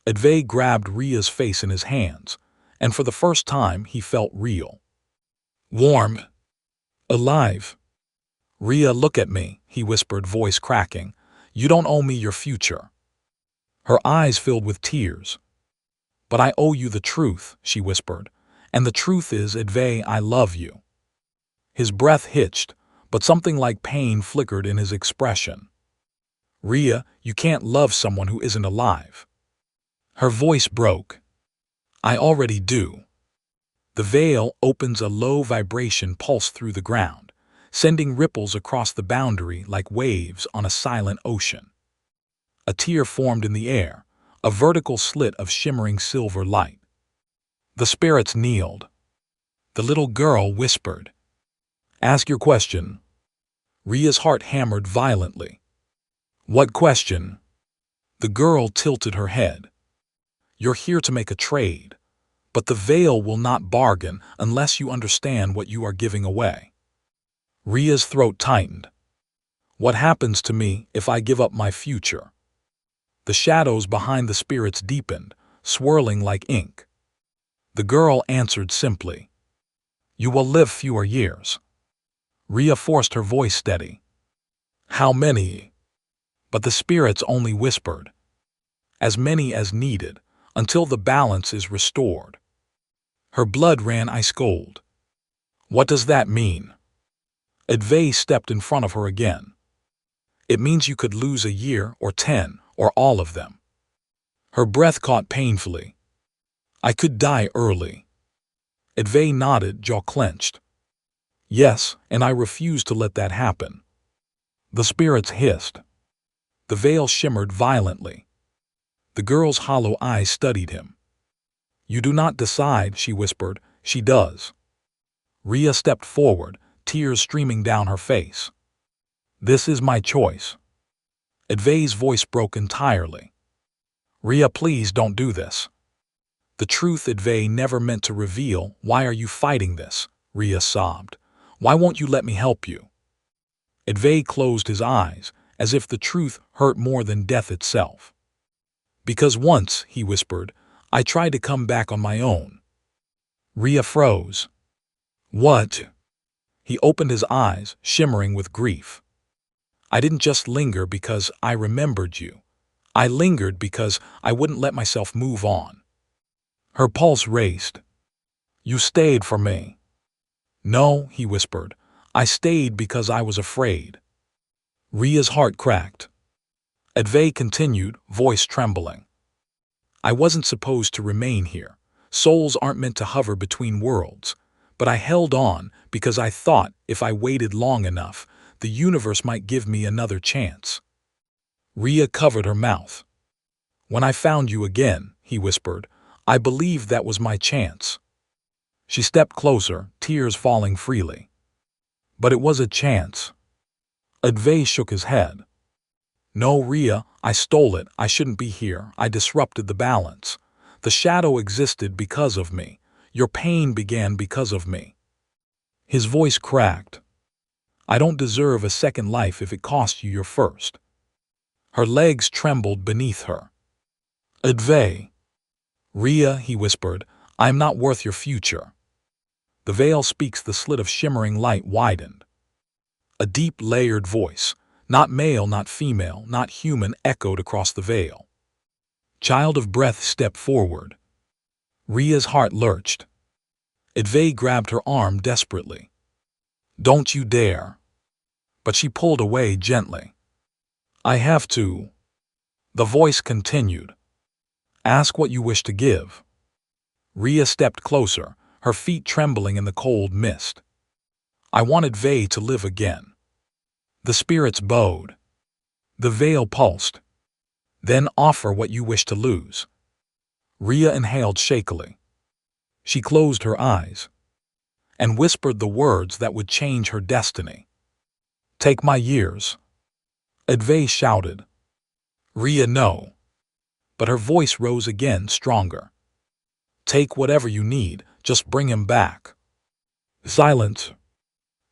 Advay grabbed Rhea's face in his hands, and for the first time he felt real. Warm. Alive. Rhea, look at me, he whispered, voice cracking. You don't owe me your future. Her eyes filled with tears. But I owe you the truth, she whispered, and the truth is, Advay, I love you. His breath hitched, but something like pain flickered in his expression. Rhea, you can't love someone who isn't alive. Her voice broke. I already do. The veil opens, a low vibration pulse through the ground, sending ripples across the boundary like waves on a silent ocean. A tear formed in the air, a vertical slit of shimmering silver light. The spirits kneeled. The little girl whispered, Ask your question. Rhea's heart hammered violently. What question? The girl tilted her head. You're here to make a trade, but the veil will not bargain unless you understand what you are giving away. Rhea's throat tightened. What happens to me if I give up my future? The shadows behind the spirits deepened, swirling like ink. The girl answered simply, You will live fewer years. Rhea forced her voice steady. How many? But the spirits only whispered. As many as needed, until the balance is restored. Her blood ran ice cold. What does that mean? Advay stepped in front of her again. It means you could lose a year or 10 or all of them. Her breath caught painfully. I could die early. Advay nodded, jaw clenched. Yes, and I refuse to let that happen. The spirits hissed. The veil shimmered violently. The girl's hollow eyes studied him. You do not decide, she whispered. She does. Rhea stepped forward, tears streaming down her face. This is my choice. Advay's voice broke entirely. Rhea, please don't do this. The truth Advay never meant to reveal. Why are you fighting this? Rhea sobbed. Why won't you let me help you? Advay closed his eyes, as if the truth hurt more than death itself. Because once, he whispered, I tried to come back on my own. Rhea froze. What? He opened his eyes, shimmering with grief. I didn't just linger because I remembered you. I lingered because I wouldn't let myself move on. Her pulse raced. You stayed for me. No, he whispered. I stayed because I was afraid. Rhea's heart cracked. Advay continued, voice trembling. I wasn't supposed to remain here. Souls aren't meant to hover between worlds. But I held on because I thought if I waited long enough, the universe might give me another chance. Rhea covered her mouth. "When I found you again," he whispered, "I believed that was my chance." She stepped closer, tears falling freely. "But it was a chance." Advay shook his head. "No, Rhea, I stole it. I shouldn't be here. I disrupted the balance. The shadow existed because of me. Your pain began because of me." His voice cracked. "I don't deserve a second life if it cost you your first." Her legs trembled beneath her. "Advay." "Rhea," he whispered, "I am not worth your future." The veil speaks. The slit of shimmering light widened. A deep, layered voice, not male, not female, not human, echoed across the veil. Child of breath stepped forward. Rhea's heart lurched. Advay grabbed her arm desperately. "Don't you dare." But she pulled away gently. "I have to." The voice continued. "Ask what you wish to give." Rhea stepped closer, her feet trembling in the cold mist. "I want Advay to live again." The spirits bowed. The veil pulsed. "Then offer what you wish to lose." Rhea inhaled shakily. She closed her eyes and whispered the words that would change her destiny. "Take my years." Advay shouted. "Rhea, no." But her voice rose again, stronger. "Take whatever you need, just bring him back." Silence.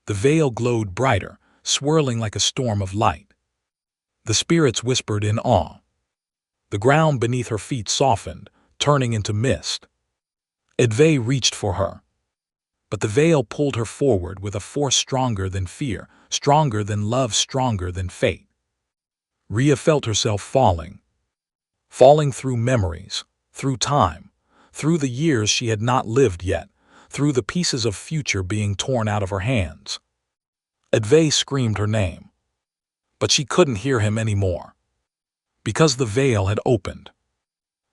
The veil glowed brighter, swirling like a storm of light. The spirits whispered in awe. The ground beneath her feet softened, turning into mist. Advay reached for her. But the veil pulled her forward with a force stronger than fear, stronger than love, stronger than fate. Rhea felt herself falling. Falling through memories, through time, through the years she had not lived yet, through the pieces of future being torn out of her hands. Advay screamed her name. But she couldn't hear him anymore. Because the veil had opened.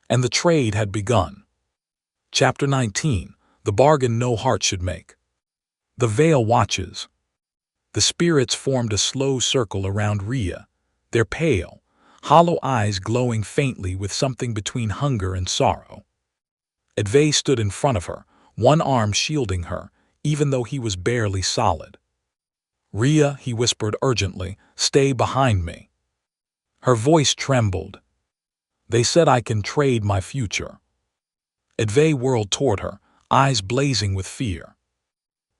And the trade had begun. Chapter 19. The bargain no heart should make. The veil watches. The spirits formed a slow circle around Rhea, their pale, hollow eyes glowing faintly with something between hunger and sorrow. Advay stood in front of her, one arm shielding her, even though he was barely solid. "Rhea," he whispered urgently, "stay behind me." Her voice trembled. "They said I can trade my future." Advay whirled toward her, eyes blazing with fear.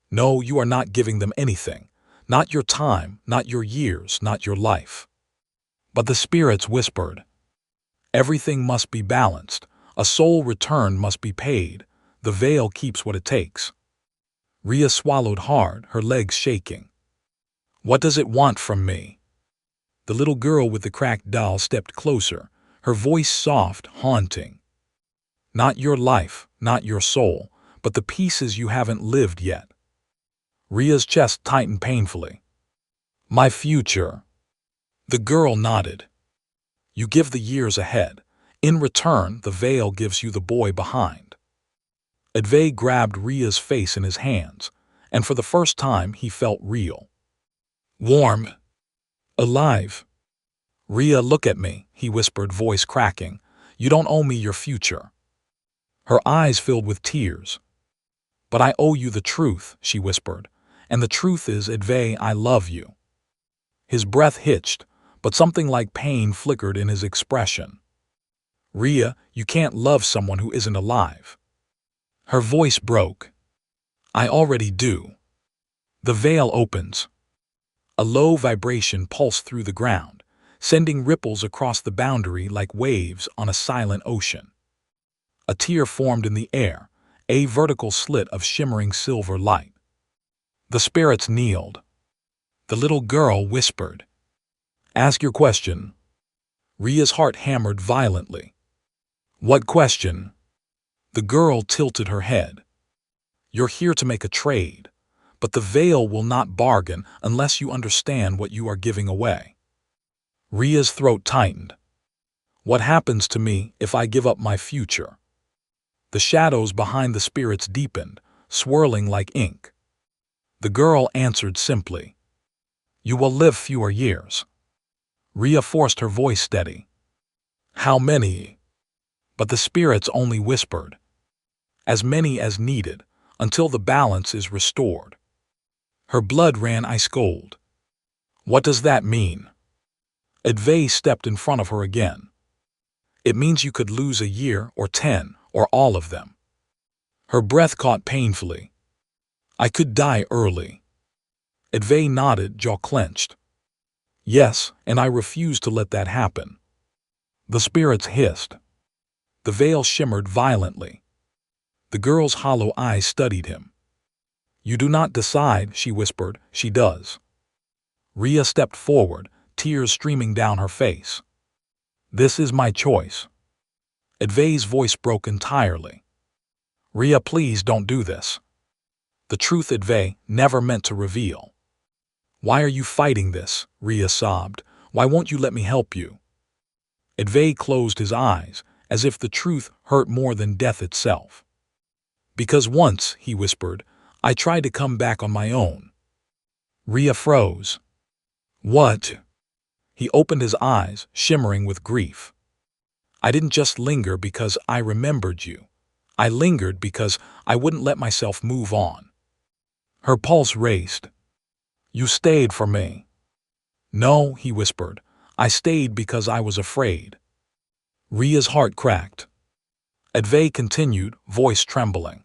"No, you are not giving them anything. Not your time, not your years, not your life." But the spirits whispered. "Everything must be balanced. A soul return must be paid. The veil keeps what it takes." Rhea swallowed hard, her legs shaking. "What does it want from me?" The little girl with the cracked doll stepped closer, her voice soft, haunting. "Not your life, not your soul, but the pieces you haven't lived yet." Rhea's chest tightened painfully. "My future." The girl nodded. "You give the years ahead. In return, the veil gives you the boy behind." Advay grabbed Rhea's face in his hands, and for the first time he felt real. Warm. Alive. "Rhea, look at me," he whispered, voice cracking. "You don't owe me your future." Her eyes filled with tears. "But I owe you the truth," she whispered. "And the truth is, Advay, I love you." His breath hitched, but something like pain flickered in his expression. "Rhea, you can't love someone who isn't alive." Her voice broke. "I already do." The veil opens. A low vibration pulsed through the ground, sending ripples across the boundary like waves on a silent ocean. A tear formed in the air, a vertical slit of shimmering silver light. The spirits kneeled. The little girl whispered, "Ask your question." Rhea's heart hammered violently. "What question?" The girl tilted her head. "You're here to make a trade, but the veil will not bargain unless you understand what you are giving away." Rhea's throat tightened. "What happens to me if I give up my future?" The shadows behind the spirits deepened, swirling like ink. The girl answered simply, "You will live fewer years." Rhea forced her voice steady. "How many?" But the spirits only whispered, "As many as needed, until the balance is restored." Her blood ran ice cold. "What does that mean?" Advay stepped in front of her again. "It means you could lose a year or 10 or all of them." Her breath caught painfully. "I could die early." Advay nodded, jaw clenched. "Yes, and I refuse to let that happen." The spirits hissed. The veil shimmered violently. The girl's hollow eyes studied him. "You do not decide," she whispered. "She does." Rhea stepped forward, tears streaming down her face. "This is my choice." Advay's voice broke entirely. "Rhea, please don't do this." The truth Advay never meant to reveal. "Why are you fighting this?" Rhea sobbed. "Why won't you let me help you?" Advay closed his eyes, as if the truth hurt more than death itself. "Because once," he whispered, "I tried to come back on my own." Rhea froze. "What?" He opened his eyes, shimmering with grief. "I didn't just linger because I remembered you. I lingered because I wouldn't let myself move on." Her pulse raced. "You stayed for me." "No," he whispered. "I stayed because I was afraid." Rhea's heart cracked. Advay continued, voice trembling.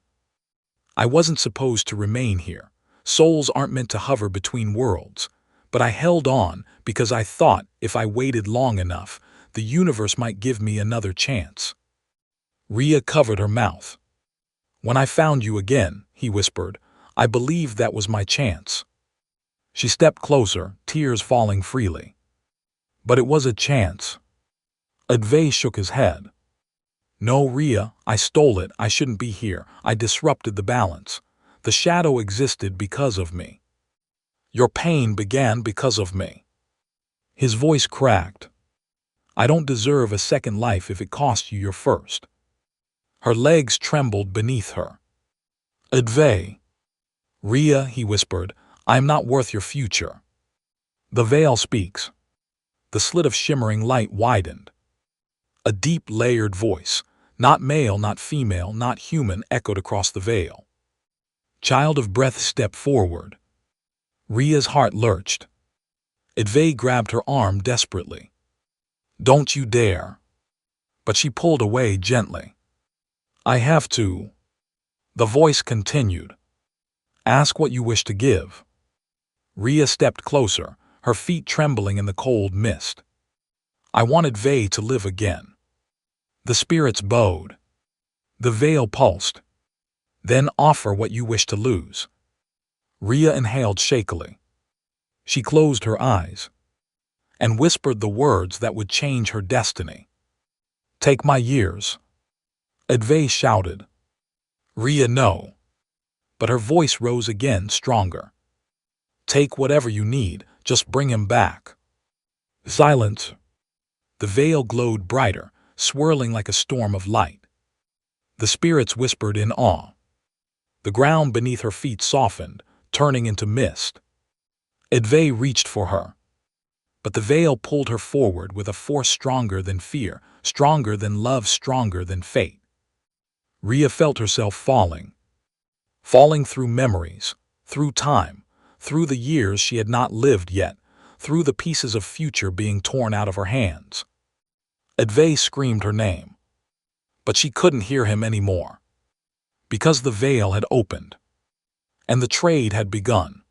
"I wasn't supposed to remain here. Souls aren't meant to hover between worlds. But I held on because I thought if I waited long enough, the universe might give me another chance." Rhea covered her mouth. "When I found you again," he whispered, "I believed that was my chance." She stepped closer, tears falling freely. "But it was a chance." Advay shook his head. "No, Rhea, I stole it. I shouldn't be here. I disrupted the balance. The shadow existed because of me. Your pain began because of me." His voice cracked. "I don't deserve a second life if it cost you your first." Her legs trembled beneath her. "Advay." "Rhea," he whispered, "I am not worth your future." The veil speaks. The slit of shimmering light widened. A deep, layered voice, not male, not female, not human, echoed across the veil. Child of breath, step forward. Rhea's heart lurched. Advay grabbed her arm desperately. "Don't you dare." But she pulled away gently. "I have to." The voice continued. "Ask what you wish to give." Rhea stepped closer, her feet trembling in the cold mist. "I want Advay to live again." The spirits bowed. The veil pulsed. "Then offer what you wish to lose." Rhea inhaled shakily. She closed her eyes and whispered the words that would change her destiny. "Take my years." Advay shouted. "Rhea, no." But her voice rose again, stronger. "Take whatever you need, just bring him back." Silence. The veil glowed brighter, swirling like a storm of light. The spirits whispered in awe. The ground beneath her feet softened, turning into mist. Advay reached for her. But the veil pulled her forward with a force stronger than fear, stronger than love, stronger than fate. Rhea felt herself falling. Falling through memories, through time, through the years she had not lived yet, through the pieces of future being torn out of her hands. Advay screamed her name. But she couldn't hear him anymore. Because the veil had opened. And the trade had begun.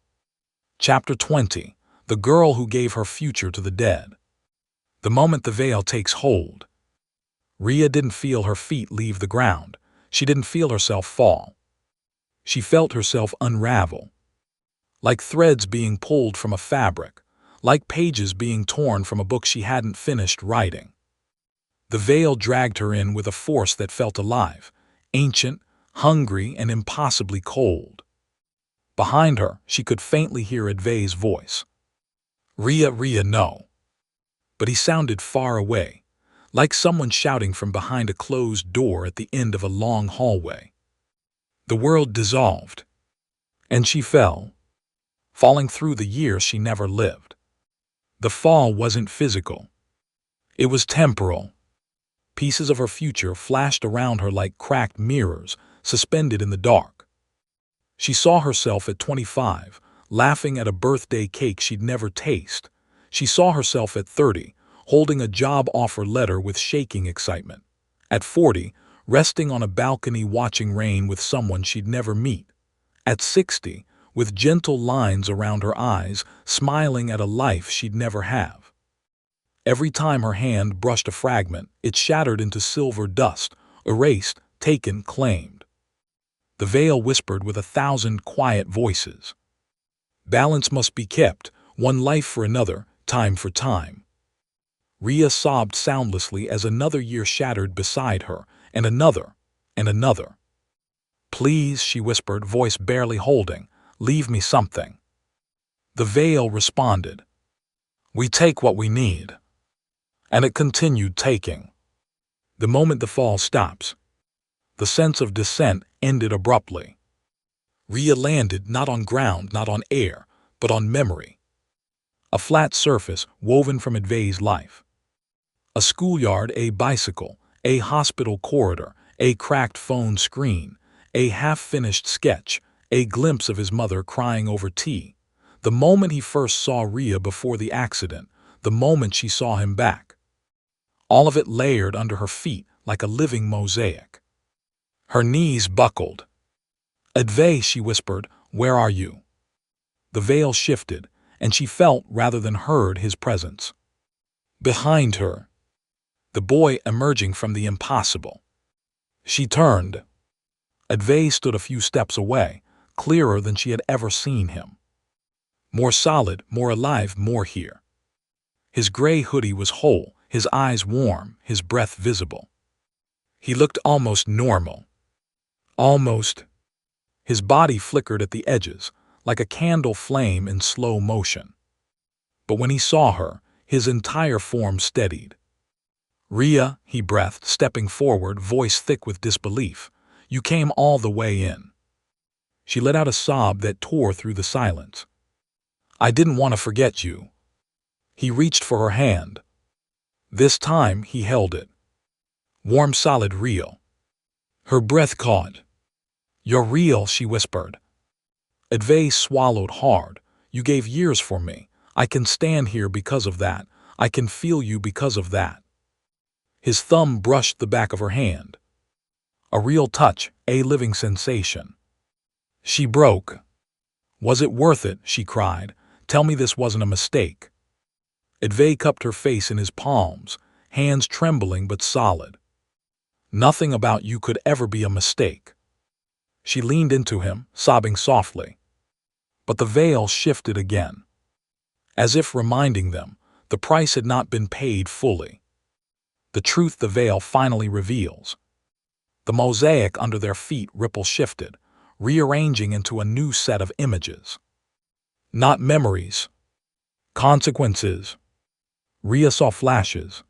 Chapter 20. The girl who gave her future to the dead. The moment the veil takes hold. Rhea didn't feel her feet leave the ground. She didn't feel herself fall. She felt herself unravel. Like threads being pulled from a fabric. Like pages being torn from a book she hadn't finished writing. The veil dragged her in with a force that felt alive, ancient, hungry, and impossibly cold. Behind her, she could faintly hear Advay's voice. "Rhea, Rhea, no." But he sounded far away, like someone shouting from behind a closed door at the end of a long hallway. The world dissolved, and she fell, falling through the years she never lived. The fall wasn't physical. It was temporal. Pieces of her future flashed around her like cracked mirrors, suspended in the dark. She saw herself at 25, laughing at a birthday cake she'd never tasted. She saw herself at 30, holding a job offer letter with shaking excitement. At 40, resting on a balcony watching rain with someone she'd never meet. At 60, with gentle lines around her eyes, smiling at a life she'd never have. Every time her hand brushed a fragment, it shattered into silver dust, erased, taken, claimed. The veil whispered with 1,000 quiet voices. Balance must be kept, one life for another, time for time. Rhea sobbed soundlessly as another year shattered beside her, and another, and another. "Please," she whispered, voice barely holding, "leave me something." The veil responded, "We take what we need." And it continued taking. The moment the fall stops, the sense of descent ended abruptly. Rhea landed not on ground, not on air, but on memory. A flat surface woven from Advay's life. A schoolyard, a bicycle, a hospital corridor, a cracked phone screen, a half-finished sketch, a glimpse of his mother crying over tea. The moment he first saw Rhea before the accident, the moment she saw him back. All of it layered under her feet like a living mosaic. Her knees buckled. "Advay," she whispered, "where are you?" The veil shifted, and she felt rather than heard his presence. Behind her, the boy emerging from the impossible. She turned. Advay stood a few steps away, clearer than she had ever seen him. More solid, more alive, more here. His gray hoodie was whole, his eyes warm, his breath visible. He looked almost normal. Almost. His body flickered at the edges, like a candle flame in slow motion. But when he saw her, his entire form steadied. "Rhea," he breathed, stepping forward, voice thick with disbelief, "you came all the way in." She let out a sob that tore through the silence. "I didn't want to forget you." He reached for her hand. This time he held it. Warm, solid, real. Her breath caught. "You're real," she whispered. Advay swallowed hard. "You gave years for me. I can stand here because of that. I can feel you because of that." His thumb brushed the back of her hand. A real touch, a living sensation. She broke. "Was it worth it?" she cried. "Tell me this wasn't a mistake." Advay cupped her face in his palms, hands trembling but solid. "Nothing about you could ever be a mistake." She leaned into him, sobbing softly. But the veil shifted again. As if reminding them, the price had not been paid fully. The truth the veil finally reveals. The mosaic under their feet ripple shifted, rearranging into a new set of images. Not memories. Consequences. Rhea saw flashes.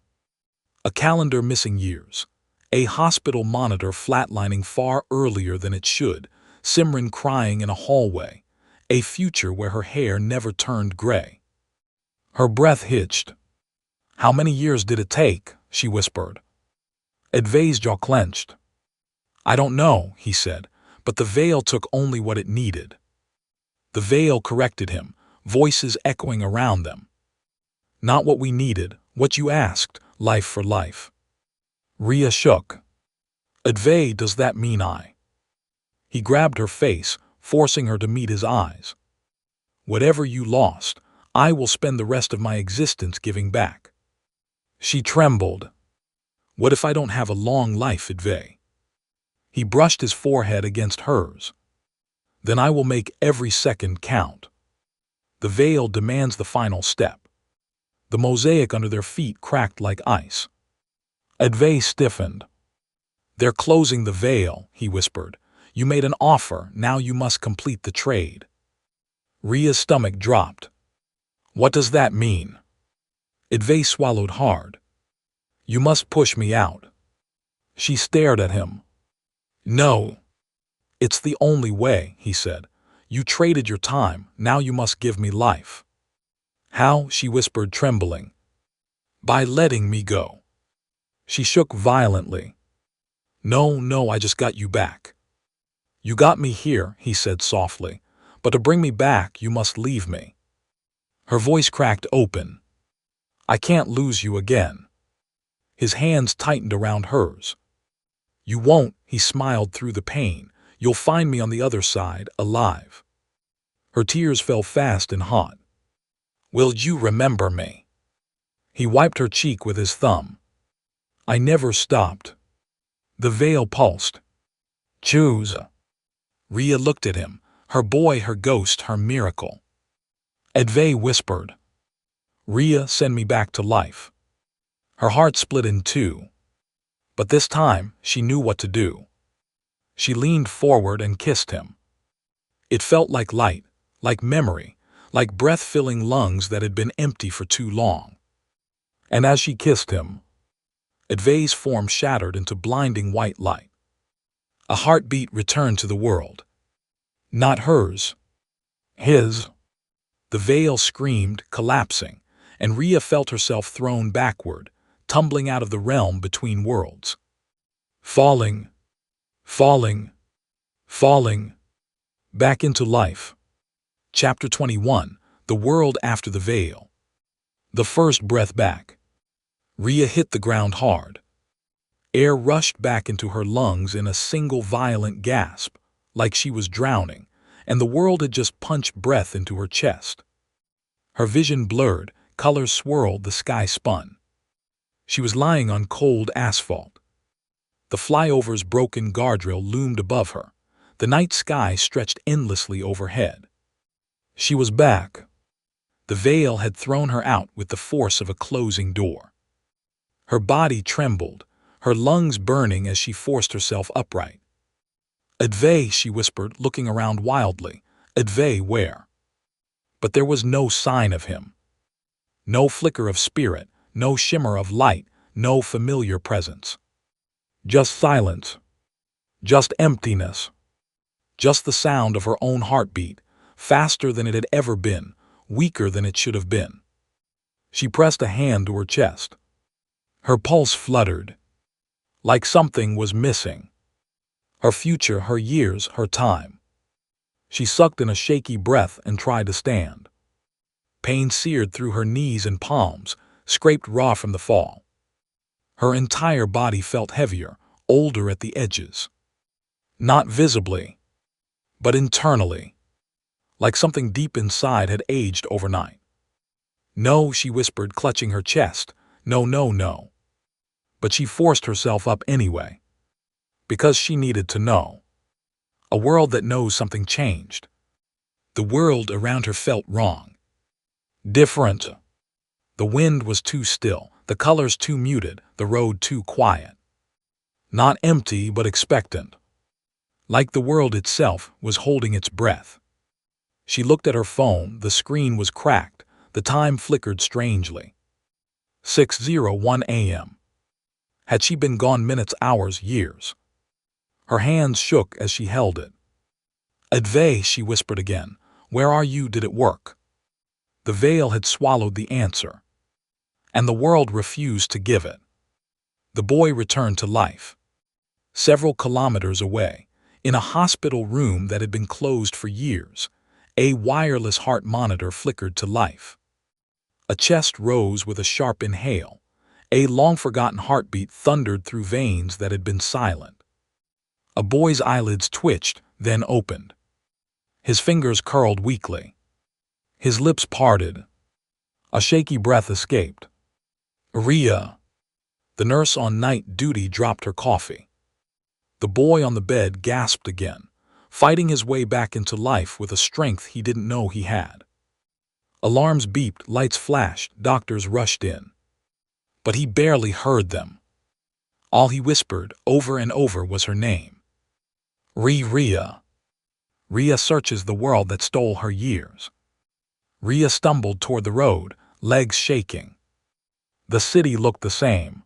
A calendar missing years. A hospital monitor flatlining far earlier than it should. Simran crying in a hallway. A future where her hair never turned gray. Her breath hitched. "How many years did it take?" she whispered. Advay's jaw clenched. "I don't know," he said, but the veil took only what it needed. The veil corrected him, voices echoing around them. "Not what we needed, what you asked, life for life." Rhea shook. "Advay, does that mean I?" He grabbed her face, forcing her to meet his eyes. "Whatever you lost, I will spend the rest of my existence giving back." She trembled. "What if I don't have a long life, Advay?" He brushed his forehead against hers. "Then I will make every second count." The veil demands the final step. The mosaic under their feet cracked like ice. Advay stiffened. "They're closing the veil," he whispered. "You made an offer, now you must complete the trade." Rhea's stomach dropped. "What does that mean?" Advay swallowed hard. "You must push me out." She stared at him. "No." "It's the only way," he said. "You traded your time, now you must give me life." "How?" she whispered, trembling. "By letting me go." She shook violently. "No, no, I just got you back." "You got me here," he said softly, "but to bring me back, you must leave me." Her voice cracked open. "I can't lose you again." His hands tightened around hers. "You won't," he smiled through the pain. "You'll find me on the other side, alive." Her tears fell fast and hot. "Will you remember me?" He wiped her cheek with his thumb. "I never stopped." The veil pulsed. "Choose." Rhea looked at him, her boy, her ghost, her miracle. Advay whispered, "Rhea, send me back to life." Her heart split in two. But this time, she knew what to do. She leaned forward and kissed him. It felt like light, like memory, like breath-filling lungs that had been empty for too long. And as she kissed him, Advay's form shattered into blinding white light. A heartbeat returned to the world. Not hers. His. The veil screamed, collapsing, and Rhea felt herself thrown backward, tumbling out of the realm between worlds. Falling, falling, falling, back into life. Chapter 21. The World After the Veil. The first breath back. Rhea hit the ground hard. Air rushed back into her lungs in a single violent gasp, like she was drowning, and the world had just punched breath into her chest. Her vision blurred, colors swirled, the sky spun. She was lying on cold asphalt. The flyover's broken guardrail loomed above her. The night sky stretched endlessly overhead. She was back. The veil had thrown her out with the force of a closing door. Her body trembled, her lungs burning as she forced herself upright. "Advay," she whispered, looking around wildly. "Advay, where?" But there was no sign of him. No flicker of spirit, no shimmer of light, no familiar presence. Just silence. Just emptiness. Just the sound of her own heartbeat, faster than it had ever been, weaker than it should have been. She pressed a hand to her chest. Her pulse fluttered. Like something was missing. Her future, her years, her time. She sucked in a shaky breath and tried to stand. Pain seared through her knees and palms, scraped raw from the fall. Her entire body felt heavier, older at the edges. Not visibly, but internally, like something deep inside had aged overnight. "No," she whispered, clutching her chest. "No, no, no." But she forced herself up anyway. Because she needed to know. A world that knows something changed. The world around her felt wrong. Different. The wind was too still, the colors too muted, the road too quiet. Not empty, but expectant. Like the world itself was holding its breath. She looked at her phone, the screen was cracked, the time flickered strangely. 6:01 a.m. Had she been gone minutes, hours, years? Her hands shook as she held it. "Advay," she whispered again. "Where are you? Did it work?" The veil had swallowed the answer. And the world refused to give it. The boy returned to life. Several kilometers away, in a hospital room that had been closed for years, a wireless heart monitor flickered to life. A chest rose with a sharp inhale. A long-forgotten heartbeat thundered through veins that had been silent. A boy's eyelids twitched, then opened. His fingers curled weakly. His lips parted. A shaky breath escaped. "Rhea." The nurse on night duty dropped her coffee. The boy on the bed gasped again, fighting his way back into life with a strength he didn't know he had. Alarms beeped, lights flashed, doctors rushed in. But he barely heard them. All he whispered, over and over, was her name. Rhea. Rhea searches the world that stole her years. Rhea stumbled toward the road, legs shaking. The city looked the same.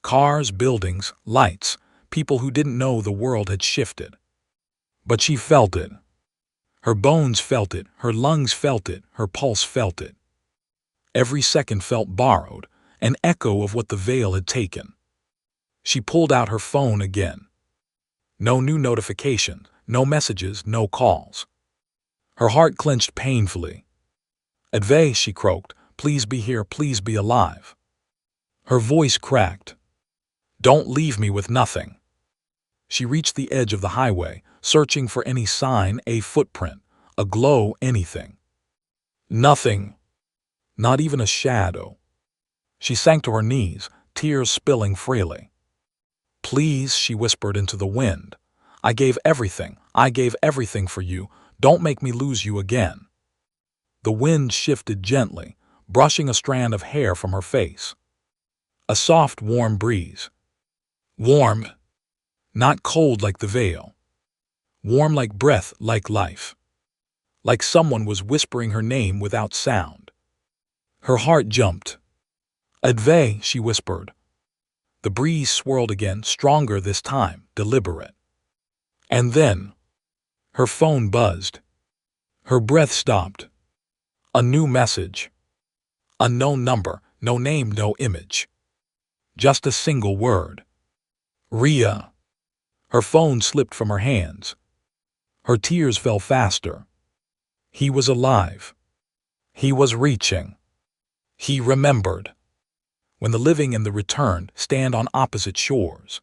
Cars, buildings, lights, people who didn't know the world had shifted. But she felt it. Her bones felt it, her lungs felt it, her pulse felt it. Every second felt borrowed, an echo of what the veil had taken. She pulled out her phone again. No new notification, no messages, no calls. Her heart clenched painfully. "Advay," she croaked, "please be here, please be alive." Her voice cracked. "Don't leave me with nothing." She reached the edge of the highway, searching for any sign, a footprint, a glow, anything. Nothing. Not even a shadow. She sank to her knees, tears spilling freely. "Please," she whispered into the wind. I gave everything for you. Don't make me lose you again." The wind shifted gently, brushing a strand of hair from her face. A soft, warm breeze. Warm. Not cold like the veil. Warm like breath, like life. Like someone was whispering her name without sound. Her heart jumped. "Advay," she whispered. The breeze swirled again, stronger this time, deliberate. And then, her phone buzzed. Her breath stopped. A new message. Unknown number, no name, no image. Just a single word. Rhea. Her phone slipped from her hands. Her tears fell faster. He was alive. He was reaching. He remembered. When the living and the returned stand on opposite shores.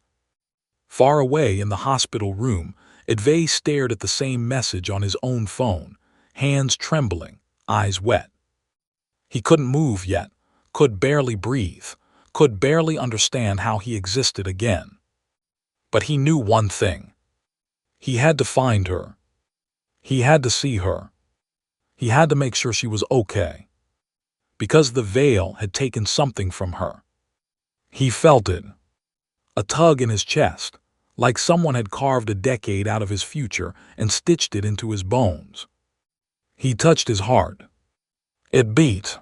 Far away in the hospital room, Advay stared at the same message on his own phone, hands trembling, eyes wet. He couldn't move yet, could barely breathe, could barely understand how he existed again. But he knew one thing. He had to find her. He had to see her. He had to make sure she was okay. Because the veil had taken something from her. He felt it. A tug in his chest, like someone had carved a decade out of his future and stitched it into his bones. He touched his heart. It beat.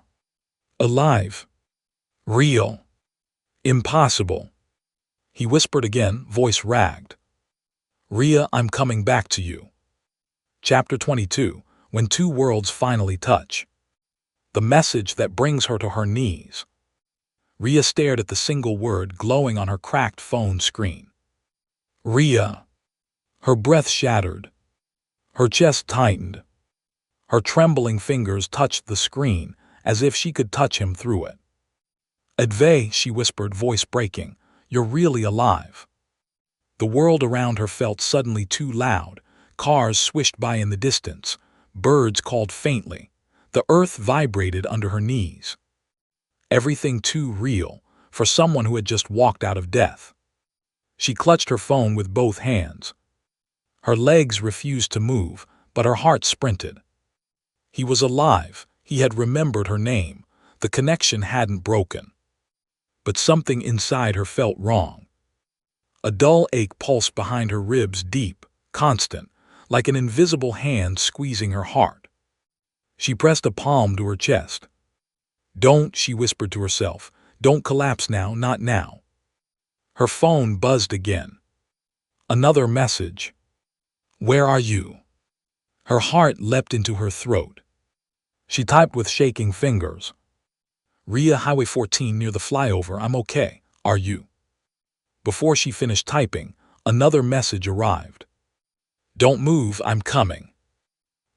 Alive. Real. Impossible. He whispered again, voice ragged. "Rhea, I'm coming back to you." Chapter 22, When Two Worlds Finally Touch. The message that brings her to her knees. Rhea stared at the single word glowing on her cracked phone screen. Rhea. Her breath shattered. Her chest tightened. Her trembling fingers touched the screen as if she could touch him through it. "Advay," she whispered, voice breaking, "you're really alive." The world around her felt suddenly too loud. Cars swished by in the distance. Birds called faintly. The earth vibrated under her knees. Everything too real for someone who had just walked out of death. She clutched her phone with both hands. Her legs refused to move, but her heart sprinted. He was alive. He had remembered her name. The connection hadn't broken. But something inside her felt wrong. A dull ache pulsed behind her ribs, deep, constant, like an invisible hand squeezing her heart. She pressed a palm to her chest. "Don't," she whispered to herself, "don't collapse now, not now." Her phone buzzed again. Another message. "Where are you?" Her heart leapt into her throat. She typed with shaking fingers. "Rhea, Highway 14 near the flyover, I'm okay. Are you?" Before she finished typing, another message arrived. "Don't move, I'm coming."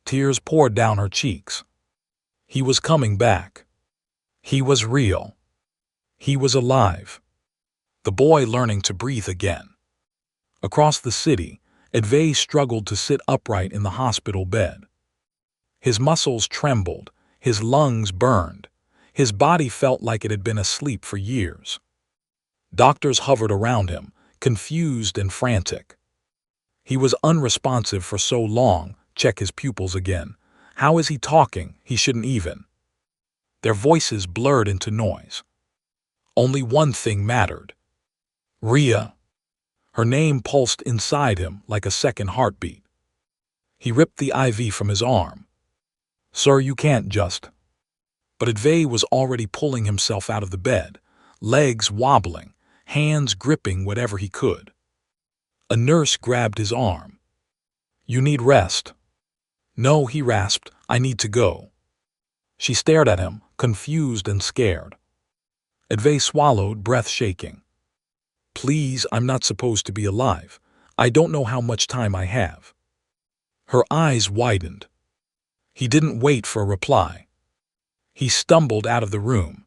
Tears poured down her cheeks. He was coming back. He was real. He was alive. The boy learning to breathe again. Across the city, Advay struggled to sit upright in the hospital bed. His muscles trembled, his lungs burned, his body felt like it had been asleep for years. Doctors hovered around him, confused and frantic. He was unresponsive for so long. Check his pupils again. How is he talking? He shouldn't even. Their voices blurred into noise. Only one thing mattered. Rhea. Her name pulsed inside him like a second heartbeat. He ripped the IV from his arm. "Sir, you can't just." But Advay was already pulling himself out of the bed, legs wobbling, hands gripping whatever he could. A nurse grabbed his arm. You need rest. No, he rasped, I need to go. She stared at him, confused and scared. Advay swallowed, breath shaking. Please, I'm not supposed to be alive. I don't know how much time I have. Her eyes widened. He didn't wait for a reply. He stumbled out of the room.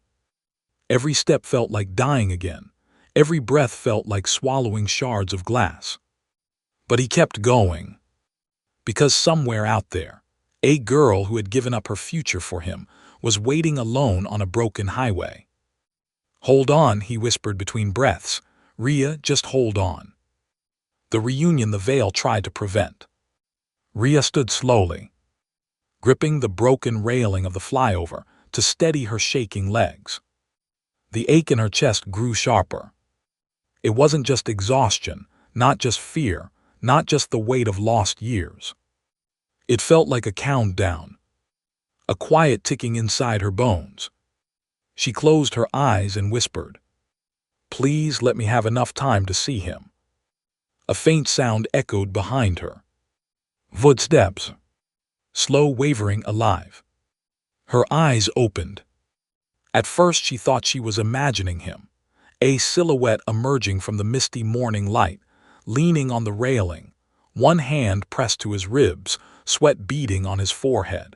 Every step felt like dying again. Every breath felt like swallowing shards of glass. But he kept going. Because somewhere out there, a girl who had given up her future for him was waiting alone on a broken highway. Hold on, he whispered between breaths. Rhea, just hold on. The reunion the veil tried to prevent. Rhea stood slowly, gripping the broken railing of the flyover to steady her shaking legs. The ache in her chest grew sharper. It wasn't just exhaustion, not just fear, not just the weight of lost years. It felt like a countdown, a quiet ticking inside her bones. She closed her eyes and whispered, Please let me have enough time to see him. A faint sound echoed behind her. Footsteps. Slow, wavering, alive. Her eyes opened. At first she thought she was imagining him, a silhouette emerging from the misty morning light, leaning on the railing, one hand pressed to his ribs, sweat beading on his forehead.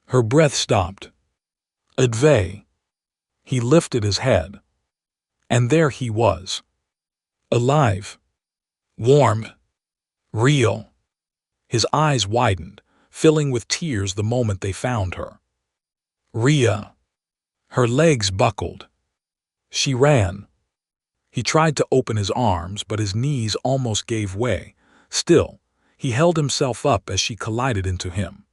Her breath stopped. Advay. He lifted his head. And there he was. Alive. Warm. Real. His eyes widened, filling with tears the moment they found her. Rhea. Her legs buckled. She ran. He tried to open his arms, but his knees almost gave way. Still, he held himself up as she collided into him.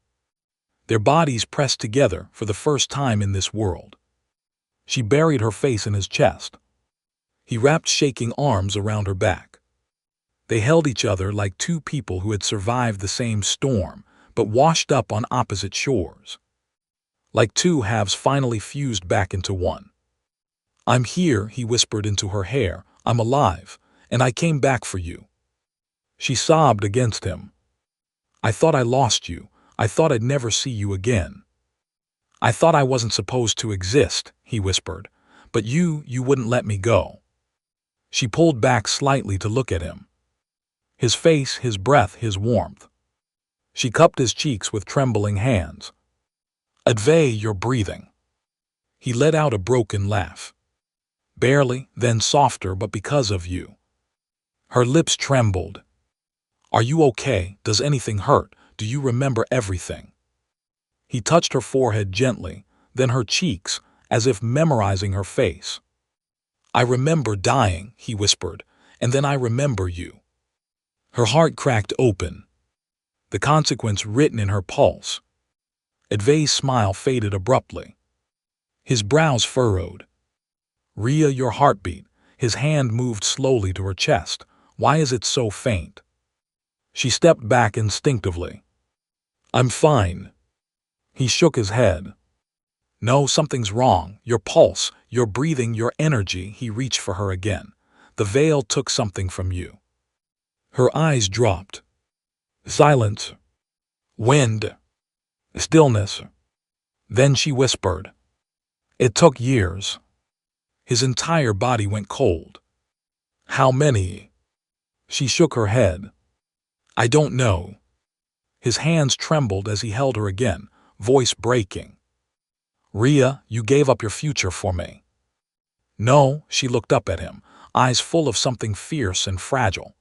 Their bodies pressed together for the first time in this world. She buried her face in his chest. He wrapped shaking arms around her back. They held each other like two people who had survived the same storm, but washed up on opposite shores. Like two halves finally fused back into one. I'm here, he whispered into her hair. I'm alive, and I came back for you. She sobbed against him. I thought I lost you. I thought I'd never see you again. I thought I wasn't supposed to exist, he whispered, but you wouldn't let me go. She pulled back slightly to look at him. His face, his breath, his warmth. She cupped his cheeks with trembling hands. Advay, you're breathing. He let out a broken laugh. Barely, then softer, but because of you. Her lips trembled. Are you okay? Does anything hurt? Do you remember everything? He touched her forehead gently, then her cheeks, as if memorizing her face. I remember dying, he whispered, and then I remember you. Her heart cracked open, the consequence written in her pulse. Advay's smile faded abruptly. His brows furrowed. Rhea, your heartbeat. His hand moved slowly to her chest. Why is it so faint? She stepped back instinctively. I'm fine. He shook his head. No, something's wrong. Your pulse, your breathing, your energy. He reached for her again. The veil took something from you. Her eyes dropped. Silence. Wind. Stillness. Then she whispered. It took years. His entire body went cold. How many? She shook her head. I don't know. His hands trembled as he held her again, voice breaking. Rhea, you gave up your future for me. No, she looked up at him, eyes full of something fierce and fragile.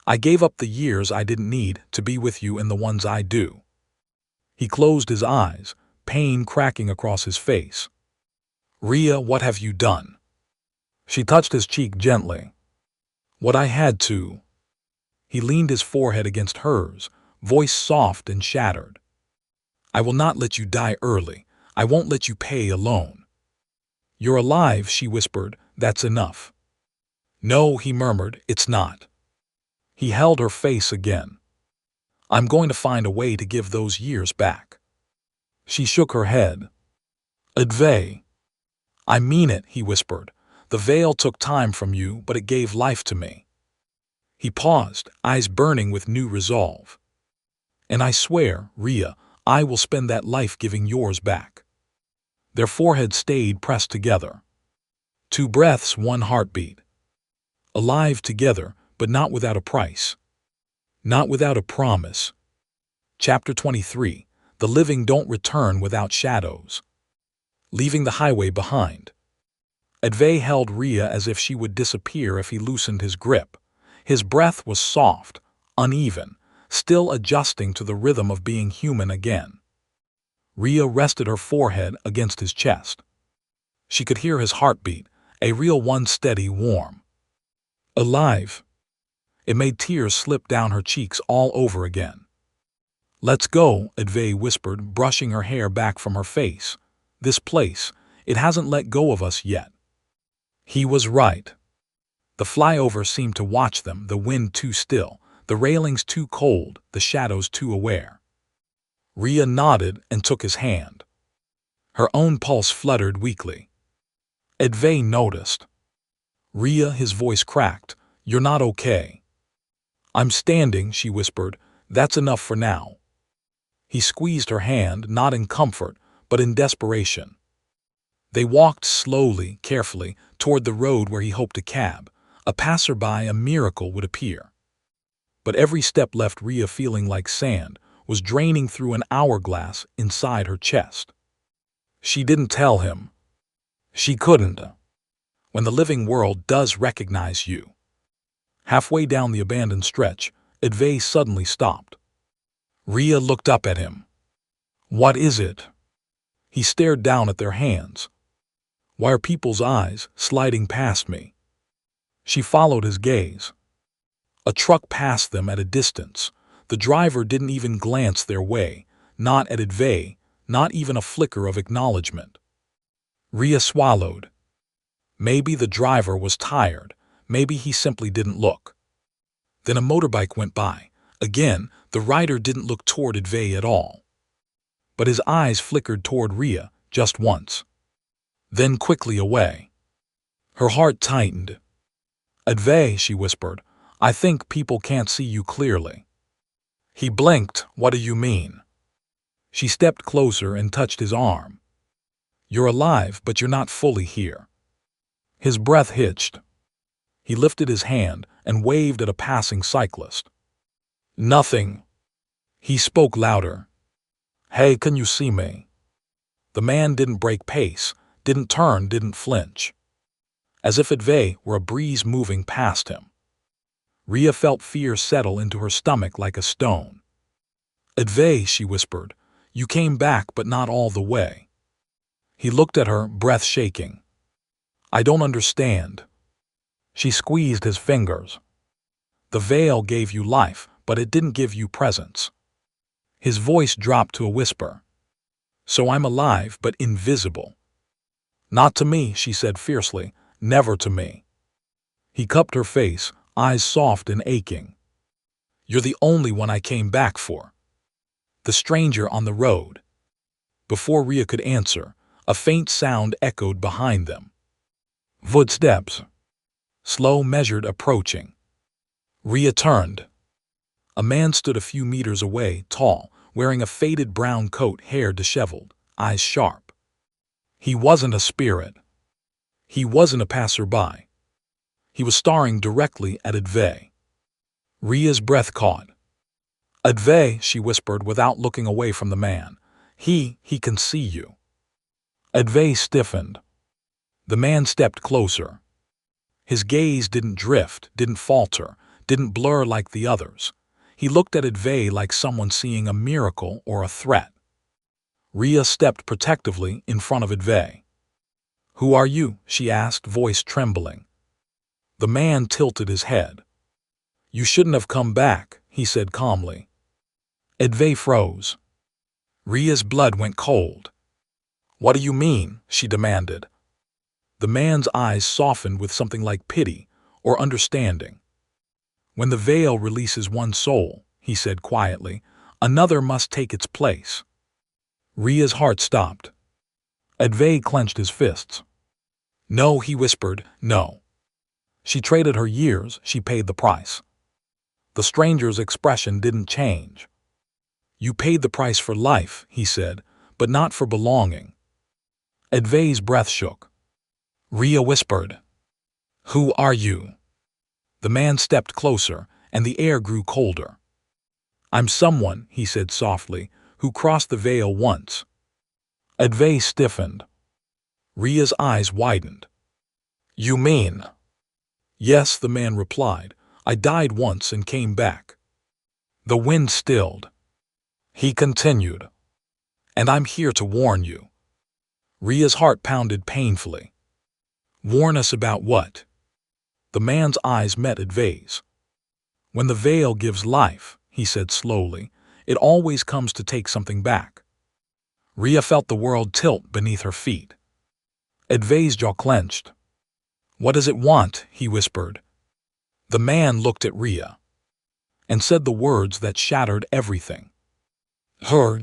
I gave up the years I didn't need to be with you and the ones I do. He closed his eyes, pain cracking across his face. Rhea, what have you done? She touched his cheek gently. What I had to. He leaned his forehead against hers, voice soft and shattered. I will not let you die early. I won't let you pay alone. You're alive, she whispered. That's enough. No, he murmured, it's not. He held her face again. I'm going to find a way to give those years back. She shook her head. Advay. I mean it, he whispered. The veil took time from you, but it gave life to me. He paused, eyes burning with new resolve. And I swear, Rhea, I will spend that life giving yours back. Their foreheads stayed pressed together. 2 breaths, 1 heartbeat. Alive together, but not without a price. Not without a promise. Chapter 23. The living don't return without shadows. Leaving the highway behind. Advay held Rhea as if she would disappear if he loosened his grip. His breath was soft, uneven, still adjusting to the rhythm of being human again. Rhea rested her forehead against his chest. She could hear his heartbeat, a real one, steady, warm. Alive. It made tears slip down her cheeks all over again. Let's go, Advay whispered, brushing her hair back from her face. This place, it hasn't let go of us yet. He was right. The flyover seemed to watch them, the wind too still, the railings too cold, the shadows too aware. Rhea nodded and took his hand. Her own pulse fluttered weakly. Advay noticed. Rhea, his voice cracked. You're not okay. I'm standing, she whispered. That's enough for now. He squeezed her hand, not in comfort, but in desperation. They walked slowly, carefully, toward the road where he hoped a cab, a passerby, a miracle would appear. But every step left Rhea feeling like sand was draining through an hourglass inside her chest. She didn't tell him. She couldn't. When the living world does recognize you. Halfway down the abandoned stretch, Advay suddenly stopped. Rhea looked up at him. What is it? He stared down at their hands. Why are people's eyes sliding past me? She followed his gaze. A truck passed them at a distance. The driver didn't even glance their way, not at Advay, not even a flicker of acknowledgement. Rhea swallowed. Maybe the driver was tired. Maybe he simply didn't look. Then a motorbike went by. Again, the rider didn't look toward Advay at all. But his eyes flickered toward Rhea just once. Then quickly away. Her heart tightened. Advay, she whispered, I think people can't see you clearly. He blinked. What do you mean? She stepped closer and touched his arm. You're alive, but you're not fully here. His breath hitched. He lifted his hand and waved at a passing cyclist. Nothing. He spoke louder. Hey, can you see me? The man didn't break pace, didn't turn, didn't flinch. As if Advay were a breeze moving past him. Rhea felt fear settle into her stomach like a stone. Advay, she whispered, you came back but not all the way. He looked at her, breath shaking. I don't understand. She squeezed his fingers. The veil gave you life, but it didn't give you presence. His voice dropped to a whisper. So I'm alive but invisible. Not to me, she said fiercely, never to me. He cupped her face, eyes soft and aching. You're the only one I came back for. The stranger on the road. Before Rhea could answer, a faint sound echoed behind them. Footsteps. Slow, measured, approaching. Rhea turned. A man stood a few meters away, tall, wearing a faded brown coat, hair disheveled, eyes sharp. He wasn't a spirit. He wasn't a passerby. He was staring directly at Advay. Rhea's breath caught. Advay, she whispered without looking away from the man. He can see you. Advay stiffened. The man stepped closer. His gaze didn't drift, didn't falter, didn't blur like the others. He looked at Advay like someone seeing a miracle or a threat. Rhea stepped protectively in front of Advay. Who are you? She asked, voice trembling. The man tilted his head. You shouldn't have come back, he said calmly. Advay froze. Rhea's blood went cold. What do you mean? She demanded. The man's eyes softened with something like pity or understanding. When the veil releases one soul, he said quietly, another must take its place. Rhea's heart stopped. Advay clenched his fists. No, he whispered, no. She traded her years, she paid the price. The stranger's expression didn't change. You paid the price for life, he said, but not for belonging. Advay's breath shook. Rhea whispered, "Who are you?" The man stepped closer, and the air grew colder. "I'm someone," he said softly, "who crossed the veil once." Advay stiffened. Rhea's eyes widened. "You mean?" "Yes," the man replied. "I died once and came back." The wind stilled. He continued, "And I'm here to warn you." Rhea's heart pounded painfully. "Warn us about what?" The man's eyes met Advay's. "When the veil gives life," he said slowly, "it always comes to take something back." Rhea felt the world tilt beneath her feet. Advay's jaw clenched. "What does it want?" he whispered. The man looked at Rhea and said the words that shattered everything. "Her